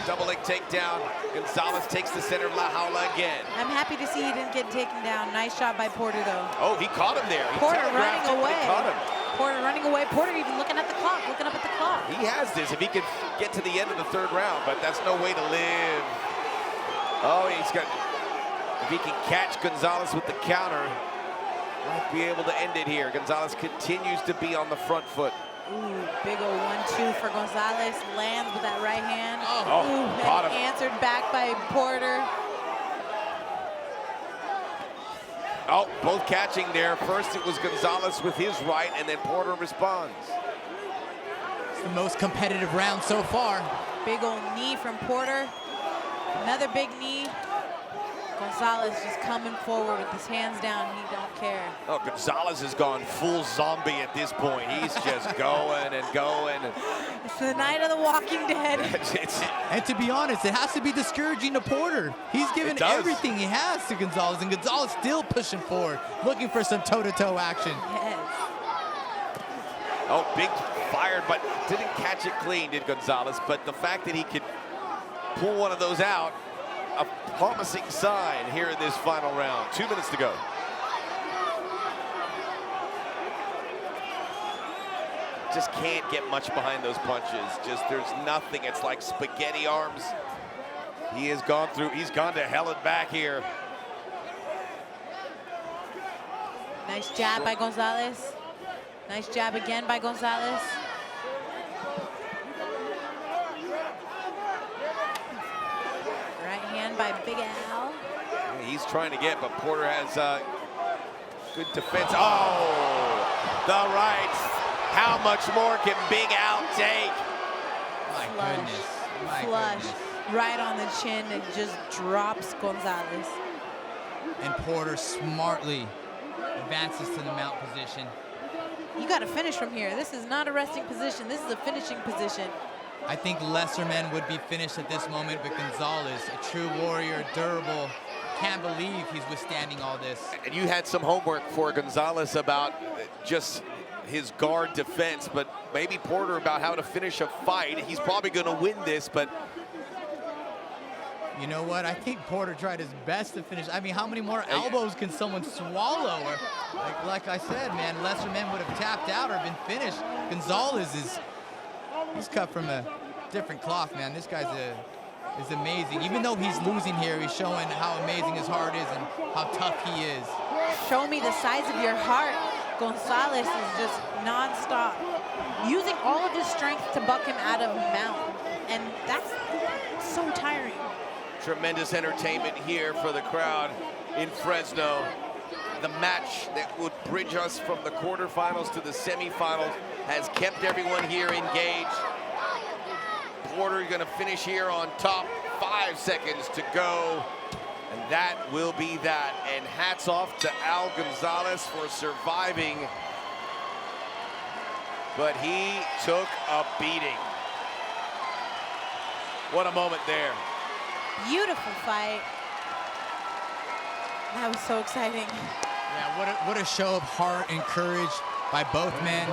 Speaker 1: double leg takedown. Gonzalez takes the center of La Jaula again.
Speaker 3: I'm happy to see he didn't get taken down. Nice shot by Porter, though.
Speaker 1: Oh, he caught him there. He
Speaker 3: Porter
Speaker 1: telegraphed
Speaker 3: running
Speaker 1: it, but
Speaker 3: away.
Speaker 1: He caught him.
Speaker 3: Porter running away. Porter even looking at the clock, looking up at the clock.
Speaker 1: He has this if he could get to the end of the 3rd round, but that's no way to live. Oh, if he can catch Gonzalez with the counter, might be able to end it here. Gonzalez continues to be on the front foot.
Speaker 3: Ooh, big ol' 1-2 for Gonzalez. Lands with that right hand.
Speaker 1: Oh, caught him.
Speaker 3: Answered back by Porter.
Speaker 1: Oh, both catching there. First it was Gonzalez with his right, and then Porter responds.
Speaker 5: It's the most competitive round so far.
Speaker 3: Big ol' knee from Porter. Another big knee. Gonzalez just coming forward with his hands down. He don't care.
Speaker 1: Oh, Gonzalez has gone full zombie at this point. He's just going and going.
Speaker 3: It's the night of the Walking Dead.
Speaker 5: And to be honest, it has to be discouraging to Porter. He's given everything he has to Gonzalez, and Gonzalez still pushing forward, looking for some toe-to-toe action.
Speaker 3: Yes.
Speaker 1: Oh, big fired, but didn't catch it clean, did Gonzalez. But the fact that he could pull one of those out, a promising sign here in this final round. 2 minutes to go. Just can't get much behind those punches. Just there's nothing. It's like spaghetti arms. He has gone to hell and back here.
Speaker 3: Nice jab by Gonzalez. Nice jab again by Gonzalez. Right hand by Big Al.
Speaker 1: He's trying to get, but Porter has good defense. Oh, the right. How much more can Big Al take?
Speaker 5: My goodness. My
Speaker 3: Flush.
Speaker 5: goodness.
Speaker 3: Right on the chin and just drops Gonzalez.
Speaker 5: And Porter smartly advances to the mount position.
Speaker 3: You got to finish from here. This is not a resting position. This is a finishing position.
Speaker 5: I think lesser men would be finished at this moment, but Gonzalez, a true warrior, durable, can't believe he's withstanding all this.
Speaker 1: And you had some homework for Gonzalez about just his guard defense, but maybe Porter about how to finish a fight. He's probably going to win this, but
Speaker 5: you know what? I think Porter tried his best to finish. I mean, how many more elbows can someone swallow? Or, like I said, man, lesser men would have tapped out or been finished. Gonzalez he's cut from a different cloth, man. This guy's is amazing. Even though he's losing here, he's showing how amazing his heart is and how tough he is.
Speaker 3: Show me the size of your heart. Gonzalez is just nonstop, using all of his strength to buck him out of mount. And that's so tiring.
Speaker 1: Tremendous entertainment here for the crowd in Fresno. The match that would bridge us from the quarterfinals to the semifinals has kept everyone here engaged. Porter going to finish here on top. 5 seconds to go. And that will be that. And hats off to Al Gonzalez for surviving. But he took a beating. What a moment there.
Speaker 3: Beautiful fight. That was so exciting.
Speaker 5: Yeah, what a show of heart and courage by both men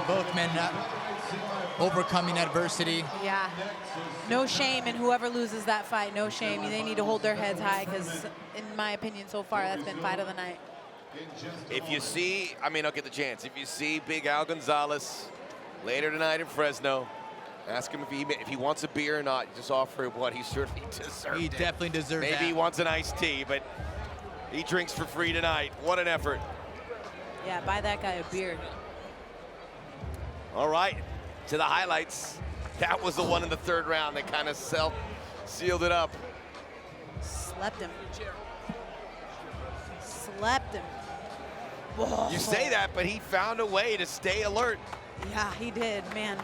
Speaker 5: not overcoming adversity.
Speaker 3: Yeah, no shame in whoever loses that fight, no shame. They need to hold their heads high because, in my opinion, so far, that's been fight of the night.
Speaker 1: If you see, I may not get the chance, if you see Big Al Gonzalez later tonight in Fresno, ask him if he wants a beer or not. Just offer him what he certainly deserved.
Speaker 5: He definitely deserved that.
Speaker 1: Maybe he wants an iced tea, but he drinks for free tonight. What an effort.
Speaker 3: Yeah, buy that guy a beer.
Speaker 1: All right, to the highlights. That was the one in the third round that kind of sealed it up.
Speaker 3: Slept him. Slept him. Whoa.
Speaker 1: You say that, but he found a way to stay alert.
Speaker 3: Yeah, he did, man.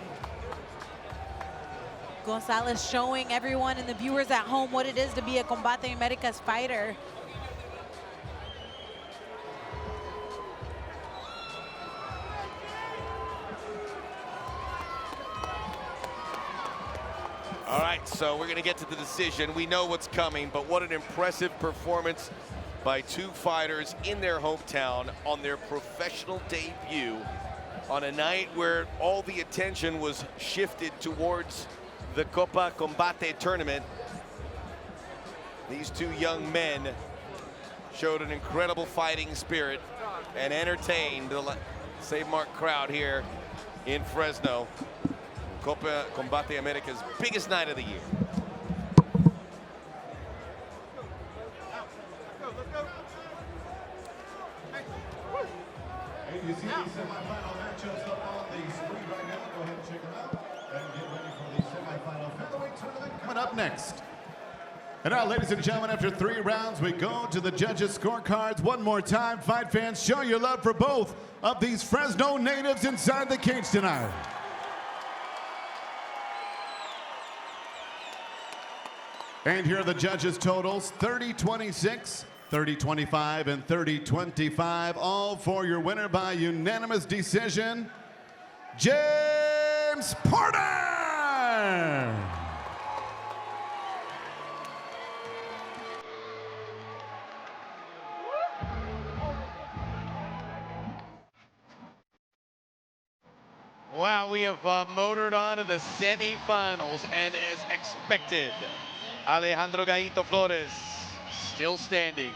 Speaker 3: Gonzalez showing everyone and the viewers at home what it is to be a Combate Americas fighter.
Speaker 1: All right, so we're gonna get to the decision. We know what's coming, but what an impressive performance by two fighters in their hometown on their professional debut on a night where all the attention was shifted towards the Copa Combate tournament. These two young men showed an incredible fighting spirit and entertained the Save Mark crowd here in Fresno. Copa Combate America's biggest night of the year.
Speaker 4: And you see these semifinal matchups up on the screen right now. Go ahead and check them out and get ready for the semifinal featherweight tournament coming up next. And now, ladies and gentlemen, after 3 rounds, we go to the judges' scorecards. One more time, fight fans, show your love for both of these Fresno natives inside the cage tonight. And here are the judges' totals: 30-26, 30-25, and 30-25, all for your winner by unanimous decision, James Porter!
Speaker 2: Wow, we have motored on to the semifinals, and as expected, Alejandro Gallito Flores still standing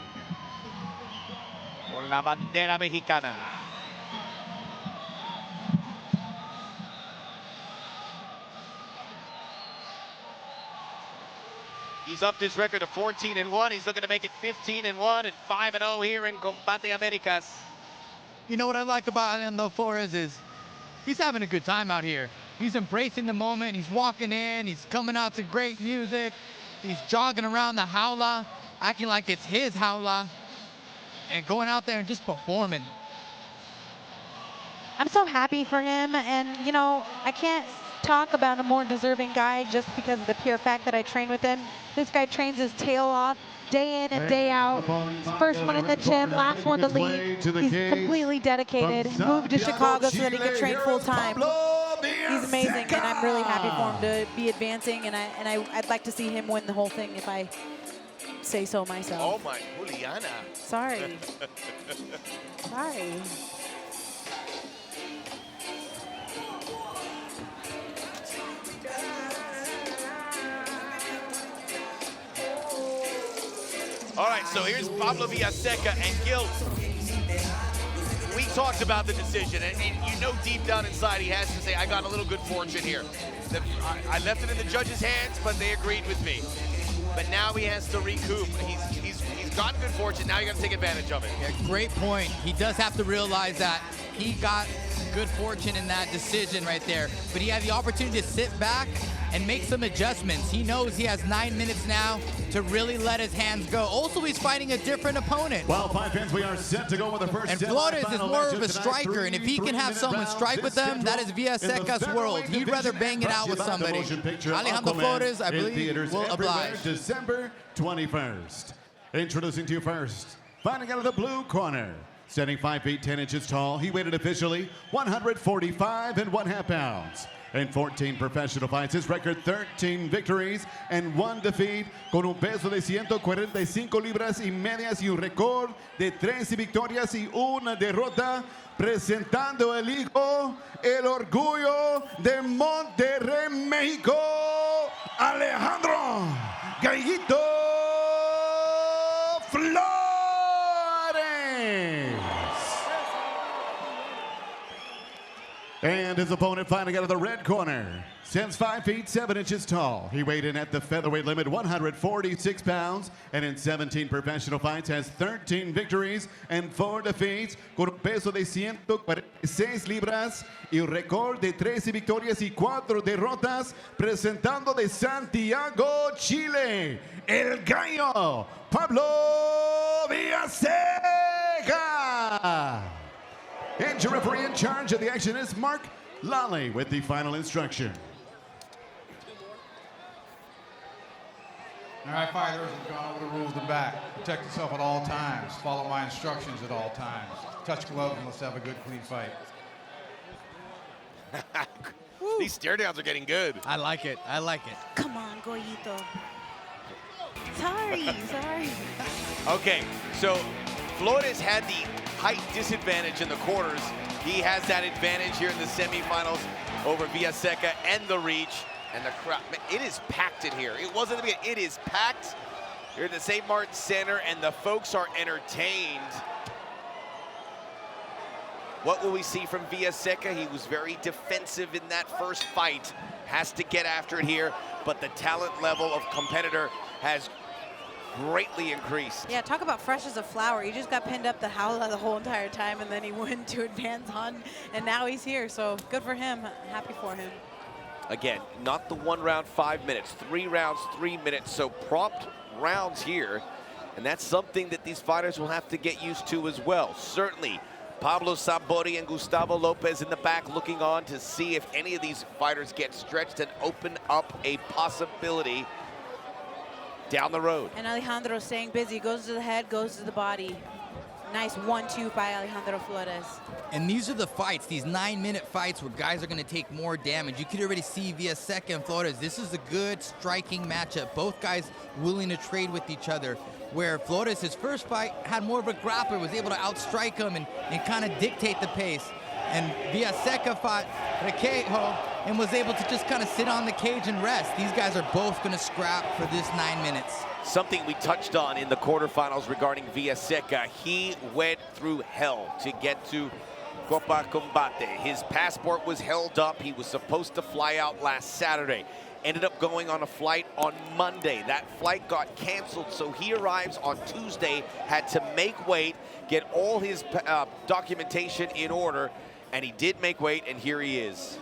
Speaker 2: por la bandera mexicana. He's upped his record to 14-1. He's looking to make it 15-1 and 5-0 here in Combate Americas.
Speaker 5: You know what I like about Alejandro Flores is he's having a good time out here. He's embracing the moment. He's walking in. He's coming out to great music. He's jogging around the Jaula, acting like it's his Jaula, and going out there and just performing.
Speaker 3: I'm so happy for him, and you know, I can't talk about a more deserving guy just because of the pure fact that I train with him. This guy trains his tail off day in and day out. First one in the gym, last one to leave. He's completely dedicated. Moved to Chicago so that he could train full time. He's amazing, and I'm really happy for him to be advancing, and I'd like to see him win the whole thing if I say so myself.
Speaker 1: Oh my, Juliana.
Speaker 3: Sorry. Sorry.
Speaker 1: All right, so here's Pablo Villaseca and Gil. We
Speaker 2: talked about the decision, and you know deep down inside he has to say, I got a little good fortune here. I left it in the judges' hands, but they agreed with me. But now he has to recoup. He's gotten good fortune. Now you got to take advantage of it.
Speaker 5: Yeah, great point. He does have to realize that he got good fortune in that decision right there. But he had the opportunity to sit back and make some adjustments. He knows he has 9 minutes now to really let his hands go. Also, he's fighting a different opponent.
Speaker 4: Well, 5 pins, we are set to go with the first.
Speaker 5: And Flores is more of a striker, and if he can have someone strike with them, that is Villaseca's world. He'd rather bang it out with somebody. Alejandro Flores, I believe, will oblige.
Speaker 4: December 21st. Introducing to you first, fighting out of the blue corner. Standing 5 feet 10 inches tall, he weighed officially 145.5 pounds. In 14 professional fights, his record 13 victories and 1 defeat, con un peso de 145 libras y medias y un récord de 13 victorias y una derrota, presentando el hijo, el orgullo de Monterrey, México, Alejandro Gallito Flores. And his opponent fighting out of the red corner. Stands 5 feet 7 inches tall. He weighed in at the featherweight limit 146 pounds, and in 17 professional fights has 13 victories and 4 defeats, con un peso de 146 libras y un récord de 13 victorias y 4 derrotas, presentando de Santiago, Chile, el gallo Pablo Villaseca. And your referee in charge of the action is Mark Lally with the final instruction.
Speaker 9: All right, fighters, we've gone over the rules to back. Protect yourself at all times. Follow my instructions at all times. Touch gloves and let's have a good, clean fight.
Speaker 2: These stare downs are getting good.
Speaker 5: I like it. I like it.
Speaker 3: Come on, Goyito. Sorry.
Speaker 2: Okay, so Flores had the height disadvantage in the quarters. He has that advantage here in the semifinals over Villaseca and the reach. And the crowd, it is packed in here. It wasn't the beginning, it is packed here at the St. Martin Center, and the folks are entertained. What will we see from Villaseca? He was very defensive in that first fight. Has to get after it here, but the talent level of competitor has greatly increased.
Speaker 3: Yeah, talk about fresh as a flower. He just got pinned up the Jaula the whole entire time, and then he went to advance on, and now he's here. So good for him. Happy for him.
Speaker 2: Again, not the 1 round, 5 minutes, 3 rounds, 3 minutes. So prompt rounds here, and that's something that these fighters will have to get used to as well. Certainly, Pablo Sabori and Gustavo Lopez in the back looking on to see if any of these fighters get stretched and open up a possibility down the road.
Speaker 3: And Alejandro staying busy, goes to the head, goes to the body. Nice 1-2 by Alejandro Flores.
Speaker 5: And these are the fights, these 9-minute fights where guys are going to take more damage. You could already see Villaseca and Flores. This is a good striking matchup. Both guys willing to trade with each other. Where Flores, his first fight, had more of a grappler, was able to outstrike him and kind of dictate the pace. And Villaseca fought Requejo and was able to just kind of sit on the cage and rest. These guys are both going to scrap for this 9 minutes.
Speaker 2: Something we touched on in the quarterfinals regarding Villaseca. He went through hell to get to Copa Combate. His passport was held up. He was supposed to fly out last Saturday. Ended up going on a flight on Monday. That flight got canceled, so he arrives on Tuesday, had to make weight, get all his documentation in order, and he did make weight, and here he is.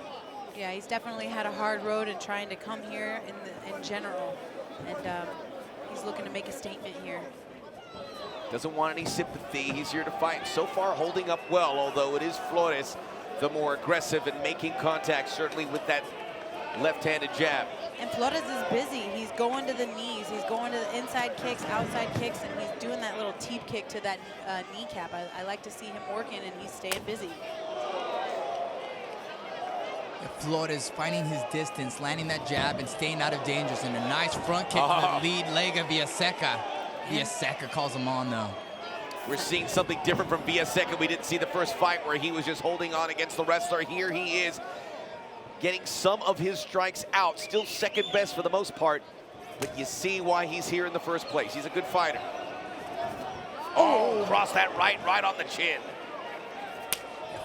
Speaker 3: Yeah, he's definitely had a hard road in trying to come here in general. And he's looking to make a statement here.
Speaker 2: Doesn't want any sympathy. He's here to fight. So far, holding up well, although it is Flores the more aggressive and making contact, certainly with that left-handed jab.
Speaker 3: And Flores is busy. He's going to the knees. He's going to the inside kicks, outside kicks, and he's doing that little teep kick to that kneecap. I like to see him working, and he's staying busy.
Speaker 5: Flores finding his distance, landing that jab and staying out of danger. And a nice front kick to the lead leg of Villaseca. Villaseca calls him on, though.
Speaker 2: We're seeing something different from Villaseca. We didn't see the first fight where he was just holding on against the wrestler. Here he is getting some of his strikes out. Still second best for the most part, but you see why he's here in the first place. He's a good fighter. Oh, cross that right on the chin.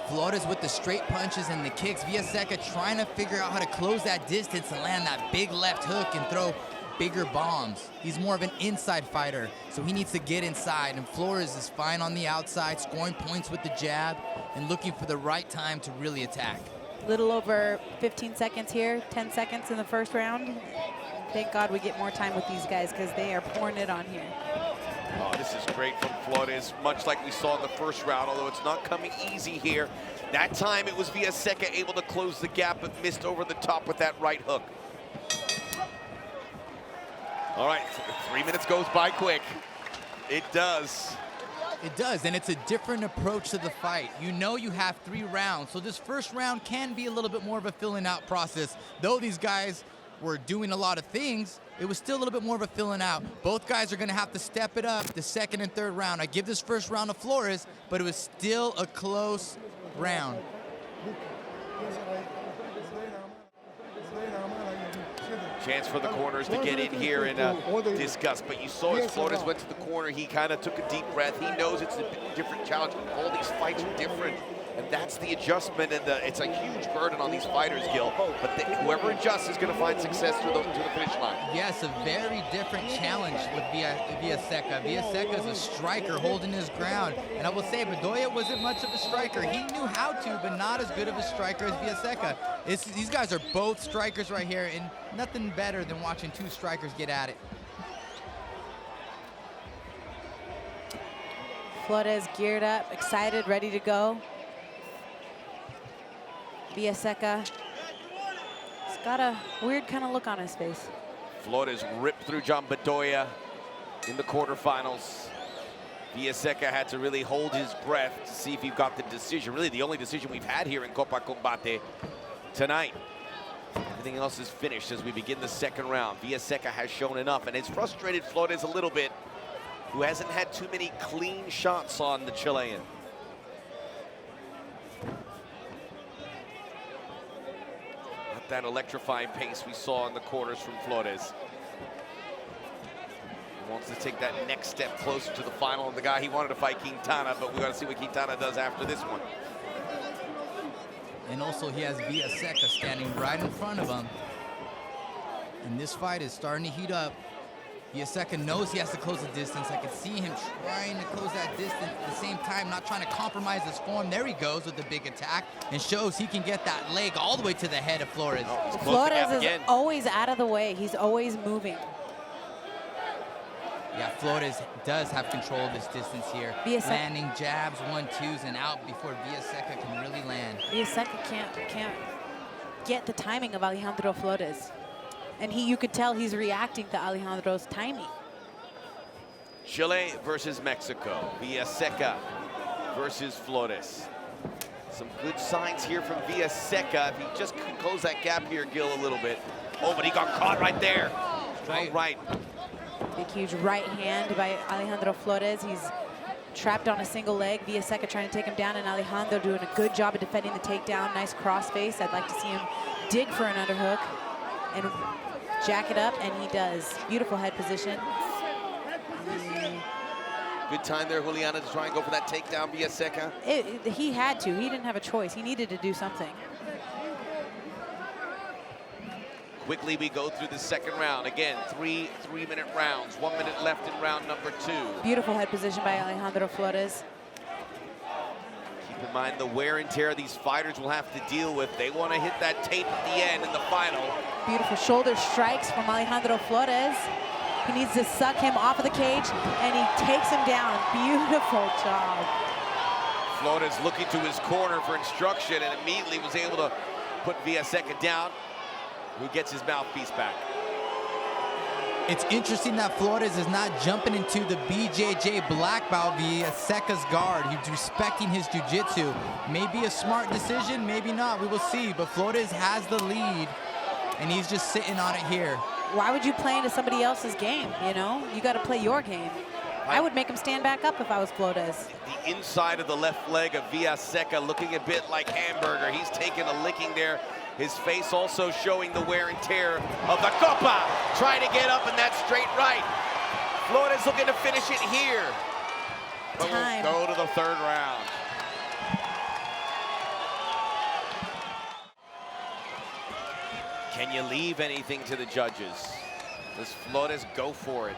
Speaker 5: Flores with the straight punches and the kicks. Villaseca trying to figure out how to close that distance and land that big left hook and throw bigger bombs. He's more of an inside fighter, so he needs to get inside. And Flores is fine on the outside, scoring points with the jab and looking for the right time to really attack.
Speaker 3: Little over 15 seconds here, 10 seconds in the first round. Thank God we get more time with these guys because they are pouring it on here.
Speaker 1: Oh, this is great from Flores, much like we saw in the first round, although it's not coming easy here. That time it was Villaseca able to close the gap, but missed over the top with that right hook. All right, 3 minutes goes by quick. It does.
Speaker 5: It does, and it's a different approach to the fight. You know you have 3 rounds, so this first round can be a little bit more of a filling out process. Though these guys were doing a lot of things, it was still a little bit more of a filling out. Both guys are gonna have to step it up the second and third round. I give this first round to Flores, but it was still a close round.
Speaker 1: Chance for the corners to get in here and discuss, but you saw as Flores went to the corner, he kind of took a deep breath. He knows it's a different challenge. All these fights are different, and that's the adjustment, and it's a huge burden on these fighters, Gil, but whoever adjusts is going to find success to the finish line.
Speaker 5: Yes, a very different challenge with Villaseca. Villaseca is a striker holding his ground, and I will say Bedoya wasn't much of a striker. He knew how to, but not as good of a striker as Villaseca. These guys are both strikers right here, and nothing better than watching 2 strikers get at it.
Speaker 3: Flores geared up, excited, ready to go. Villaseca, he's got a weird kind of look on his face.
Speaker 1: Flores ripped through John Bedoya in the quarterfinals. Villaseca had to really hold his breath to see if he got the decision. Really the only decision we've had here in Copa Combate tonight. Everything else is finished as we begin the second round. Villaseca has shown enough, and it's frustrated Flores a little bit, who hasn't had too many clean shots on the Chilean. That electrifying pace we saw in the corners from Flores. He wants to take that next step closer to the final, and the guy he wanted to fight, Quintana, but we got to see what Quintana does after this one.
Speaker 5: And also he has Villaseca standing right in front of him. And this fight is starting to heat up. Villaseca knows he has to close the distance. I can see him trying to close that distance at the same time, not trying to compromise his form. There he goes with the big attack and shows he can get that leg all the way to the head of Flores.
Speaker 1: Oh,
Speaker 3: Flores is always out of the way. He's always moving.
Speaker 5: Yeah, Flores does have control of this distance here. Landing jabs, 1-2s, and out before Villaseca can really land.
Speaker 3: Villaseca can't get the timing of Alejandro Flores. And you could tell he's reacting to Alejandro's timing.
Speaker 1: Chile versus Mexico. Villaseca versus Flores. Some good signs here from Villaseca. If he just can close that gap here, Gil, a little bit. Oh, but he got caught right there. Right.
Speaker 3: Big, huge right hand by Alejandro Flores. He's trapped on a single leg. Villaseca trying to take him down, and Alejandro doing a good job of defending the takedown. Nice cross face. I'd like to see him dig for an underhook and jack it up, and he does. Beautiful head position.
Speaker 1: Good time there, Juliana, to try and go for that takedown, Villaseca.
Speaker 3: He had to. He didn't have a choice. He needed to do something.
Speaker 1: Quickly, we go through the second round. Again, 3 3-minute rounds. 1 minute left in round number 2.
Speaker 3: Beautiful head position by Alejandro Flores.
Speaker 1: Keep in mind the wear and tear these fighters will have to deal with. They want to hit that tape at the end in the final.
Speaker 3: Beautiful shoulder strikes from Alejandro Flores. He needs to suck him off of the cage, and he takes him down. Beautiful job.
Speaker 1: Flores looking to his corner for instruction and immediately was able to put Villaseca down, who gets his mouthpiece back.
Speaker 5: It's interesting that Flores is not jumping into the BJJ black belt Villaseca's guard. He's respecting his jiu-jitsu. Maybe a smart decision, maybe not. We will see. But Flores has the lead, and he's just sitting on it here.
Speaker 3: Why would you play into somebody else's game, you know? You got to play your game. I would make him stand back up if I was Flores.
Speaker 1: The inside of the left leg of Villaseca looking a bit like Hamburger. He's taking a licking there. His face also showing the wear and tear of the Copa. Trying to get up in that straight right. Flores looking to finish it here. But we'll go to the third round. Can you leave anything to the judges? Does Flores go for it?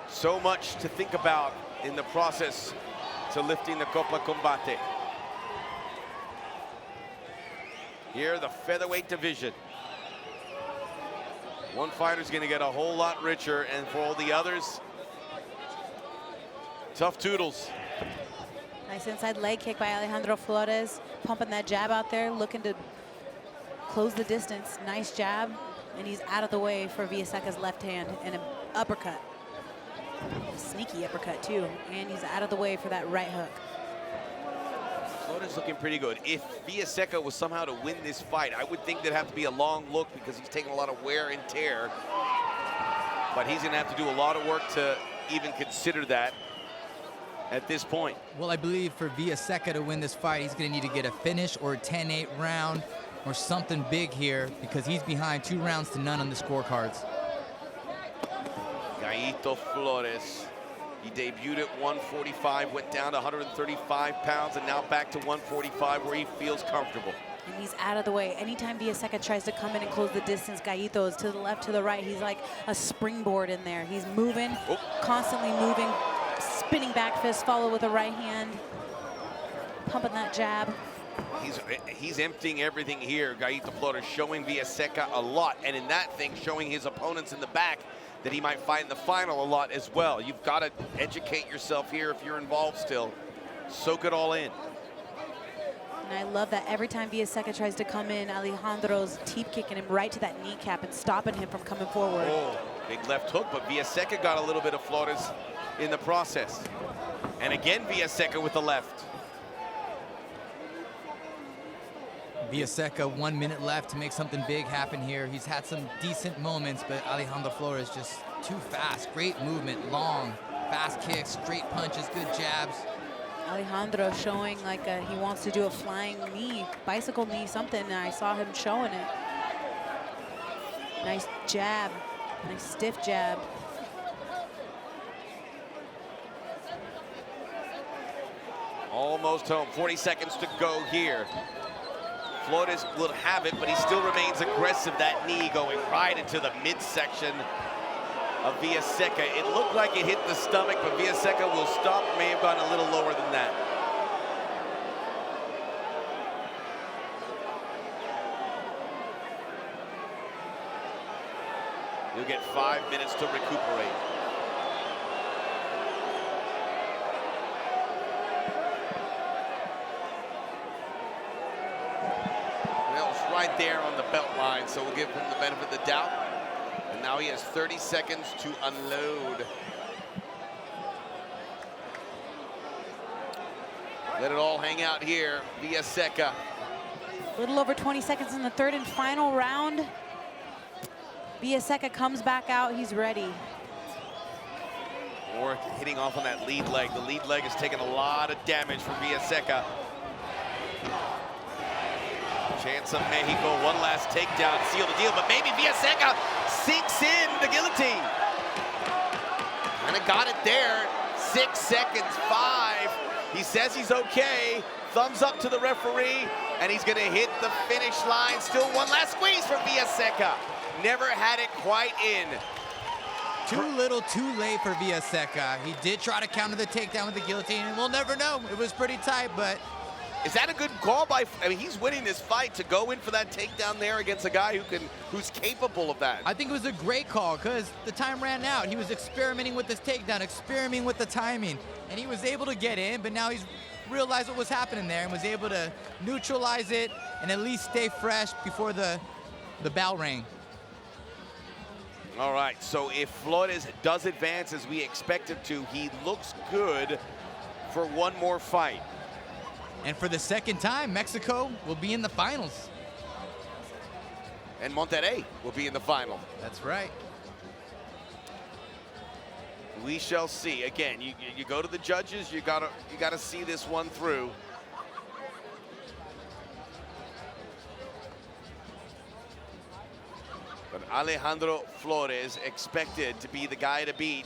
Speaker 1: So much to think about in the process to lifting the Copa Combate. Here, the featherweight division. One fighter's gonna get a whole lot richer, and for all the others, tough toodles.
Speaker 3: Nice inside leg kick by Alejandro Flores, pumping that jab out there, looking to close the distance. Nice jab, and he's out of the way for Villaseca's left hand and an uppercut. A sneaky uppercut too, and he's out of the way for that right hook.
Speaker 1: Flores looking pretty good. If Villaseca was somehow to win this fight, I would think there'd have to be a long look because he's taking a lot of wear and tear. But he's gonna have to do a lot of work to even consider that at this point.
Speaker 5: Well, I believe for Villaseca to win this fight, he's gonna need to get a finish or a 10-8 round or something big here because he's behind 2 rounds to none on the scorecards.
Speaker 1: Gallito Flores, he debuted at 145, went down to 135 pounds, and now back to 145 where he feels comfortable.
Speaker 3: And he's out of the way. Anytime Villaseca tries to come in and close the distance, Gallito is to the left, to the right. He's like a springboard in there. He's moving, constantly moving, spinning back fist, follow with a right hand, pumping that jab.
Speaker 1: He's emptying everything here. Gallito Flores showing Villaseca a lot, and in that thing, showing his opponents in the back that he might fight in the final a lot as well. You've got to educate yourself here if you're involved still. Soak it all in.
Speaker 3: And I love that every time Villaseca tries to come in, Alejandro's teep kicking him right to that kneecap and stopping him from coming forward.
Speaker 1: Oh, big left hook, but Villaseca got a little bit of Flores in the process. And again, Villaseca with the left.
Speaker 5: Villaseca, 1 minute left to make something big happen here. He's had some decent moments, but Alejandro Flores just too fast. Great movement, long, fast kicks, straight punches, good jabs.
Speaker 3: Alejandro showing like he wants to do a flying knee, bicycle knee, something. And I saw him showing it. Nice jab, nice stiff jab.
Speaker 1: Almost home, 40 seconds to go here. Flores will have it, but he still remains aggressive. That knee going right into the midsection of Villaseca. It looked like it hit the stomach, but Villaseca will stop. May have gone a little lower than that. You'll get 5 minutes to recuperate. Right there on the belt line, so we'll give him the benefit of the doubt. And now he has 30 seconds to unload. Let it all hang out here, Villaseca.
Speaker 3: A little over 20 seconds in the third and final round. Villaseca comes back out, he's ready.
Speaker 1: Or hitting off on that lead leg. The lead leg has taken a lot of damage from Villaseca. Chance of Mexico, one last takedown, seal the deal, but maybe Villaseca sinks in the guillotine. Kind of got it there. 6 seconds, 5. He says he's okay. Thumbs up to the referee, and he's gonna hit the finish line. Still one last squeeze for Villaseca. Never had it quite in.
Speaker 5: Too little, too late for Villaseca. He did try to counter the takedown with the guillotine, and we'll never know. It was pretty tight, but
Speaker 1: is that a good call by, I mean, he's winning this fight to go in for that takedown there against a guy who's capable of that.
Speaker 5: I think it was a great call because the time ran out. He was experimenting with this takedown, experimenting with the timing, and he was able to get in, but now he's realized what was happening there and was able to neutralize it and at least stay fresh before the bell rang.
Speaker 1: All right, so if Flores does advance as we expect him to, he looks good for one more fight.
Speaker 5: And for the second time, Mexico will be in the finals.
Speaker 1: And Monterrey will be in the final.
Speaker 5: That's right.
Speaker 1: We shall see. Again, you go to the judges, you gotta see this one through. But Alejandro Flores, expected to be the guy to beat,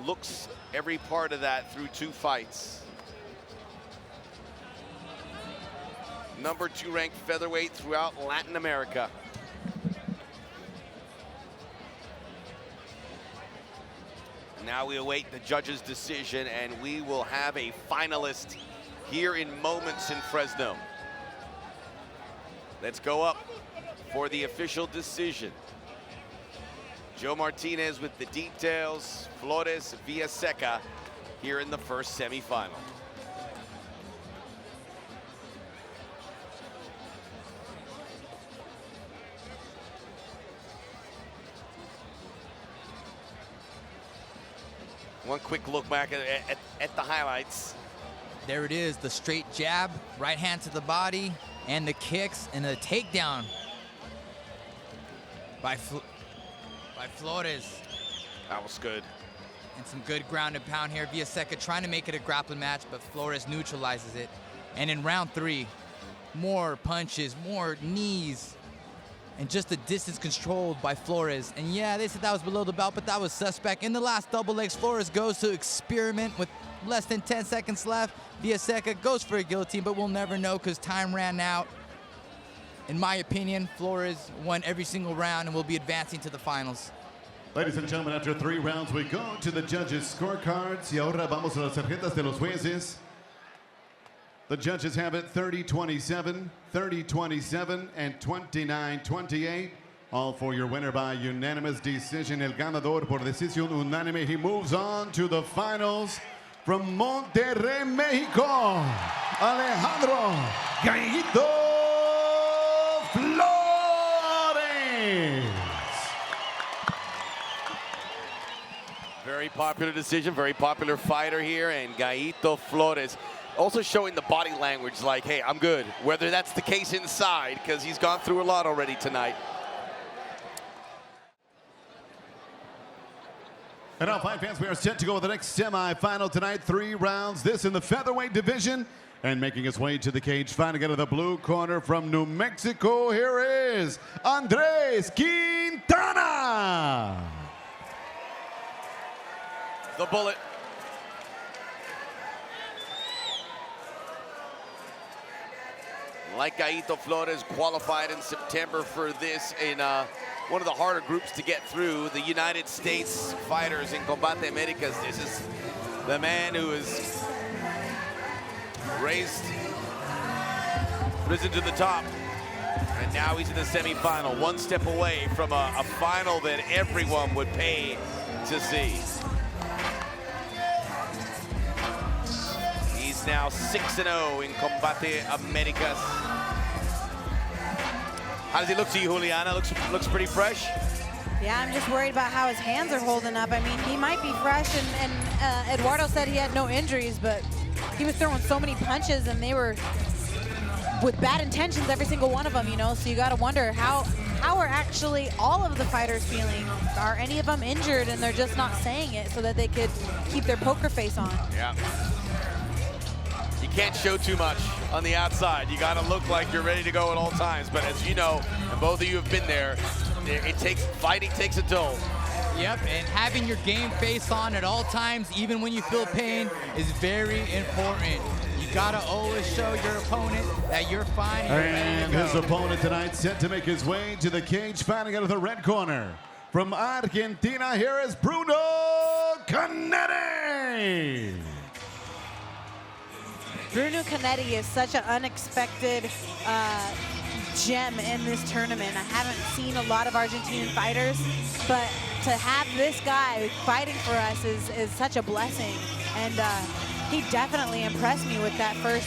Speaker 1: looks every part of that through 2 fights. #2 ranked featherweight throughout Latin America. Now we await the judge's decision, and we will have a finalist here in moments in Fresno. Let's go up for the official decision. Joe Martinez with the details, Flores Villaseca here in the first semifinal. One quick look back at the highlights.
Speaker 5: There it is, the straight jab, right hand to the body, and the kicks, and the takedown by Flores.
Speaker 1: That was good.
Speaker 5: And some good ground and pound here. Villaseca trying to make it a grappling match, but Flores neutralizes it. And in round 3, more punches, more knees, and just the distance controlled by Flores. And yeah, they said that was below the belt, but that was suspect. In the last double legs, Flores goes to experiment with less than 10 seconds left. Villaseca goes for a guillotine, but we'll never know because time ran out. In my opinion, Flores won every single round and will be advancing to the finals.
Speaker 4: Ladies and gentlemen, after 3 rounds, we go to the judges' scorecards. Y ahora vamos a las tarjetas de los jueces. The judges have it 30-27, 30-27, and 29-28. All for your winner by unanimous decision. El ganador por decisión unánime. He moves on to the finals from Monterrey, Mexico. Alejandro Gallito Flores.
Speaker 1: Very popular decision, very popular fighter here, and Gallito Flores also showing the body language like, hey, I'm good. Whether that's the case inside, because he's gone through a lot already tonight.
Speaker 4: And now, fight fans, we are set to go with the next semifinal tonight. 3 rounds, this in the featherweight division. And making his way to the cage, fighting out of the blue corner from New Mexico, here is Andres Quintana.
Speaker 1: The bullet. Like Gallito Flores, qualified in September for this in one of the harder groups to get through, the United States fighters in Combate Americas. This is the man who is risen to the top, and now he's in the semifinal, one step away from a final that everyone would pay to see. He's now 6-0 in Combate Americas. How does he look to you, Juliana? Looks pretty fresh?
Speaker 3: Yeah, I'm just worried about how his hands are holding up. I mean, he might be fresh, and Eduardo said he had no injuries, but he was throwing so many punches, and they were with bad intentions, every single one of them, you know? So you got to wonder how are actually all of the fighters feeling? Are any of them injured and they're just not saying it so that they could keep their poker face on?
Speaker 1: Yeah. You can't show too much on the outside. You got to look like you're ready to go at all times. But as you know, and both of you have been there, fighting takes a toll.
Speaker 5: Yep, and having your game face on at all times, even when you feel pain, is very important. You gotta always show your opponent that you're fine.
Speaker 4: And his opponent tonight set to make his way to the cage, fighting out of the red corner. From Argentina, here is Bruno Canetti.
Speaker 3: Bruno Canetti is such an unexpected gem in this tournament. I haven't seen a lot of Argentinian fighters, but to have this guy fighting for us is such a blessing. And he definitely impressed me with that first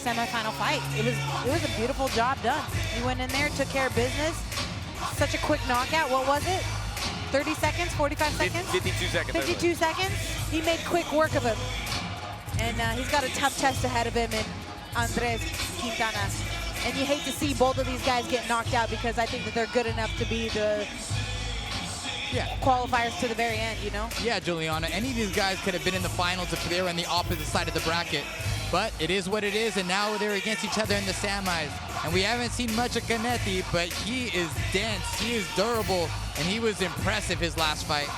Speaker 3: semifinal fight. It was a beautiful job done. He went in there, took care of business. Such a quick knockout. What was it? 30 seconds, 45 seconds?
Speaker 1: 52 seconds.
Speaker 3: 52 seconds. He made quick work of him. And he's got a tough test ahead of him in Andres Quintana. And you hate to see both of these guys get knocked out because I think that they're good enough to be the qualifiers to the very end, you know?
Speaker 5: Yeah, Juliana, any of these guys could have been in the finals if they were on the opposite side of the bracket. But it is what it is, and now they're against each other in the semis. And we haven't seen much of Canetti, but he is dense, he is durable, and he was impressive his last fight.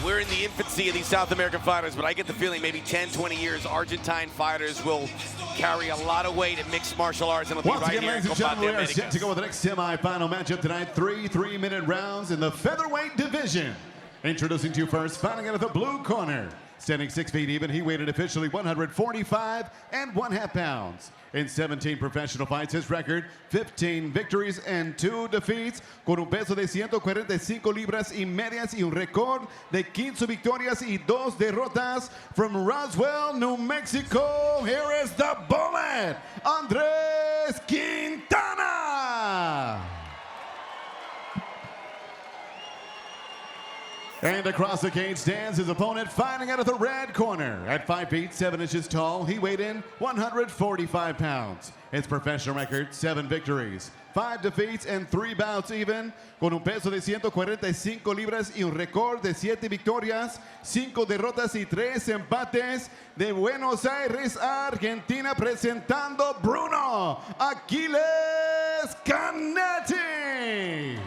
Speaker 1: We're in the infancy of these South American fighters, but I get the feeling maybe 10, 20 years, Argentine fighters will carry a lot of weight in mixed martial arts, and it'll be
Speaker 4: Once
Speaker 1: right
Speaker 4: again,
Speaker 1: here in
Speaker 4: ladies and gentlemen, we are
Speaker 1: Combate
Speaker 4: set to go with the next semi-final matchup tonight. Three 3-minute rounds in the featherweight division. Introducing to you first, fighting out of the blue corner. Standing 6 feet even, he weighed in officially 145 1/2 pounds. In 17 professional fights, his record, 15 victories and 2 defeats, con un peso de 145 libras y medias y un récord de 15 victorias y 2 derrotas. From Roswell, New Mexico, here is the Bullet, Andrés Quintana. And across the cage stands his opponent, fighting out of the red corner. At 5 feet 7 inches tall, he weighed in 145 pounds. His professional record, 7 victories, 5 defeats, and 3 bouts even, con un peso de 145 libras y un récord de 7 victorias, 5 derrotas y 3 empates. De Buenos Aires, Argentina, presentando Bruno Aquiles Canetti.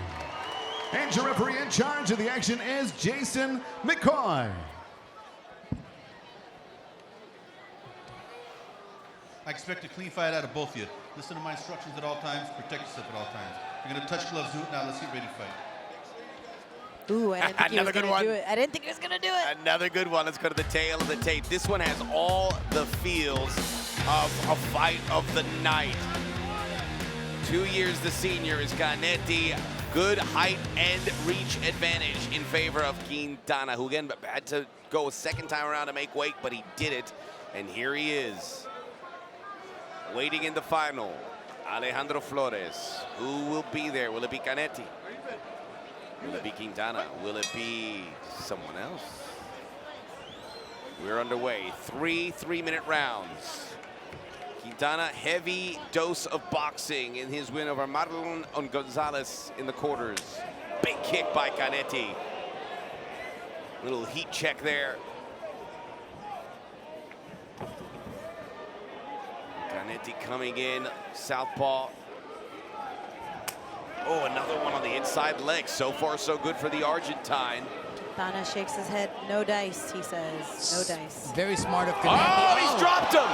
Speaker 4: And your referee in charge of the action is Jason McCoy.
Speaker 6: I expect a clean fight out of both of you. Listen to my instructions at all times. Protect yourself at all times. You're going to touch gloves, do it now. Let's get ready to fight.
Speaker 3: Ooh, I didn't think he was
Speaker 1: Another good
Speaker 3: going to
Speaker 1: one.
Speaker 3: do it. I didn't think he was going to do it.
Speaker 1: Another good one. Let's go to the tail of the tape. This one has all the feels of a fight of the night. 2 years the senior is Canetti. Good height and reach advantage in favor of Quintana, who again had to go a second time around to make weight, but he did it. And here he is, waiting in the final. Alejandro Flores. Who will be there? Will it be Canetti? Will it be Quintana? Will it be someone else? We're underway. 3 3-minute rounds. Quintana, heavy dose of boxing in his win over Marlon Gonzalez in the quarters. Big kick by Canetti. Little heat check there. Canetti coming in, southpaw. Oh, another one on the inside leg. So far, so good for the Argentine.
Speaker 3: Quintana shakes his head. No dice, he says. No dice.
Speaker 5: Very smart of Canetti.
Speaker 1: Oh, he's dropped him.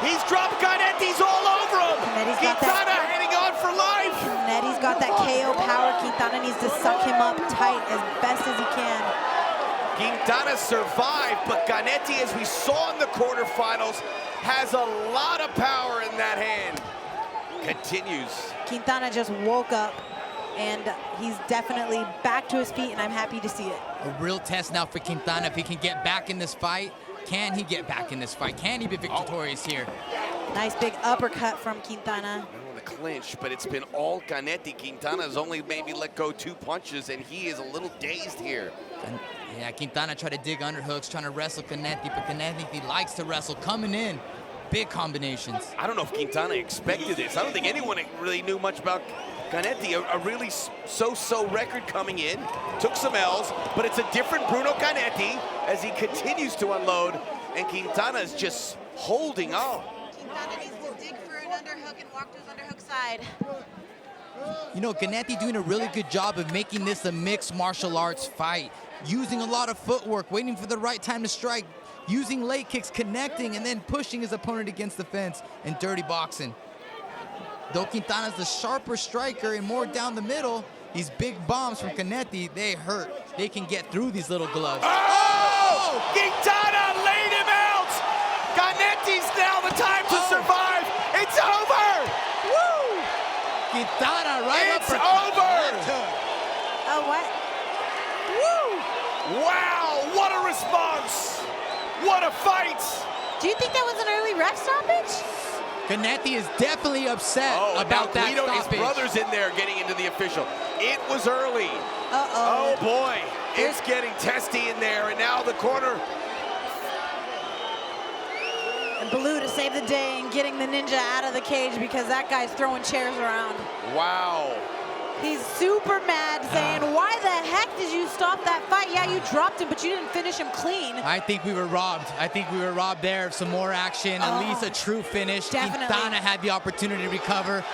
Speaker 1: He's dropped Canetti's all over him.
Speaker 3: Canetti's got
Speaker 1: Quintana
Speaker 3: that.
Speaker 1: hanging on for life.
Speaker 3: Canetti's got that KO power. Quintana needs to suck him up tight as best as he can.
Speaker 1: Quintana survived, but Canetti, as we saw in the quarterfinals, has a lot of power in that hand. Continues.
Speaker 3: Quintana just woke up, and he's definitely back to his feet, and I'm happy to see it.
Speaker 5: A real test now for Quintana. If he can get back in this fight, can he get back in this fight? Can he be victorious here?
Speaker 3: Nice big uppercut from Quintana.
Speaker 1: I don't want to clinch, but it's been all Canetti. Quintana's only maybe let go 2 punches, and he is a little dazed here.
Speaker 5: And, yeah, Quintana tried to dig underhooks, trying to wrestle Canetti, but Canetti likes to wrestle, coming in. Big combinations.
Speaker 1: I don't know if Quintana expected this. I don't think anyone really knew much about Canetti. A really so-so record coming in. Took some L's, but it's a different Bruno Canetti as he continues to unload, and Quintana is just holding on.
Speaker 3: Quintana needs to dig for an underhook and walk to his underhook side.
Speaker 5: You know, Canetti doing a really good job of making this a mixed martial arts fight. Using a lot of footwork, waiting for the right time to strike, using leg kicks, connecting, and then pushing his opponent against the fence in dirty boxing. Though Quintana's the sharper striker and more down the middle, these big bombs from Canetti, they hurt. They can get through these little gloves.
Speaker 1: Oh! Quintana laid him out! Canetti's now the time to survive! It's over!
Speaker 5: Woo! Quintana right
Speaker 1: It's
Speaker 5: up.
Speaker 1: over!
Speaker 3: Oh, what?
Speaker 1: Woo! Wow, what a response! What a fight!
Speaker 3: Do you think that was an early ref stoppage?
Speaker 5: Canetti is definitely upset about that
Speaker 1: Guido, his
Speaker 5: stoppage.
Speaker 1: brother's in there getting into the official. It was early.
Speaker 3: Uh-oh.
Speaker 1: Oh boy, it's getting testy in there, and now the corner.
Speaker 3: And Blue to save the day and getting the ninja out of the cage because that guy's throwing chairs around.
Speaker 1: Wow.
Speaker 3: He's super mad, saying, why the heck did you stop that fight? Yeah, you dropped him, but you didn't finish him clean.
Speaker 5: I think we were robbed. I think we were robbed there of some more action, at least a true finish.
Speaker 3: Definitely.
Speaker 5: Quintana had the opportunity to recover.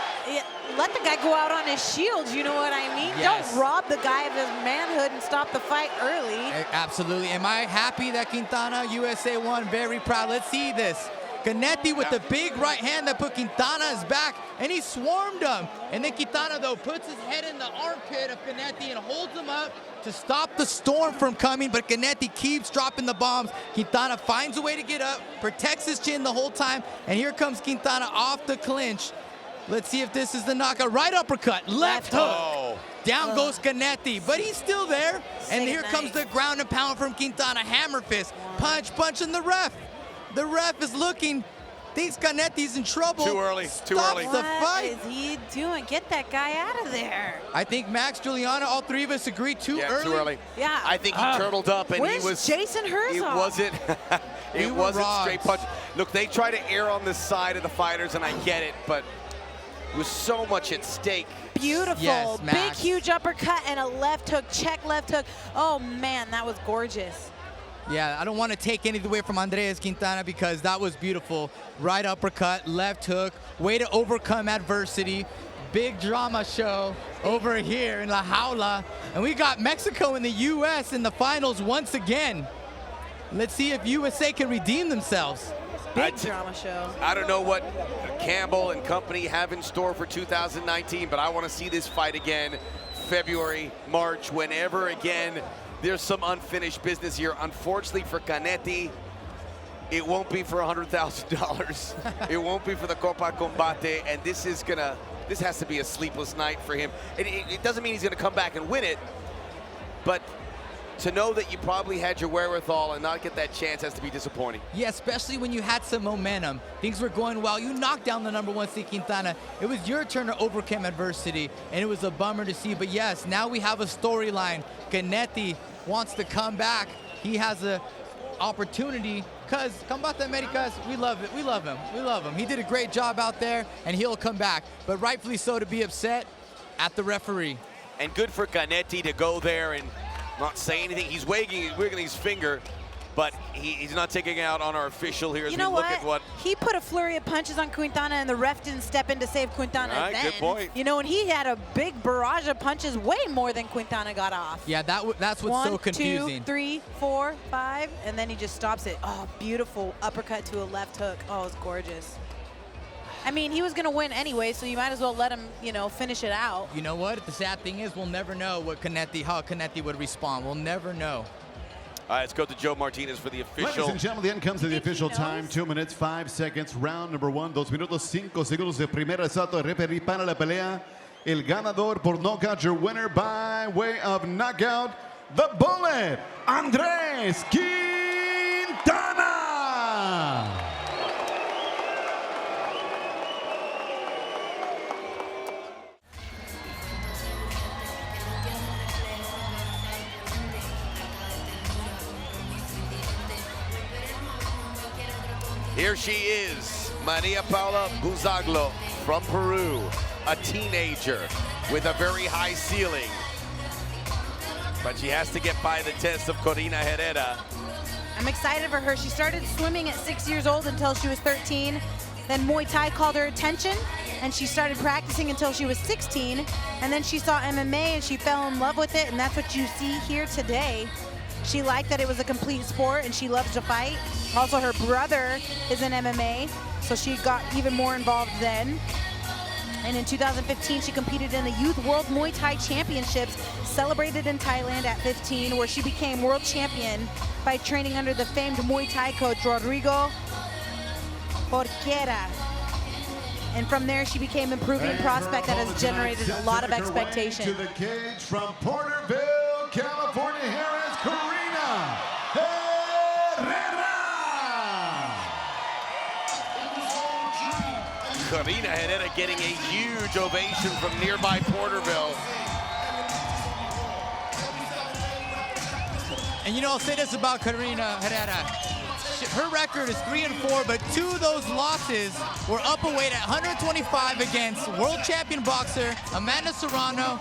Speaker 3: let the guy go out on his shield, you know what I mean?
Speaker 5: Yes.
Speaker 3: Don't rob the guy of his manhood and stop the fight early.
Speaker 5: Absolutely. Am I happy that Quintana, USA won? Very proud. Let's see this. Canetti with the big right hand that put Quintana's back, and he swarmed him. And then Quintana, though, puts his head in the armpit of Canetti and holds him up to stop the storm from coming, but Canetti keeps dropping the bombs. Quintana finds a way to get up, protects his chin the whole time, and here comes Quintana off the clinch. Let's see if this is the knockout. Right uppercut, left hook.
Speaker 1: Oh.
Speaker 5: Down goes Canetti, but he's still there. And here comes
Speaker 3: night.
Speaker 5: the ground and pound from Quintana. Hammer fist, punching the ref. The ref is looking, thinks Canetti's in trouble.
Speaker 1: Too early, too early.
Speaker 5: The fight.
Speaker 3: What is he doing? Get that guy out of there.
Speaker 5: I think Max, Juliana, all three of us agree too early.
Speaker 1: Too early.
Speaker 3: Yeah.
Speaker 1: I think he turtled up and
Speaker 3: Where's
Speaker 1: he was.
Speaker 3: Jason Herzog?
Speaker 1: It wasn't.
Speaker 5: We
Speaker 1: It
Speaker 5: were
Speaker 1: wasn't
Speaker 5: robbed.
Speaker 1: straight punch. Look, they try to err on the side of the fighters, and I get it, but it was so much at stake.
Speaker 3: Beautiful.
Speaker 5: Yes,
Speaker 3: Big,
Speaker 5: Max.
Speaker 3: huge uppercut and a left hook, check left hook. Oh, man, that was gorgeous.
Speaker 5: Yeah, I don't want to take anything away from Andres Quintana because that was beautiful. Right uppercut, left hook, way to overcome adversity. Big drama show over here in La Jaula. And we got Mexico and the U.S. in the finals once again. Let's see if USA can redeem themselves.
Speaker 3: Big drama show.
Speaker 1: I don't know what Campbell and company have in store for 2019, but I want to see this fight again, February, March, whenever again. There's some unfinished business here. Unfortunately for Canetti, it won't be for $100,000. It won't be for the Copa Combate, and this has to be a sleepless night for him. It doesn't mean he's gonna come back and win it, but to know that you probably had your wherewithal and not get that chance has to be disappointing.
Speaker 5: Yeah, especially when you had some momentum. Things were going well. You knocked down the #1 seed Quintana. It was your turn to overcome adversity, and it was a bummer to see. But yes, now we have a storyline. Canetti wants to come back. He has an opportunity because Combate Americas, we love it. We love him. We love him. He did a great job out there, and he'll come back. But rightfully so to be upset at the referee.
Speaker 1: And good for Canetti to go there and not say anything. He's wiggling his finger, but he's not taking it out on our official here as
Speaker 3: You
Speaker 1: we
Speaker 3: know
Speaker 1: look at what.
Speaker 3: He put a flurry of punches on Quintana, and the ref didn't step in to save Quintana
Speaker 1: All right,
Speaker 3: then.
Speaker 1: good point.
Speaker 3: You know, and he had a big barrage of punches, way more than Quintana got off.
Speaker 5: Yeah, that's what's so confusing.
Speaker 3: 1, 2, 3, 4, 5, and then he just stops it. Oh, beautiful uppercut to a left hook. Oh, it was gorgeous. I mean, he was going to win anyway, so you might as well let him, finish it out.
Speaker 5: You know what? The sad thing is we'll never know how Canetti would respond. We'll never know.
Speaker 1: All right, let's go to Joe Martinez for the official.
Speaker 4: Ladies and gentlemen, the end comes to the official time. 2 minutes, 5 seconds. Round number 1, 2 minutos, 5 segundos de primer asalto. Referee para la pelea. El ganador por knockout, your winner by way of knockout, the Bullet, Andres Quintana.
Speaker 1: Here she is, Maria Paula Buzaglo from Peru, a teenager with a very high ceiling. But she has to get by the test of Corina Herrera.
Speaker 3: I'm excited for her. She started swimming at 6 years old until she was 13. Then Muay Thai called her attention, and she started practicing until she was 16. And then she saw MMA, and she fell in love with it, and that's what you see here today. She liked that it was a complete sport, and she loves to fight. Also, her brother is in MMA, so she got even more involved then. And in 2015, she competed in the Youth World Muay Thai Championships, celebrated in Thailand at 15, where she became world champion by training under the famed Muay Thai coach Rodrigo Porquera. And from there, she became improving prospect that has generated a lot of expectation.
Speaker 4: To the cage from Porterville, California, here is Corina Herrera.
Speaker 1: Corina Herrera getting a huge ovation from nearby Porterville.
Speaker 5: And I'll say this about Corina Herrera. Her record is 3-4, but 2 of those losses were up a weight at 125 against world champion boxer Amanda Serrano.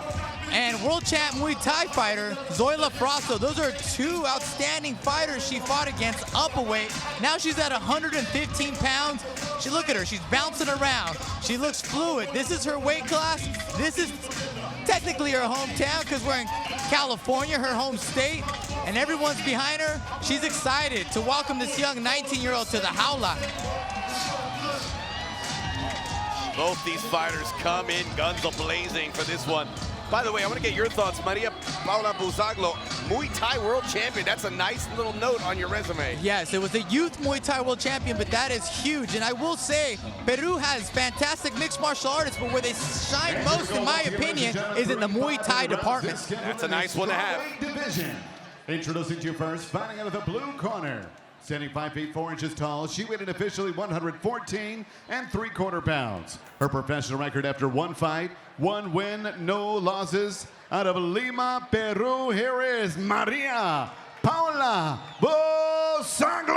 Speaker 5: and world champ Muay Thai fighter Zoila Frasso. Those are two outstanding fighters she fought against up a weight. Now she's at 115 pounds. Look at her, she's bouncing around. She looks fluid. This is her weight class. This is technically her hometown because we're in California, her home state, and everyone's behind her. She's excited to welcome this young 19-year-old to the Jaula.
Speaker 1: Both these fighters come in guns a-blazing for this one. By the way, I want to get your thoughts. Maria Paula Buzaglo, Muay Thai world champion. That's a nice little note on your resume.
Speaker 5: Yes, it was a youth Muay Thai world champion, but that is huge. And I will say, Peru has fantastic mixed martial artists, but where they shine most, in my opinion, is in the Muay Thai department.
Speaker 1: That's a nice one to have.
Speaker 4: Division. Introducing to you first, fighting out of the blue corner. Standing 5 feet 4 inches tall, she weighed in officially 114 3/4 pounds. Her professional record after one fight, one win, no losses. Out of Lima, Peru, here is Maria Paula Buzaglo.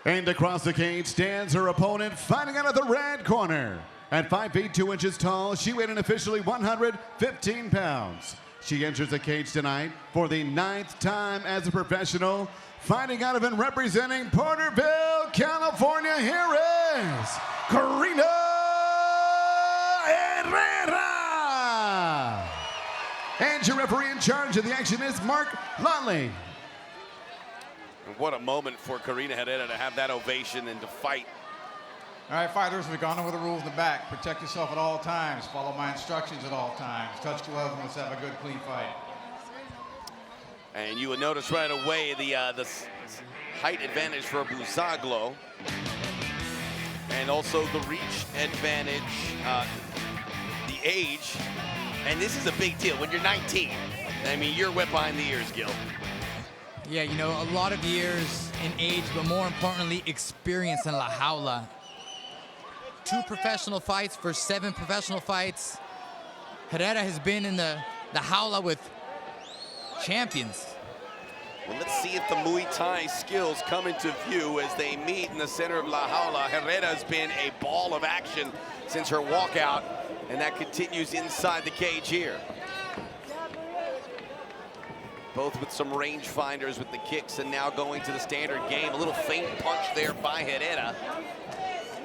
Speaker 4: And across the cage stands her opponent, fighting out of the red corner. At 5 feet 2 inches tall, she weighed in officially 115 pounds. She enters the cage tonight for the 9th time as a professional. Fighting out of and representing Porterville, California, here is Karina Herrera. And your referee in charge of the action is Mark Lonley.
Speaker 1: What a moment for Karina Herrera to have that ovation and to fight.
Speaker 9: All right, fighters, we've gone over the rules in the back. Protect yourself at all times. Follow my instructions at all times. Touch gloves and let's have a good, clean fight.
Speaker 1: And you would notice right away the height advantage for Buzaglo. And also the reach advantage, the age. And this is a big deal. When you're 19, I mean, you're wet behind the ears, Gil.
Speaker 5: Yeah, you know, a lot of years in age, but more importantly, experience in La Jaula. 2 professional fights for 7 professional fights. Herrera has been in the Jaula with champions.
Speaker 1: Well, let's see if the Muay Thai skills come into view as they meet in the center of La Jaula. Herrera has been a ball of action since her walkout, and that continues inside the cage here. Both with some range finders with the kicks and now going to the standard game. A little feint punch there by Herrera.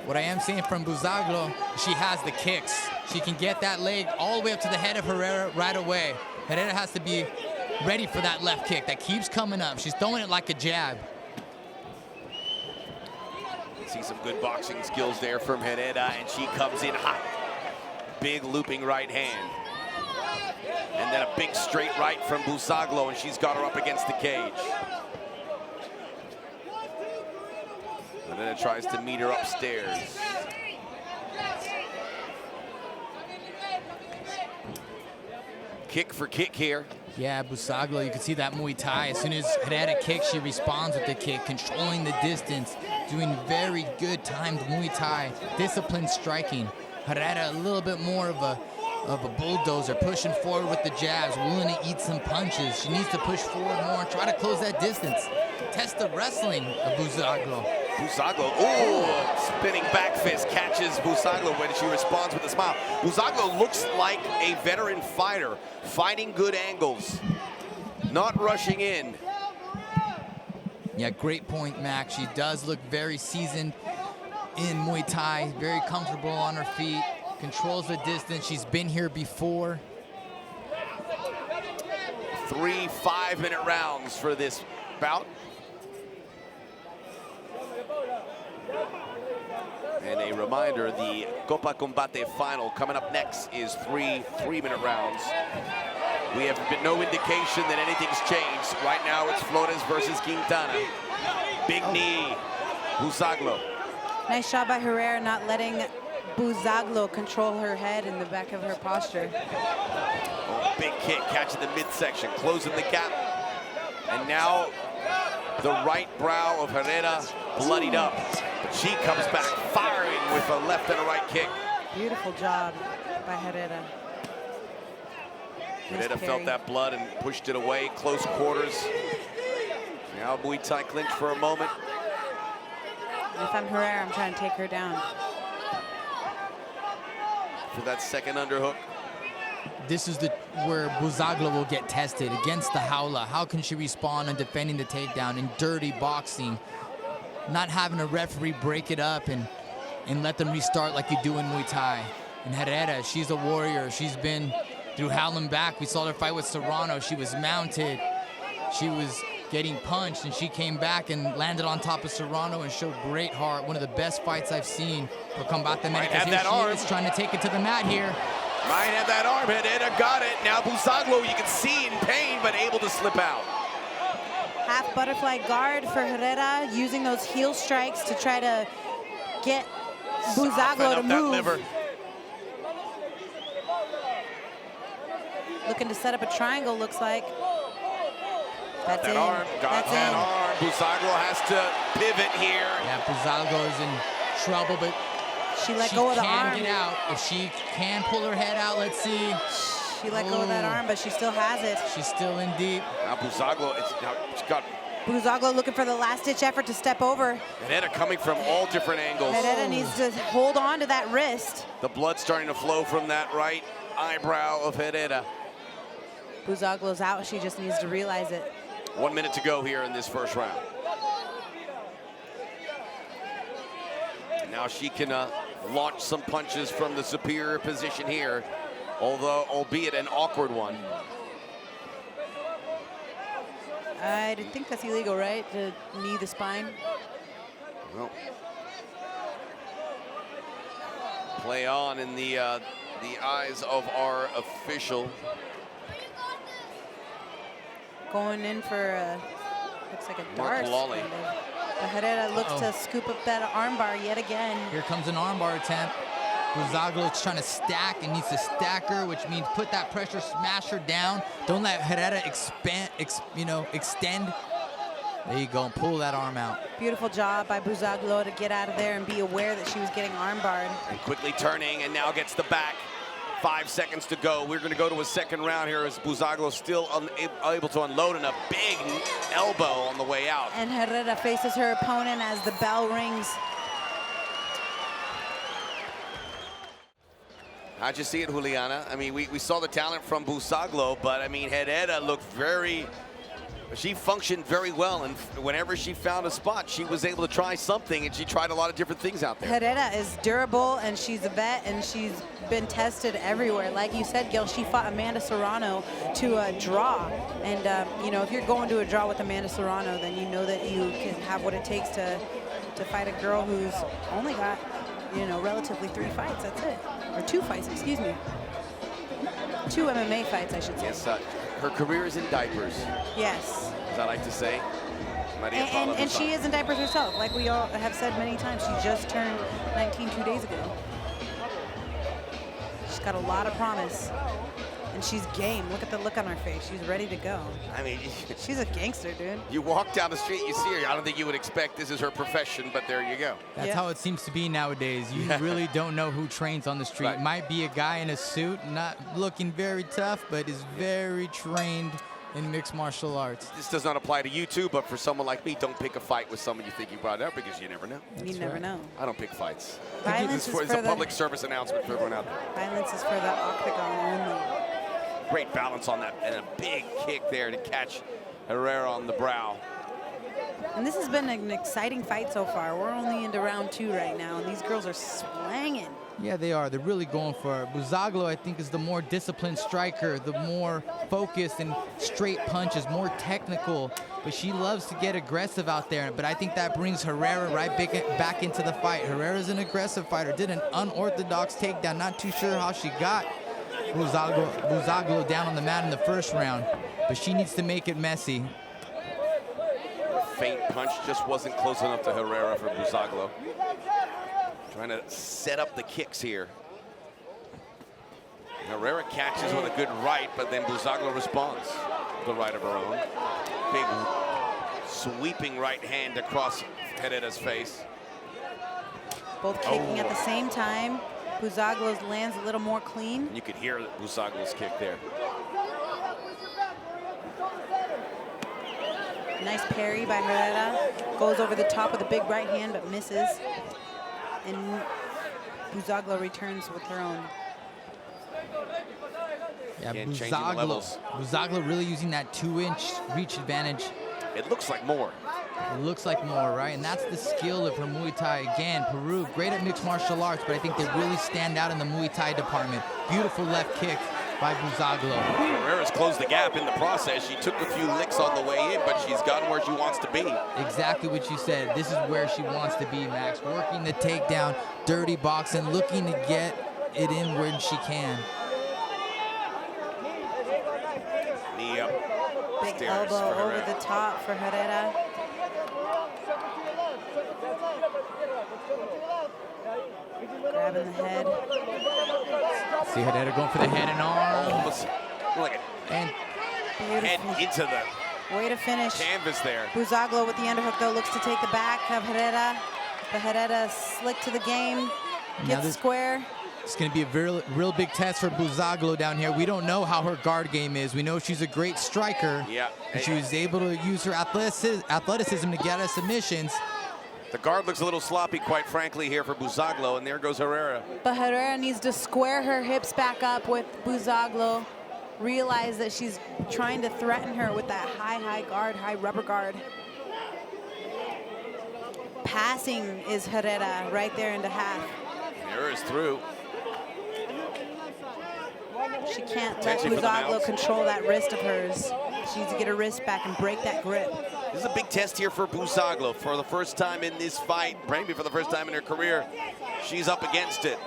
Speaker 5: What I am seeing from Buzaglo, she has the kicks. She can get that leg all the way up to the head of Herrera right away. Herrera has to be ready for that left kick that keeps coming up. She's throwing it like a jab.
Speaker 1: See some good boxing skills there from Herrera, and she comes in hot. Big looping right hand. And then a big straight right from Buzaglo, and she's got her up against the cage. And then it tries to meet her upstairs. Kick for kick here.
Speaker 5: Yeah, Buzaglo, you can see that Muay Thai. As soon as Herrera kicks, she responds with the kick, controlling the distance, doing very good timed Muay Thai, disciplined striking. Herrera a little bit more of a bulldozer, pushing forward with the jabs, willing to eat some punches. She needs to push forward more and try to close that distance. Test the wrestling of Buzaglo.
Speaker 1: Buzaglo, oh, spinning back fist catches Buzaglo when she responds with a smile. Buzaglo looks like a veteran fighter, fighting good angles, not rushing in.
Speaker 5: Yeah, great point, Mac. She does look very seasoned in Muay Thai, very comfortable on her feet, controls the distance. She's been here before.
Speaker 1: 3 5-minute rounds for this bout. And a reminder, the Copa Combate final coming up next is 3 3-minute rounds. We have been no indication that anything's changed. Right now it's Flores versus Quintana. Big knee, Buzaglo.
Speaker 3: Nice job by Herrera not letting Buzaglo control her head in the back of her posture.
Speaker 1: Oh, big kick, catching the midsection, closing the gap. And now the right brow of Herrera bloodied up. But she comes back firing with a left and a right kick.
Speaker 3: Beautiful job by Herrera.
Speaker 1: Herrera felt that blood and pushed it away, close quarters. Now Muay Thai clinch for a moment.
Speaker 3: If I'm Herrera, I'm trying to take her down.
Speaker 1: for that second underhook.
Speaker 5: This is where Buzaglo will get tested against the Jaula. How can she respond on defending the takedown in dirty boxing? Not having a referee break it up and let them restart like you do in Muay Thai. And Herrera, she's a warrior. She's been through hell and back. We saw her fight with Serrano. She was mounted. She was getting punched, and she came back and landed on top of Serrano and showed great heart. One of the best fights I've seen for Combate
Speaker 1: Might have that arm.
Speaker 5: She is trying to take it to the mat here.
Speaker 1: Might have that arm. Herrera got it. Now Buzaglo, you can see in pain, but able to slip out.
Speaker 3: Half butterfly guard for Herrera, using those heel strikes to try to get Buzaglo to move.
Speaker 1: Liver.
Speaker 3: Looking to set up a triangle, looks like. That's
Speaker 1: that
Speaker 3: in.
Speaker 1: arm, got
Speaker 3: That's
Speaker 1: that
Speaker 3: in.
Speaker 1: arm. Buzaglo has to pivot here.
Speaker 5: Yeah, Buzaglo is in trouble, but
Speaker 3: she let go of the arm.
Speaker 5: She can get out. If she can pull her head out, let's see.
Speaker 3: She let go of that arm, but she still has it.
Speaker 5: She's still in deep.
Speaker 1: Now Buzaglo, it's got
Speaker 3: Buzaglo looking for the last-ditch effort to step over.
Speaker 1: Herrera coming from all different angles.
Speaker 3: Herrera needs to hold on to that wrist.
Speaker 1: The blood starting to flow from that right eyebrow of Herrera.
Speaker 3: Buzaglo's out. She just needs to realize it.
Speaker 1: 1 minute to go here in this first round. And now she can launch some punches from the superior position here, although albeit an awkward one.
Speaker 3: I think that's illegal, right? To knee the spine.
Speaker 1: Well, play on in the eyes of our official.
Speaker 3: Going in for looks like a
Speaker 1: Mark
Speaker 3: dart.
Speaker 1: Lawley.
Speaker 3: Kind of. But Herrera looks to scoop up that armbar yet again.
Speaker 5: Here comes an armbar attempt. Buzaglo is trying to stack and needs to stack her, which means put that pressure, smash her down. Don't let Herrera extend. There you go, and pull that arm out.
Speaker 3: Beautiful job by Buzaglo to get out of there and be aware that she was getting armbarred.
Speaker 1: And quickly turning, and now gets the back. 5 seconds to go. We're going to go to a second round here as Buzaglo still unable to unload, and a big elbow on the way out.
Speaker 3: And Herrera faces her opponent as the bell rings.
Speaker 1: How'd you see it, Juliana? I mean, we saw the talent from Buzaglo, but I mean, Herrera looked she functioned very well, and whenever she found a spot, she was able to try something, and she tried a lot of different things out there.
Speaker 3: Herrera is durable, and she's a vet, and she's been tested everywhere. Like you said, Gil, she fought Amanda Serrano to a draw. And, you know, if you're going to a draw with Amanda Serrano, then you know that you can have what it takes to fight a girl who's only got, you know, relatively 3 fights. That's it. Or 2 fights, excuse me. 2 MMA fights, I should say.
Speaker 1: Yes, her career is in diapers.
Speaker 3: Yes.
Speaker 1: As I like to say.
Speaker 3: And she is in diapers herself. Like we all have said many times, she just turned 19 2 days ago. She's got a lot of promise. And she's game. Look at the look on her face. She's ready to go.
Speaker 1: I mean,
Speaker 3: she's a gangster, dude.
Speaker 1: You walk down the street, you see her. I don't think you would expect this is her profession, but there you go.
Speaker 5: That's how it seems to be nowadays. You really don't know who trains on the street.
Speaker 1: Right.
Speaker 5: Might be a guy in a suit, not looking very tough, but is very trained in mixed martial arts.
Speaker 1: This does not apply to you too, but for someone like me, don't pick a fight with someone you think you brought up, because you never know.
Speaker 3: You never know.
Speaker 1: I don't pick fights.
Speaker 3: Violence is
Speaker 1: it's a public service announcement for everyone out there.
Speaker 3: Violence is for the octagon only.
Speaker 1: Great balance on that, and a big kick there to catch Herrera on the brow.
Speaker 3: And this has been an exciting fight so far. We're only into round 2 right now, and these girls are swanging.
Speaker 5: Yeah, they are. They're really going for it. Buzaglo, I think, is the more disciplined striker, the more focused and straight punches, more technical. But she loves to get aggressive out there. But I think that brings Herrera right back into the fight. Herrera's an aggressive fighter. Did an unorthodox takedown. Not too sure how she got Buzaglo down on the mat in the first round. But she needs to make it messy.
Speaker 1: Faint punch just wasn't close enough to Herrera for Buzaglo. Trying to set up the kicks here. Herrera catches with a good right, but then Buzaglo responds with the right of her own. Big sweeping right hand across Herrera's face.
Speaker 3: Both kicking at the same time. Buzaglo's lands a little more clean.
Speaker 1: You could hear Buzaglo's kick there.
Speaker 3: Nice parry by Herrera. Goes over the top with a big right hand, but misses. And Buzaglo returns with her own.
Speaker 5: Yeah,
Speaker 1: Again, changing the levels.
Speaker 5: Buzaglo really using that 2-inch reach advantage.
Speaker 1: It looks like more.
Speaker 5: It looks like more, right? And that's the skill of her Muay Thai. Again, Peru, great at mixed martial arts, but I think they really stand out in the Muay Thai department. Beautiful left kick by Buzaglo.
Speaker 1: Herrera's closed the gap in the process. She took a few licks on the way in, but she's gotten where she wants to be.
Speaker 5: Exactly what you said. This is where she wants to be, Max. Working the takedown, dirty boxing, looking to get it in when she can.
Speaker 1: Knee up.
Speaker 3: Big
Speaker 1: Stairs
Speaker 3: elbow
Speaker 1: for
Speaker 3: over
Speaker 1: Herrera.
Speaker 3: the top for Herrera. Grabbing the head.
Speaker 5: See Herrera going for the head and arm.
Speaker 1: Almost like
Speaker 5: And
Speaker 1: a head into the
Speaker 3: Way to finish.
Speaker 1: canvas there.
Speaker 3: Buzaglo with the underhook, though, looks to take the back of Herrera. But Herrera slick to the game, gets
Speaker 5: this-
Speaker 3: square.
Speaker 5: it's going to be a real big test for Buzaglo down here. We don't know how her guard game is. We know she's a great striker.
Speaker 1: Yeah.
Speaker 5: And she was able to use her athleticism to get us submissions.
Speaker 1: The guard looks a little sloppy, quite frankly, here for Buzaglo, and there goes Herrera.
Speaker 3: But Herrera needs to square her hips back up with Buzaglo. Realize that she's trying to threaten her with that high guard, high rubber guard. Passing is Herrera right there into half.
Speaker 1: Herrera's through.
Speaker 3: She can't let
Speaker 1: Attention for the
Speaker 3: Buzaglo
Speaker 1: mounts.
Speaker 3: control that wrist of hers. She needs to get her wrist back and break that grip.
Speaker 1: This is a big test here for Buzaglo. For the first time in this fight, maybe for the first time in her career, she's up against it.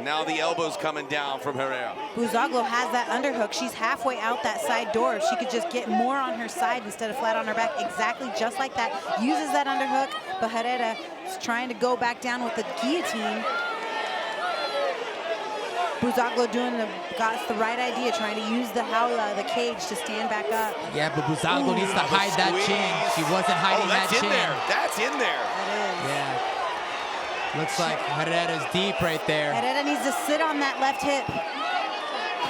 Speaker 1: Now the elbow's coming down from Herrera.
Speaker 3: Buzaglo has that underhook. She's halfway out that side door. If she could just get more on her side instead of flat on her back, exactly just like that. Uses that underhook, but Herrera is trying to go back down with the guillotine. Buzaglo got the right idea, trying to use the Jaula, the cage, to stand back up.
Speaker 5: Yeah, but Buzaglo needs to hide that chin. She wasn't hiding that
Speaker 1: that's
Speaker 5: chin.
Speaker 1: in there. That's in there.
Speaker 3: That is.
Speaker 5: Yeah. Looks like Herrera's deep right there.
Speaker 3: Herrera needs to sit on that left hip.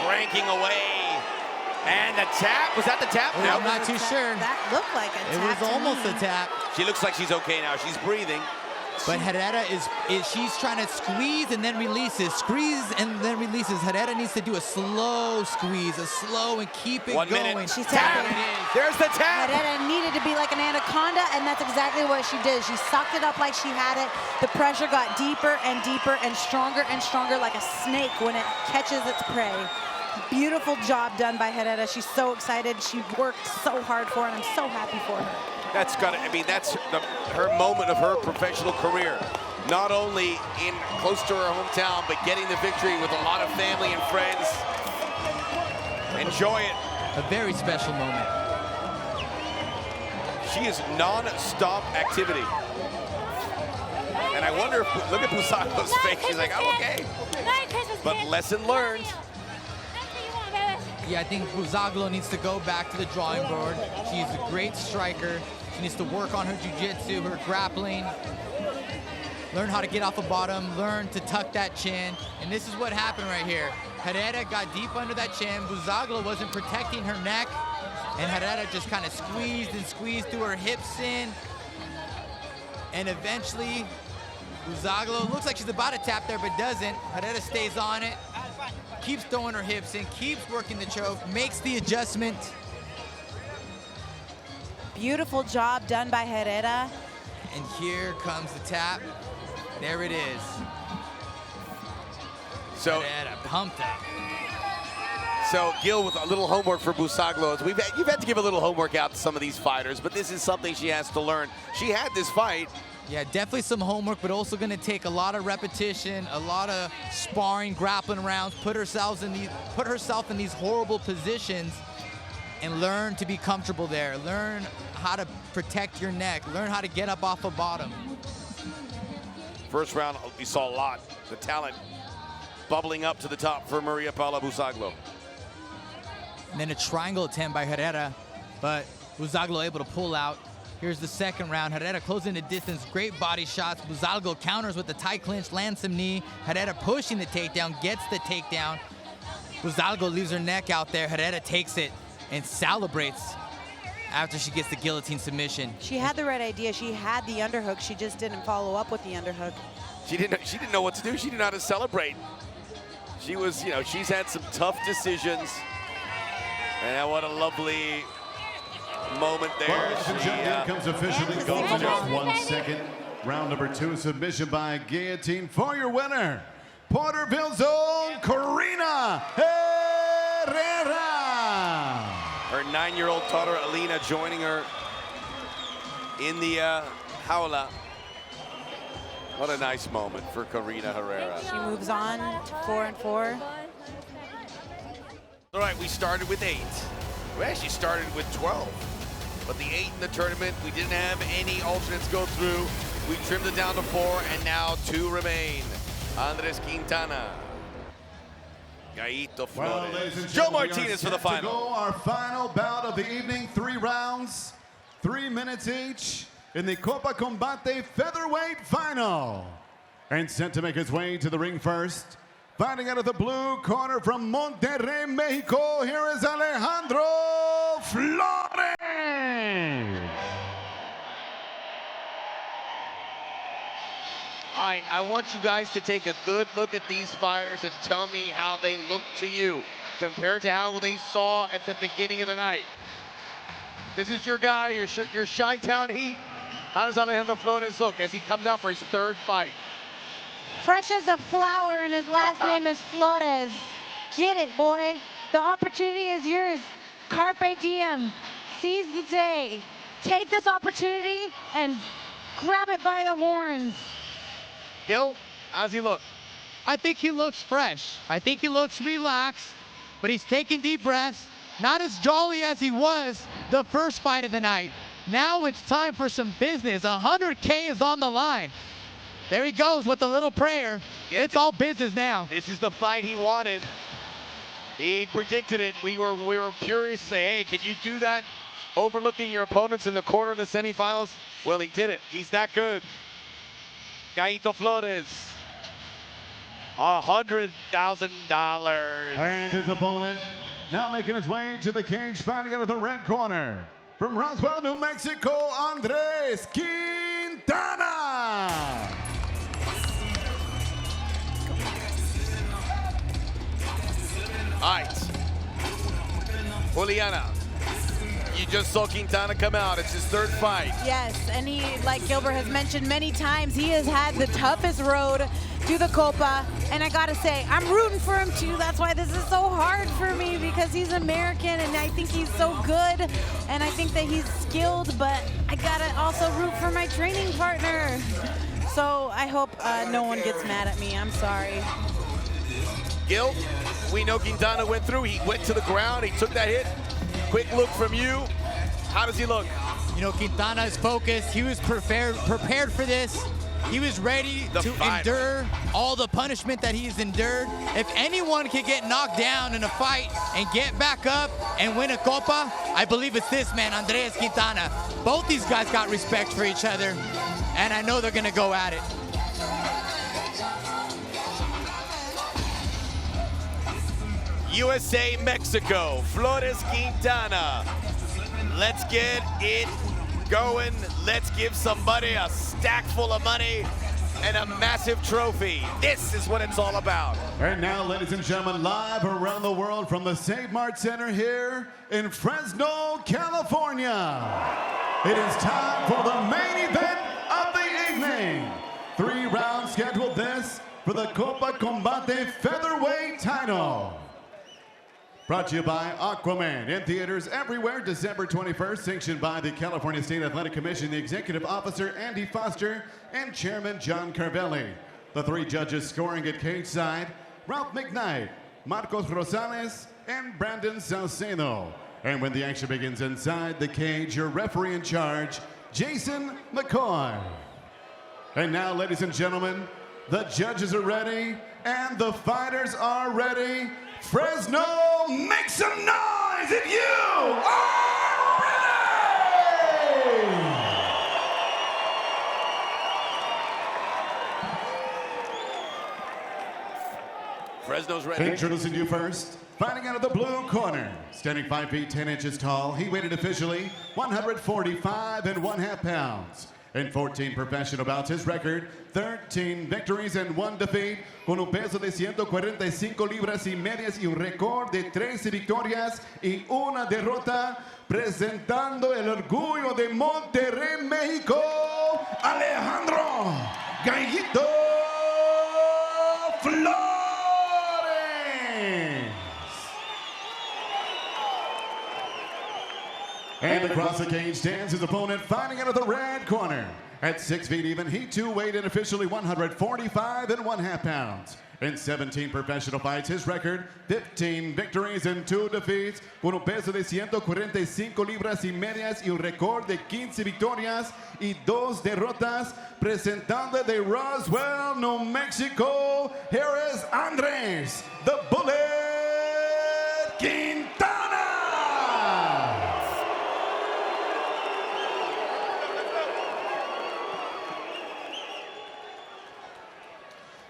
Speaker 1: Cranking away. And the tap. Was that the tap?
Speaker 5: Oh,
Speaker 1: No.
Speaker 5: I'm not too sure.
Speaker 3: That looked like a
Speaker 5: It
Speaker 3: tap
Speaker 5: was
Speaker 3: to
Speaker 5: almost
Speaker 3: me.
Speaker 5: a tap.
Speaker 1: She looks like she's okay now. She's breathing.
Speaker 5: But Herrera she's trying to squeeze and then releases. Squeeze and then releases. Herrera needs to do a slow squeeze, a slow and keep it
Speaker 1: 1
Speaker 5: going.
Speaker 1: minute.
Speaker 3: She's
Speaker 5: There
Speaker 3: tapping.
Speaker 5: it is.
Speaker 1: There's the tap.
Speaker 3: Herrera needed to be like an anaconda, and that's exactly what she did. She sucked it up like she had it. The pressure got deeper and deeper and stronger like a snake when it catches its prey. Beautiful job done by Herrera. She's so excited. She worked so hard for it, and I'm so happy for her.
Speaker 1: That's her moment of her professional career. Not only in close to her hometown, but getting the victory with a lot of family and friends. Enjoy it.
Speaker 5: A very special moment.
Speaker 1: She is non-stop activity. And I wonder if, look at Buzaglo's face. She's like, I'm okay. But lesson learned.
Speaker 5: Yeah, I think Buzaglo needs to go back to the drawing board. She's a great striker. She needs to work on her jiu-jitsu, her grappling, learn how to get off the bottom, learn to tuck that chin. And this is what happened right here. Herrera got deep under that chin. Buzaglo wasn't protecting her neck. And Herrera just kind of squeezed and squeezed through her hips in. And eventually, Buzaglo looks like she's about to tap there, but doesn't. Herrera stays on it, keeps throwing her hips in, keeps working the choke, makes the adjustment.
Speaker 3: Beautiful job done by Herrera.
Speaker 5: And here comes the tap. There it is.
Speaker 1: So,
Speaker 5: Herrera pumped up.
Speaker 1: so Gil, with a little homework for Buzaglo. You've had to give a little homework out to some of these fighters, but this is something she has to learn. She had this fight.
Speaker 5: Yeah, definitely some homework, but also going to take a lot of repetition, a lot of sparring, grappling rounds, put herself in these horrible positions, and learn to be comfortable there. Learn how to protect your neck. Learn how to get up off the bottom.
Speaker 1: First round, we saw a lot. The talent bubbling up to the top for Maria Paula Buzaglo.
Speaker 5: And then a triangle attempt by Herrera, but Buzaglo able to pull out. Here's the second round. Herrera closing the distance, great body shots. Buzaglo counters with the tight clinch, lands some knee. Herrera pushing the takedown, gets the takedown. Buzaglo leaves her neck out there. Herrera takes it and celebrates after she gets the guillotine submission.
Speaker 3: She had the right idea. She had the underhook. She just didn't follow up with the underhook.
Speaker 1: She didn't know what to do. She didn't know how to celebrate. She was, you know, she's had some tough decisions. And what a lovely moment there.
Speaker 4: Well, ladies and gentlemen, here comes officially goes in just 1 second. Round number 2, submission by guillotine for your winner, Porterville's own Corina Herrera.
Speaker 1: Her 9-year-old daughter, Alina, joining her in the Jaula. What a nice moment for Corina Herrera.
Speaker 3: She moves on to 4-4.
Speaker 1: All right, we started with 8. We actually started with 12. But the 8 in the tournament, we didn't have any alternates go through. We trimmed it down to 4, and now 2 remain. Andres Quintana. Gaito Flores.
Speaker 4: Well, ladies and
Speaker 1: Joe
Speaker 4: gentlemen,
Speaker 1: Martinez for
Speaker 4: we are
Speaker 1: the
Speaker 4: set to
Speaker 1: final.
Speaker 4: go our final bout of the evening. 3 rounds, 3 minutes each in the Copa Combate featherweight final. And set to make his way to the ring first, fighting out of the blue corner from Monterrey, Mexico, here is Alejandro Flores.
Speaker 2: All right, I want you guys to take a good look at these fighters and tell me how they look to you compared to how they saw at the beginning of the night. This is your guy, your Chi-Town Heat. How does Alejandro Flores look as he comes out for his 3rd fight?
Speaker 10: Fresh as a flower, and his last name is Flores. Get it, boy. The opportunity is yours. Carpe diem. Seize the day. Take this opportunity and grab it by the horns.
Speaker 2: Gil, how's he look?
Speaker 5: I think he looks fresh. I think he looks relaxed, but he's taking deep breaths. Not as jolly as he was the first fight of the night. Now it's time for some business. 100K is on the line. There he goes with a little prayer. It's all business now.
Speaker 2: This is the fight he wanted. He predicted it. We were curious to say, hey, can you do that? Overlooking your opponents in the quarter of the semifinals? Well, he did it. He's that good. Gaito Flores. $100,000.
Speaker 4: And his opponent now making his way to the cage, fighting out of the red corner from Roswell, New Mexico, Andres Quintana.
Speaker 1: All right. Juliana, you just saw Quintana come out. It's his 3rd fight.
Speaker 3: Yes, and he, like Gilbert has mentioned many times, he has had the toughest road to the Copa. And I gotta say, I'm rooting for him too. That's why this is so hard for me, because he's American and I think he's so good. And I think that he's skilled, but I gotta also root for my training partner. So I hope no one gets mad at me. I'm sorry.
Speaker 1: Gil, we know Quintana went through. He went to the ground. He took that hit. Quick look from you. How does he look?
Speaker 5: You know, Quintana is focused. He was prepared for this. He was ready to endure all the punishment that he's endured. If anyone can get knocked down in a fight and get back up and win a Copa, I believe it's this man, Andres Quintana. Both these guys got respect for each other, and I know they're gonna go at it.
Speaker 1: USA, Mexico, Flores Quintana. Let's get it going. Let's give somebody a stack full of money and a massive trophy. This is what it's all about.
Speaker 4: And now, ladies and gentlemen, live around the world from the Save Mart Center here in Fresno, California. It is time for the main event of the evening. 3 rounds scheduled this for the Copa Combate featherweight title. Brought to you by Aquaman, in theaters everywhere, December 21st, sanctioned by the California State Athletic Commission, the Executive Officer, Andy Foster, and Chairman John Carvelli. The 3 judges scoring at cage side, Ralph McKnight, Marcos Rosales, and Brandon Salcedo. And when the action begins inside the cage, your referee in charge, Jason McCoy. And now, ladies and gentlemen, the judges are ready, and the fighters are ready. Fresno, make some noise if you are ready!
Speaker 1: Fresno's ready.
Speaker 4: Introducing you first, fighting out of the blue corner, standing 5 feet 10 inches tall, he weighted officially 145 1/2 pounds. In 14 professional bouts, his record, 13 victories and 1 defeat, con un peso de 145 libras y medias y un récord de 13 victorias y 1 derrota, presentando el orgullo de Monterrey, México, Alejandro Gallito Flores. And across the cage stands his opponent, fighting out of the red corner. At 6 feet even, he too weighed in officially 145 1/2 pounds. In 17 professional fights, his record, 15 victories and 2 defeats, con un peso de 145 libras y medias y un récord de 15 victorias y 2 derrotas, presentando de Roswell, New Mexico. Here is Andres, the Bullet Quintana.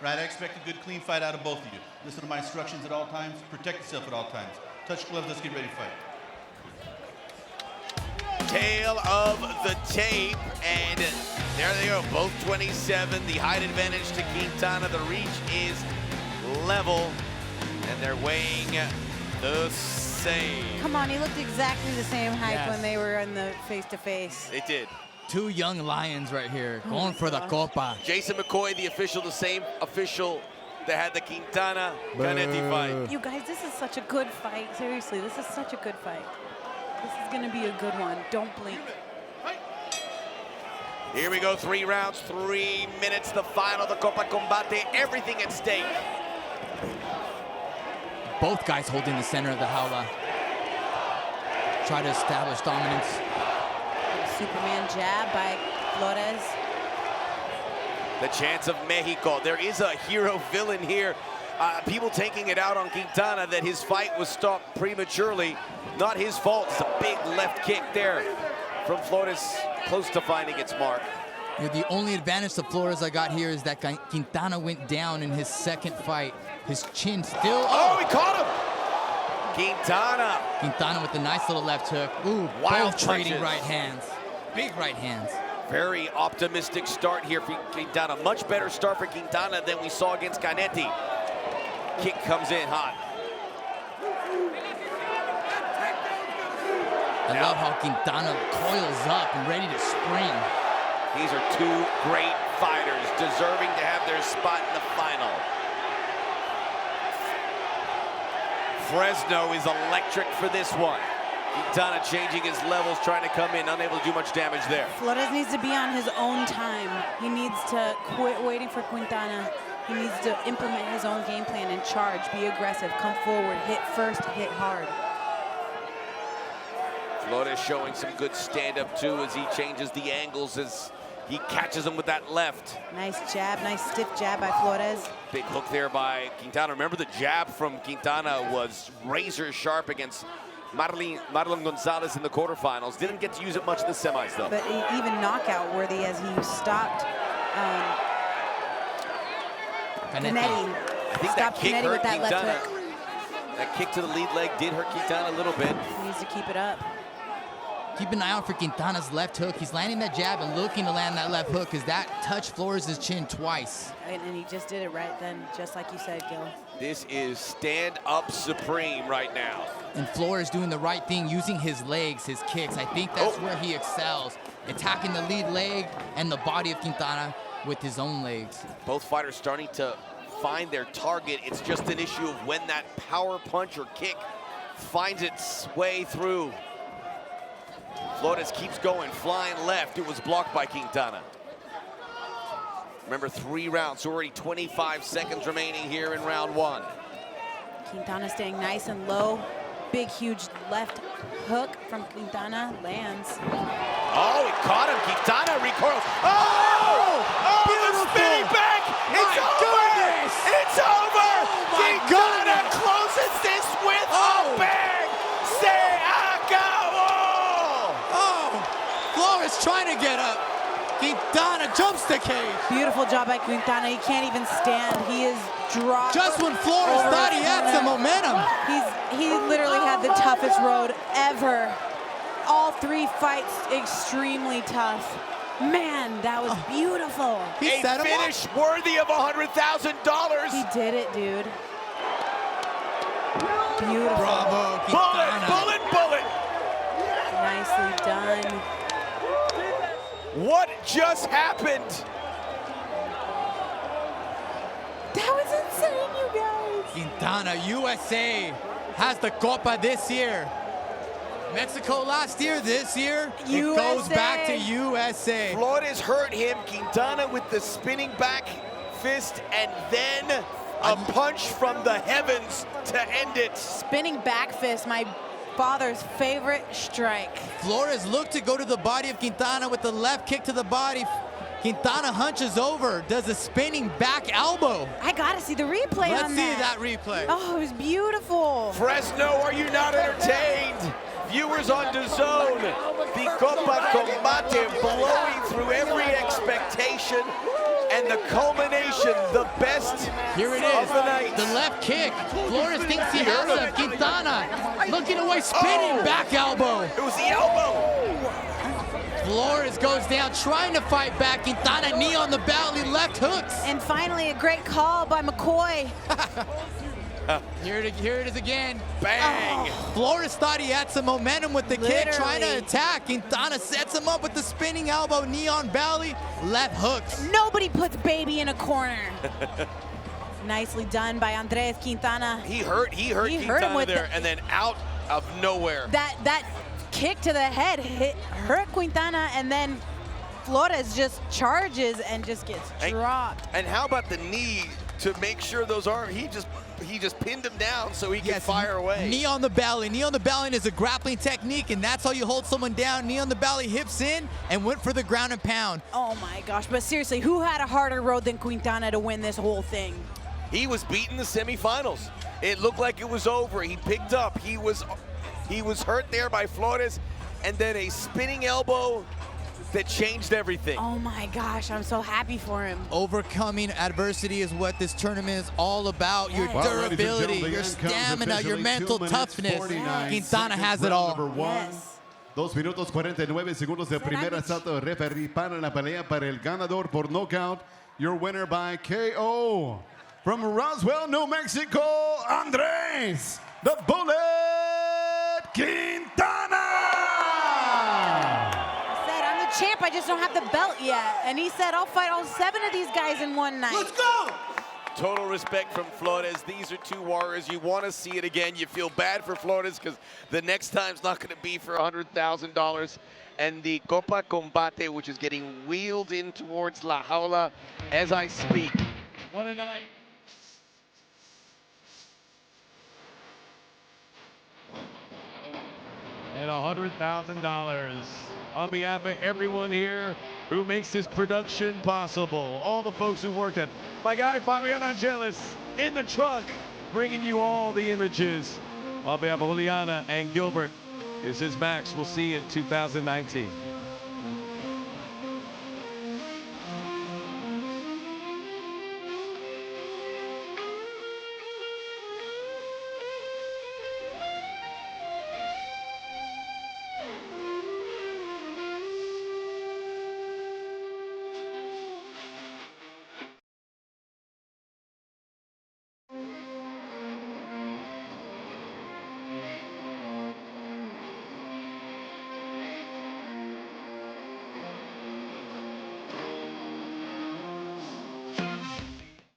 Speaker 6: Right, I expect a good, clean fight out of both of you. Listen to my instructions at all times. Protect yourself at all times. Touch gloves, let's get ready to fight.
Speaker 1: Tail of the tape, and there they go, both 27. The height advantage to Quintana. The reach is level, and they're weighing the same.
Speaker 3: Come on, he looked exactly the same height
Speaker 5: Yes.
Speaker 3: when they were in the face-to-face.
Speaker 1: They did.
Speaker 5: Two young lions right here, going for the Copa.
Speaker 1: Jason McCoy, the official, the same official that had the Quintana Canetti fight.
Speaker 3: You guys, this is such a good fight. Seriously, this is such a good fight. This is going to be a good one. Don't blink.
Speaker 1: Here we go, 3 rounds, 3 minutes, the final, the Copa Combate, everything at stake.
Speaker 5: Both guys holding the center of the Jaula. Try to establish dominance.
Speaker 3: Superman jab by Flores.
Speaker 1: The chance of Mexico. There is a hero villain here. People taking it out on Quintana that his fight was stopped prematurely. Not his fault. It's a big left kick there from Flores, close to finding its mark.
Speaker 5: Yeah, the only advantage to Flores I got here is that Quintana went down in his second fight. His chin still.
Speaker 1: Oh, he caught him! Quintana.
Speaker 5: Quintana with a nice little left hook. Ooh,
Speaker 1: Wild
Speaker 5: both trading
Speaker 1: punches.
Speaker 5: right hands. Big right hands.
Speaker 1: Very optimistic start here for Quintana. Much better start for Quintana than we saw against Canetti. Kick comes in hot.
Speaker 5: I love how Quintana coils up and ready to spring.
Speaker 1: These are 2 great fighters deserving to have their spot in the final. Fresno is electric for this one. Quintana changing his levels, trying to come in, unable to do much damage there.
Speaker 3: Flores needs to be on his own time. He needs to quit waiting for Quintana. He needs to implement his own game plan and charge, be aggressive, come forward, hit first, hit hard.
Speaker 1: Flores showing some good stand-up too as he changes the angles as he catches him with that left.
Speaker 3: Nice jab, nice stiff jab by Flores.
Speaker 1: Big hook there by Quintana. Remember, the jab from Quintana was razor sharp against Marlon Gonzalez in the quarterfinals. Didn't get to use it much in the semis, though.
Speaker 3: But even knockout worthy as he stopped Canetti.
Speaker 1: I think that kick hurt Quintana. That kick to the lead leg did hurt Quintana a little bit.
Speaker 3: He needs to keep it up.
Speaker 5: Keep an eye out for Quintana's left hook. He's landing that jab and looking to land that left hook because that touched Flores' chin twice.
Speaker 3: And he just did it right then, just like you said, Gil.
Speaker 1: This is stand-up supreme right now.
Speaker 5: And Flores doing the right thing, using his legs, his kicks. I think that's where he excels. Attacking the lead leg and the body of Quintana with his own legs.
Speaker 1: Both fighters starting to find their target. It's just an issue of when that power punch or kick finds its way through. Flores keeps going, flying left. It was blocked by Quintana. Remember, 3 rounds, so already 25 seconds remaining here in round 1.
Speaker 3: Quintana staying nice and low. Big, huge left hook from Quintana lands.
Speaker 1: Oh, he caught him. Quintana recoils. Oh! The spinning back. It's over. It's over. Quintana closes this with a bang. Se acabó.
Speaker 5: Oh, Flores trying to get up. Quintana jumps the cage.
Speaker 3: Beautiful job by Quintana. He can't even stand. He is dropped.
Speaker 5: Just when Flores thought he had some momentum.
Speaker 3: He literally had the toughest road ever. All 3 fights extremely tough. Man, that was beautiful.
Speaker 1: A finish worthy of $100,000.
Speaker 3: He did it, dude. Beautiful.
Speaker 5: Bravo,
Speaker 1: Bullet,
Speaker 5: Quintana.
Speaker 1: bullet, bullet.
Speaker 3: Nicely done.
Speaker 1: What just happened?
Speaker 3: That was insane, you guys.
Speaker 5: Quintana, USA has the Copa this year. Mexico last year, this year, it goes back to USA.
Speaker 1: Flores hurt him. Quintana with the spinning back fist and then a punch from the heavens to end it.
Speaker 3: Spinning back fist, my father's favorite strike.
Speaker 5: Flores looked to go to the body of Quintana with the left kick to the body. Quintana hunches over, does a spinning back elbow.
Speaker 3: I gotta see the replay
Speaker 5: Let's
Speaker 3: on
Speaker 5: see that replay.
Speaker 3: Oh, it was beautiful.
Speaker 1: Fresno, are you not entertained? Viewers on DAZN, the Copa Combate blowing through every expectation, and the culmination, the best
Speaker 5: Here it
Speaker 1: of
Speaker 5: is,
Speaker 1: the night.
Speaker 5: the left kick. Flores thinks he has him. Quintana looking away, spinning back elbow.
Speaker 1: It was the elbow.
Speaker 5: Flores goes down, trying to fight back. Quintana knee on the belly, left hooks.
Speaker 3: And finally, a great call by McCoy.
Speaker 5: Here it is again.
Speaker 1: Bang!
Speaker 5: Flores thought he had some momentum with the kick, trying to
Speaker 3: Literally.
Speaker 5: attack. Quintana sets him up with the spinning elbow, knee on belly, left hooks.
Speaker 3: Nobody puts baby in a corner. Nicely done by Andres Quintana.
Speaker 1: He hurt
Speaker 3: He hurt him
Speaker 1: Quintana
Speaker 3: with
Speaker 1: there,
Speaker 3: the-
Speaker 1: and then out of nowhere.
Speaker 3: That kick to the head hurt Quintana, and then Flores just charges and just gets dropped.
Speaker 1: And how about the knee to make sure those arms, he just pinned him down so he could fire away.
Speaker 5: Knee on the belly. Knee on the belly is a grappling technique, and that's how you hold someone down. Knee on the belly, hips in, and went for the ground and pound.
Speaker 3: Oh my gosh, but seriously, who had a harder road than Quintana to win this whole thing?
Speaker 1: He was beating the semifinals. It looked like it was over. He picked up. He was hurt there by Flores, and then a spinning elbow that changed everything.
Speaker 3: Oh my gosh, I'm so happy for him.
Speaker 5: Overcoming adversity is what this tournament is all about. Your
Speaker 3: Yes.
Speaker 5: durability, your stamina, your mental toughness. Quintana has it all.
Speaker 3: Yes.
Speaker 4: 2 minutos 49 segundos de primer asalto. Referee para la pelea para el ganador por knockout. Your winner by KO. From Roswell, New Mexico, Andres, the Bullet Quintana!
Speaker 3: Said, I'm the champ, I just don't have the belt yet. And he said, I'll fight all 7 of these guys in one night.
Speaker 5: Let's go!
Speaker 1: Total respect from Flores. These are two warriors. You want to see it again. You feel bad for Flores because the next time's not going to be for $100,000. And the Copa Combate, which is getting wheeled in towards La Jaula as I speak. What a night.
Speaker 11: And $100,000 on behalf of everyone here who makes this production possible. All the folks who worked at my guy Fabian Angelis in the truck, bringing you all the images. On behalf of Juliana and Gilbert, this is Max. We'll see you in 2019.